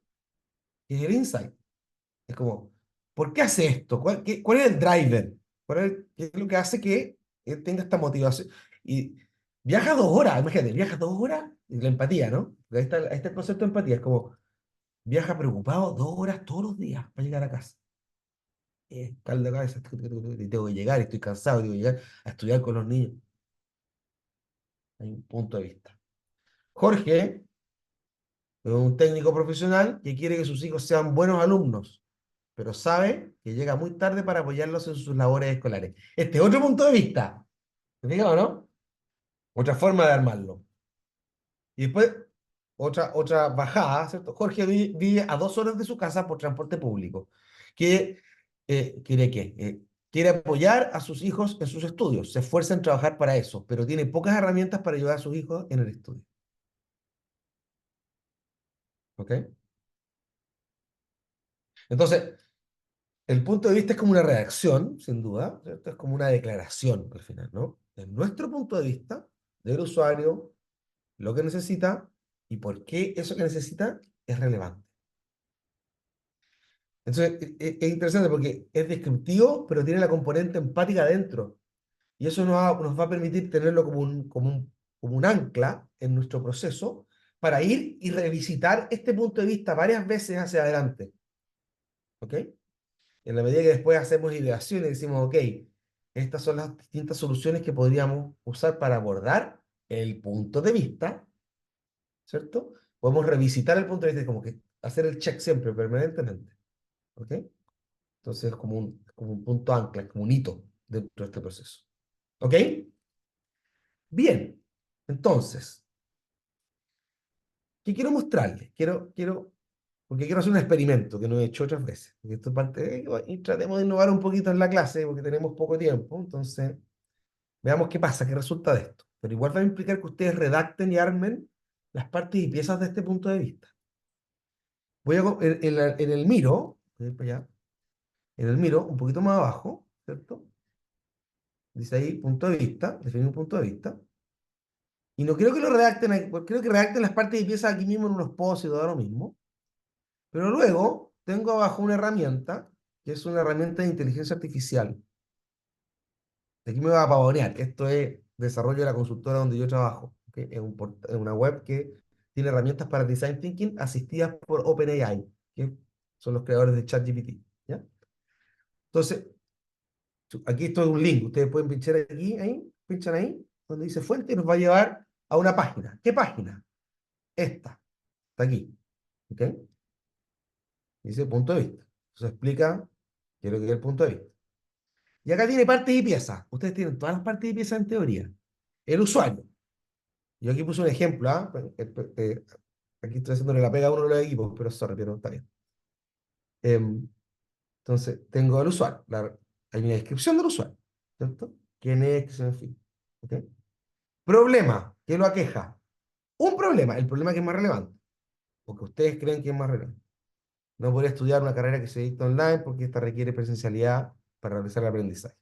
Y es el insight. Es como, ¿por qué hace esto? ¿Cuál es el driver? ¿Qué es lo que hace que él tenga esta motivación? Y viaja 2 horas, imagínate, viaja 2 horas, y la empatía, ¿no? Ahí está el concepto de empatía, es como, viaja preocupado 2 horas todos los días para llegar a casa. Caldo de cabeza, y tengo que llegar, y estoy cansado, y tengo que llegar a estudiar con los niños. Hay un punto de vista. Jorge es un técnico profesional que quiere que sus hijos sean buenos alumnos, pero sabe que llega muy tarde para apoyarlos en sus labores escolares. Este es otro punto de vista. ¿Te fijas o no? Otra forma de armarlo. Y después, otra bajada, ¿cierto? Jorge vive a 2 horas de su casa por transporte público. Que, ¿quiere qué? Quiere apoyar a sus hijos en sus estudios. Se esfuerza en trabajar para eso, pero tiene pocas herramientas para ayudar a sus hijos en el estudio. ¿Ok? Entonces, el punto de vista es como una reacción, sin duda, ¿cierto? Es como una declaración al final, ¿no? En nuestro punto de vista, del usuario, lo que necesita y por qué eso que necesita es relevante. Entonces, es interesante porque es descriptivo, pero tiene la componente empática dentro. Y eso nos va a permitir tenerlo como un ancla en nuestro proceso para ir y revisitar este punto de vista varias veces hacia adelante. ¿Ok? En la medida que después hacemos ideaciones y decimos, ok, estas son las distintas soluciones que podríamos usar para abordar el punto de vista, ¿cierto? Podemos revisitar el punto de vista, como que hacer el check siempre, permanentemente, ¿ok? Entonces es como un punto ancla, como un hito dentro de este proceso, ¿ok? Bien, entonces, ¿qué quiero mostrarles? Porque quiero hacer un experimento que no he hecho otras veces. Y esto es parte y tratemos de innovar un poquito en la clase porque tenemos poco tiempo. Entonces, veamos qué pasa, qué resulta de esto. Pero igual va a implicar que ustedes redacten y armen las partes y piezas de este punto de vista. Voy a, en el Miro, voy a ir para allá, en el Miro, un poquito más abajo, ¿cierto? Dice ahí punto de vista, definir un punto de vista. Y no creo que lo redacten, creo que redacten las partes de piezas aquí mismo en unos posts y todo lo mismo. Pero luego tengo abajo una herramienta, que es una herramienta de inteligencia artificial. Aquí me va a pavonear. Esto es desarrollo de la consultora donde yo trabajo. ¿Okay? Es una web que tiene herramientas para design thinking asistidas por OpenAI, que son los creadores de ChatGPT. ¿Ya? Entonces, aquí esto es un link. Ustedes pueden pinchar aquí, ahí, pinchan ahí, donde dice fuente, y nos va a llevar a una página. ¿Qué página? Esta. Está aquí. ¿Ok? Dice punto de vista. Eso explica qué es lo que es el punto de vista. Y acá tiene partes y piezas. Ustedes tienen todas las partes y piezas en teoría. El usuario. Yo aquí puse un ejemplo, ¿ah? Aquí estoy haciéndole la pega a uno de los equipos, pero sorry, pero está bien. Entonces, tengo al usuario. Hay una descripción del usuario, ¿cierto? ¿Quién es? En fin. ¿Ok? Problema. ¿Qué lo aqueja? Un problema. El problema que es más relevante. Porque ustedes creen que es más relevante. No podría estudiar una carrera que se dicta online porque esta requiere presencialidad para realizar el aprendizaje.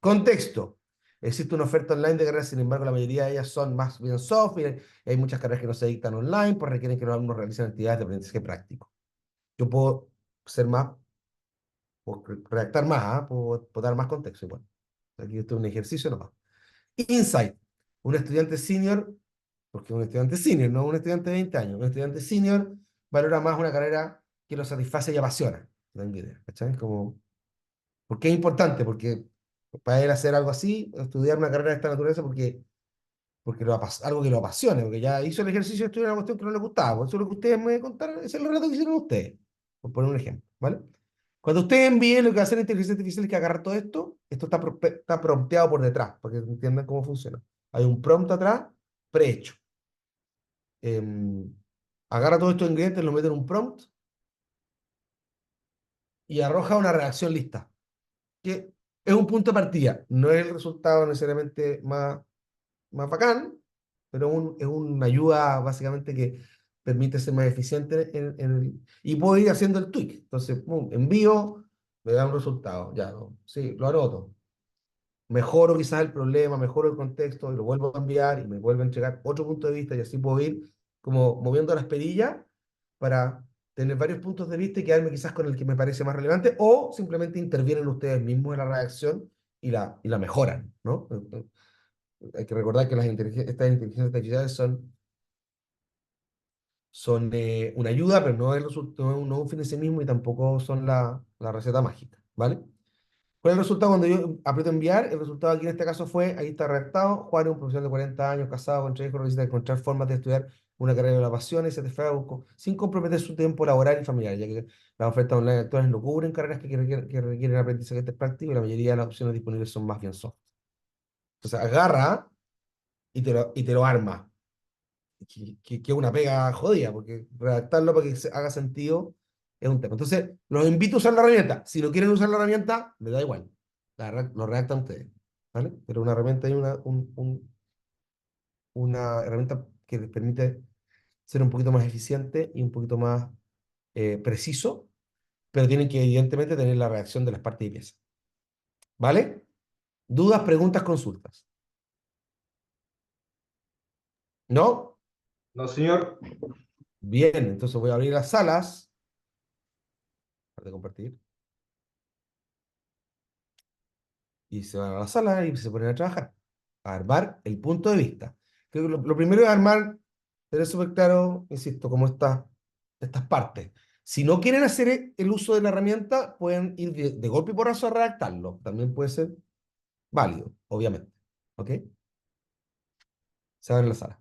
Contexto. Existe una oferta online de carreras, sin embargo, la mayoría de ellas son más bien software. Hay muchas carreras que no se dictan online, pues requieren que los alumnos realicen actividades de aprendizaje práctico. Yo puedo ser más, puedo redactar más, ¿ah? Puedo dar más contexto igual. Aquí esto es un ejercicio nomás. Insight. Un estudiante senior, porque un estudiante senior, no un estudiante de 20 años, un estudiante senior valora más una carrera que lo satisface y apasiona. La envidia, ¿cachai? Como, ¿por qué es importante? Porque para él hacer algo así, estudiar una carrera de esta naturaleza, porque algo que lo apasione, porque ya hizo el ejercicio de estudiar una cuestión que no le gustaba. Por eso lo que ustedes me contaron es el relato que hicieron ustedes, por poner un ejemplo, ¿vale? Cuando ustedes envíen, lo que va a hacer la inteligencia artificial es que agarra todo esto, esto está prompteado por detrás, para que entiendan cómo funciona. Hay un prompt atrás, prehecho. Agarra todos estos ingredientes, los mete en un prompt y arroja una reacción lista, que es un punto de partida, no es el resultado necesariamente más bacán, pero es una ayuda básicamente que permite ser más eficiente y puedo ir haciendo el tweak. Entonces, pum, envío, me da un resultado, ya, ¿no? Sí, lo anoto. Mejoro quizás el problema, mejoro el contexto y lo vuelvo a enviar y me vuelve a entregar otro punto de vista y así puedo ir como moviendo las perillas para tener varios puntos de vista y quedarme quizás con el que me parece más relevante o simplemente intervienen ustedes mismos en la redacción y la mejoran, ¿no? Hay que recordar que estas inteligencias artificiales son una ayuda, pero no es, no es un fin en sí mismo y tampoco son la receta mágica, ¿vale? ¿Cuál es el resultado cuando yo aprieto enviar? El resultado aquí en este caso fue, ahí está redactado: Juan es un profesional de 40 años, casado, con 3 hijos, necesita encontrar formas de estudiar una carrera de la pasión y satisfacer sin comprometer su tiempo laboral y familiar, ya que las ofertas online actuales no cubren carreras que requieren aprendizaje práctico y la mayoría de las opciones disponibles son más bien soft. Entonces agarra y te lo arma. Que es una pega jodida, porque redactarlo para que haga sentido es un tema. Entonces, los invito a usar la herramienta. Si no quieren usar la herramienta, me da igual. Lo redactan ustedes, ¿vale? Pero una herramienta hay una herramienta que les permite ser un poquito más eficiente y un poquito más preciso, pero tienen que evidentemente tener la reacción de las partes y piezas. ¿Vale? ¿Dudas, preguntas, consultas? ¿No? No, señor. Bien, entonces voy a abrir las salas para compartir. Y se van a la sala y se ponen a trabajar, a armar el punto de vista. Creo que lo primero es armar, tener súper claro, insisto, como estas partes. Si no quieren hacer el uso de la herramienta, pueden ir de golpe y porrazo a redactarlo. También puede ser válido, obviamente. ¿Ok? Se van a la sala.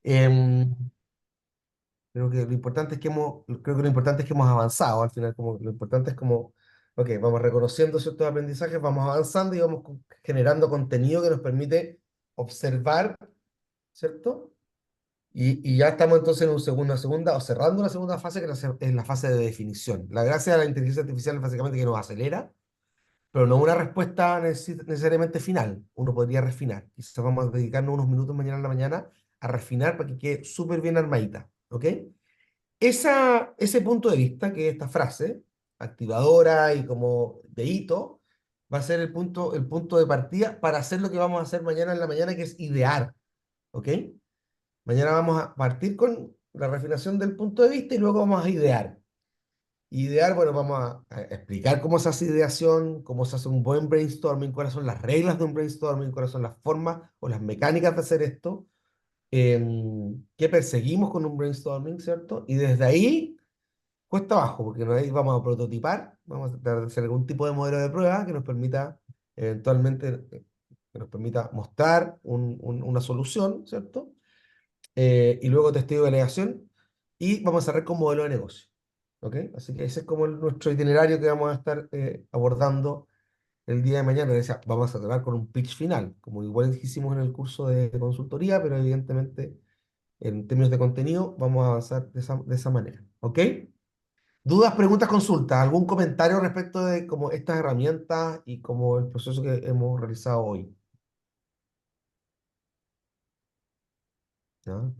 Em, creo que lo importante es que hemos avanzado al final, como lo importante es como, ok, vamos reconociendo ciertos aprendizajes, vamos avanzando y vamos generando contenido que nos permite observar, ¿cierto? Y ya estamos entonces en una segunda, o cerrando una segunda fase, que es la fase de definición. La gracia de la inteligencia artificial es básicamente que nos acelera, pero no una respuesta necesariamente final. Uno podría refinar. Quizás vamos a dedicarnos unos minutos mañana en la mañana a refinar para que quede súper bien armadita. ¿Ok? Ese punto de vista, que es esta frase, activadora y como de hito, va a ser el punto de partida para hacer lo que vamos a hacer mañana en la mañana, que es idear. ¿Ok? Mañana vamos a partir con la refinación del punto de vista y luego vamos a idear. Idear, bueno, vamos a explicar cómo se hace ideación, cómo se hace un buen brainstorming, cuáles son las reglas de un brainstorming, cuáles son las formas o las mecánicas de hacer esto, qué perseguimos con un brainstorming, ¿cierto? Y desde ahí, cuesta abajo, porque ahí vamos a prototipar, vamos a tratar de hacer algún tipo de modelo de prueba que nos permita eventualmente, que nos permita mostrar una solución, ¿cierto? Y luego testeo de alegación y vamos a cerrar con modelo de negocio. ¿Ok? Así que ese es como nuestro itinerario que vamos a estar abordando el día de mañana. Decía, vamos a tratar con un pitch final, como igual hicimos en el curso de consultoría, pero evidentemente en términos de contenido vamos a avanzar de esa manera. ¿Ok? ¿Dudas, preguntas, consultas? ¿Algún comentario respecto de como estas herramientas y como el proceso que hemos realizado hoy? ¿No?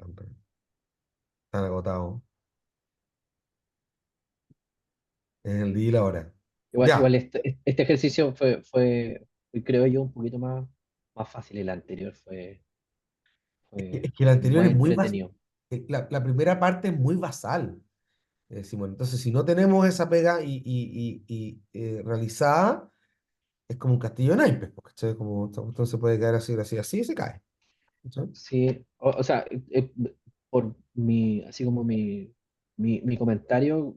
Están agotados. Es el día y la hora. Igual Ya. este ejercicio fue, creo yo, un poquito más fácil. El anterior Es que el anterior más es muy basal. entretenido. La primera parte es muy basal, Simón. Entonces, si no tenemos esa pega realizada, es como un castillo de naipes, porque ¿cachai? Como esta cuestión se puede caer así, así, así y se cae. ¿Cachai? Sí, o sea, por así como mi comentario,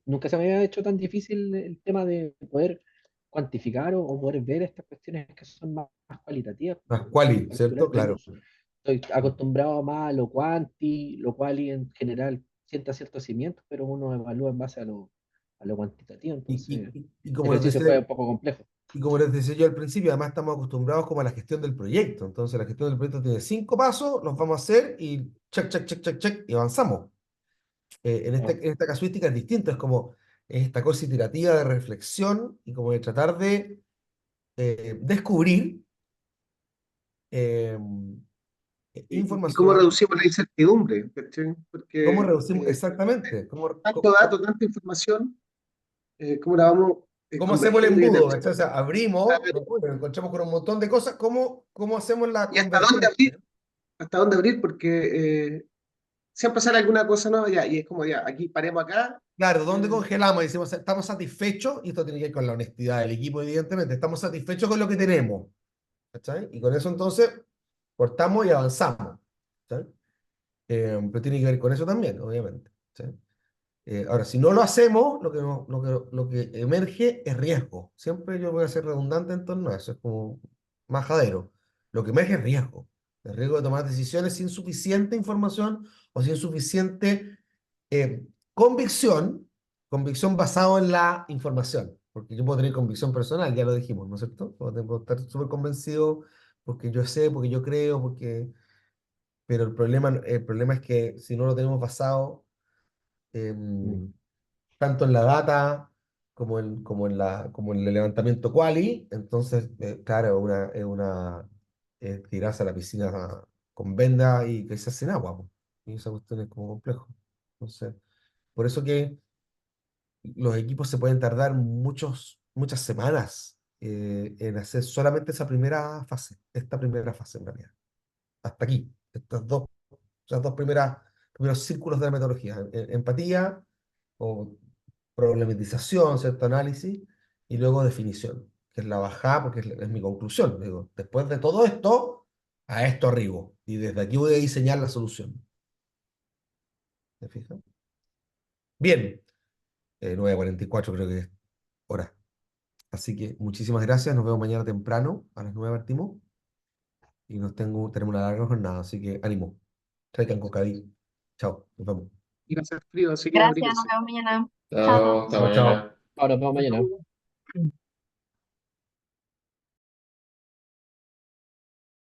nunca se me había hecho tan difícil el tema de poder cuantificar o poder ver estas cuestiones que son más cualitativas, Más como quali, calcular ¿cierto? Claro. menús. Estoy acostumbrado más a lo lo quali en general sienta ciertos cimientos, pero uno evalúa en base a lo cuantitativo, entonces Y el como les ejercicio decía, fue un poco complejo. y como les decía yo al principio, además estamos acostumbrados como a la gestión del proyecto. Entonces, la gestión del proyecto tiene 5 pasos, los vamos a hacer y check, check, check, check, check, y avanzamos. Claro. En esta casuística es distinto, es esta cosa iterativa de reflexión y como de tratar de descubrir eh, Y cómo información, reducimos la incertidumbre, ¿cachai? cómo Porque reducimos, exactamente, tanto dato, tanta información, cómo la vamos cómo hacemos el convergiendo y embudo, ¿cachai? O aterrizando. sea, abrimos, nos encontramos con un montón de cosas, ¿cómo hacemos la ¿Y hasta dónde convergencia? abrir? ¿Hasta dónde abrir? Porque siempre sale alguna cosa nueva ya, y es como ya, aquí paremos acá. Claro, ¿dónde eh, congelamos? Y decimos, estamos satisfechos, y esto tiene que ver con la honestidad del equipo, evidentemente, estamos satisfechos con lo que tenemos, ¿cachai? Y con eso entonces cortamos y avanzamos, ¿cachai? Pero tiene que ver con eso también, obviamente, ¿cachai? Ahora, si no lo hacemos, lo que emerge es riesgo. Siempre yo voy a ser redundante en torno a eso, es como majadero. Lo que emerge es riesgo. El riesgo de tomar decisiones sin suficiente información o sin suficiente eh, convicción, convicción basado en la información. Porque yo puedo tener convicción personal, ya lo dijimos, ¿no es cierto? Puedo estar súper convencido porque yo sé, porque yo creo, pero el problema es que si no lo tenemos basado Mm. tanto en la data como en el levantamiento quali, entonces, claro, es tirarse a la piscina con venda y que se sin agua, po. Y esa cuestión es como complejo. Entonces, por eso que los equipos se pueden tardar muchas semanas en hacer solamente esta primera fase en realidad. Hasta aquí, esas dos primeros círculos de la metodología, empatía o problematización, cierto análisis, y luego definición, que es la bajada, porque es mi conclusión. Digo, después de todo esto, a esto arribo, y desde aquí voy a diseñar la solución. ¿Me fijas? Bien, 9:44 creo que es hora. Así que muchísimas gracias, nos vemos mañana temprano, a las 9 partimos, y tenemos una larga jornada, así que ánimo, traigan cocadí. Chao, nos vemos. y va a ser frío, así que Gracias, nos abríguense. vemos mañana. Chao. Chao, hasta Chao, chao. mañana. Ahora, nos vemos mañana.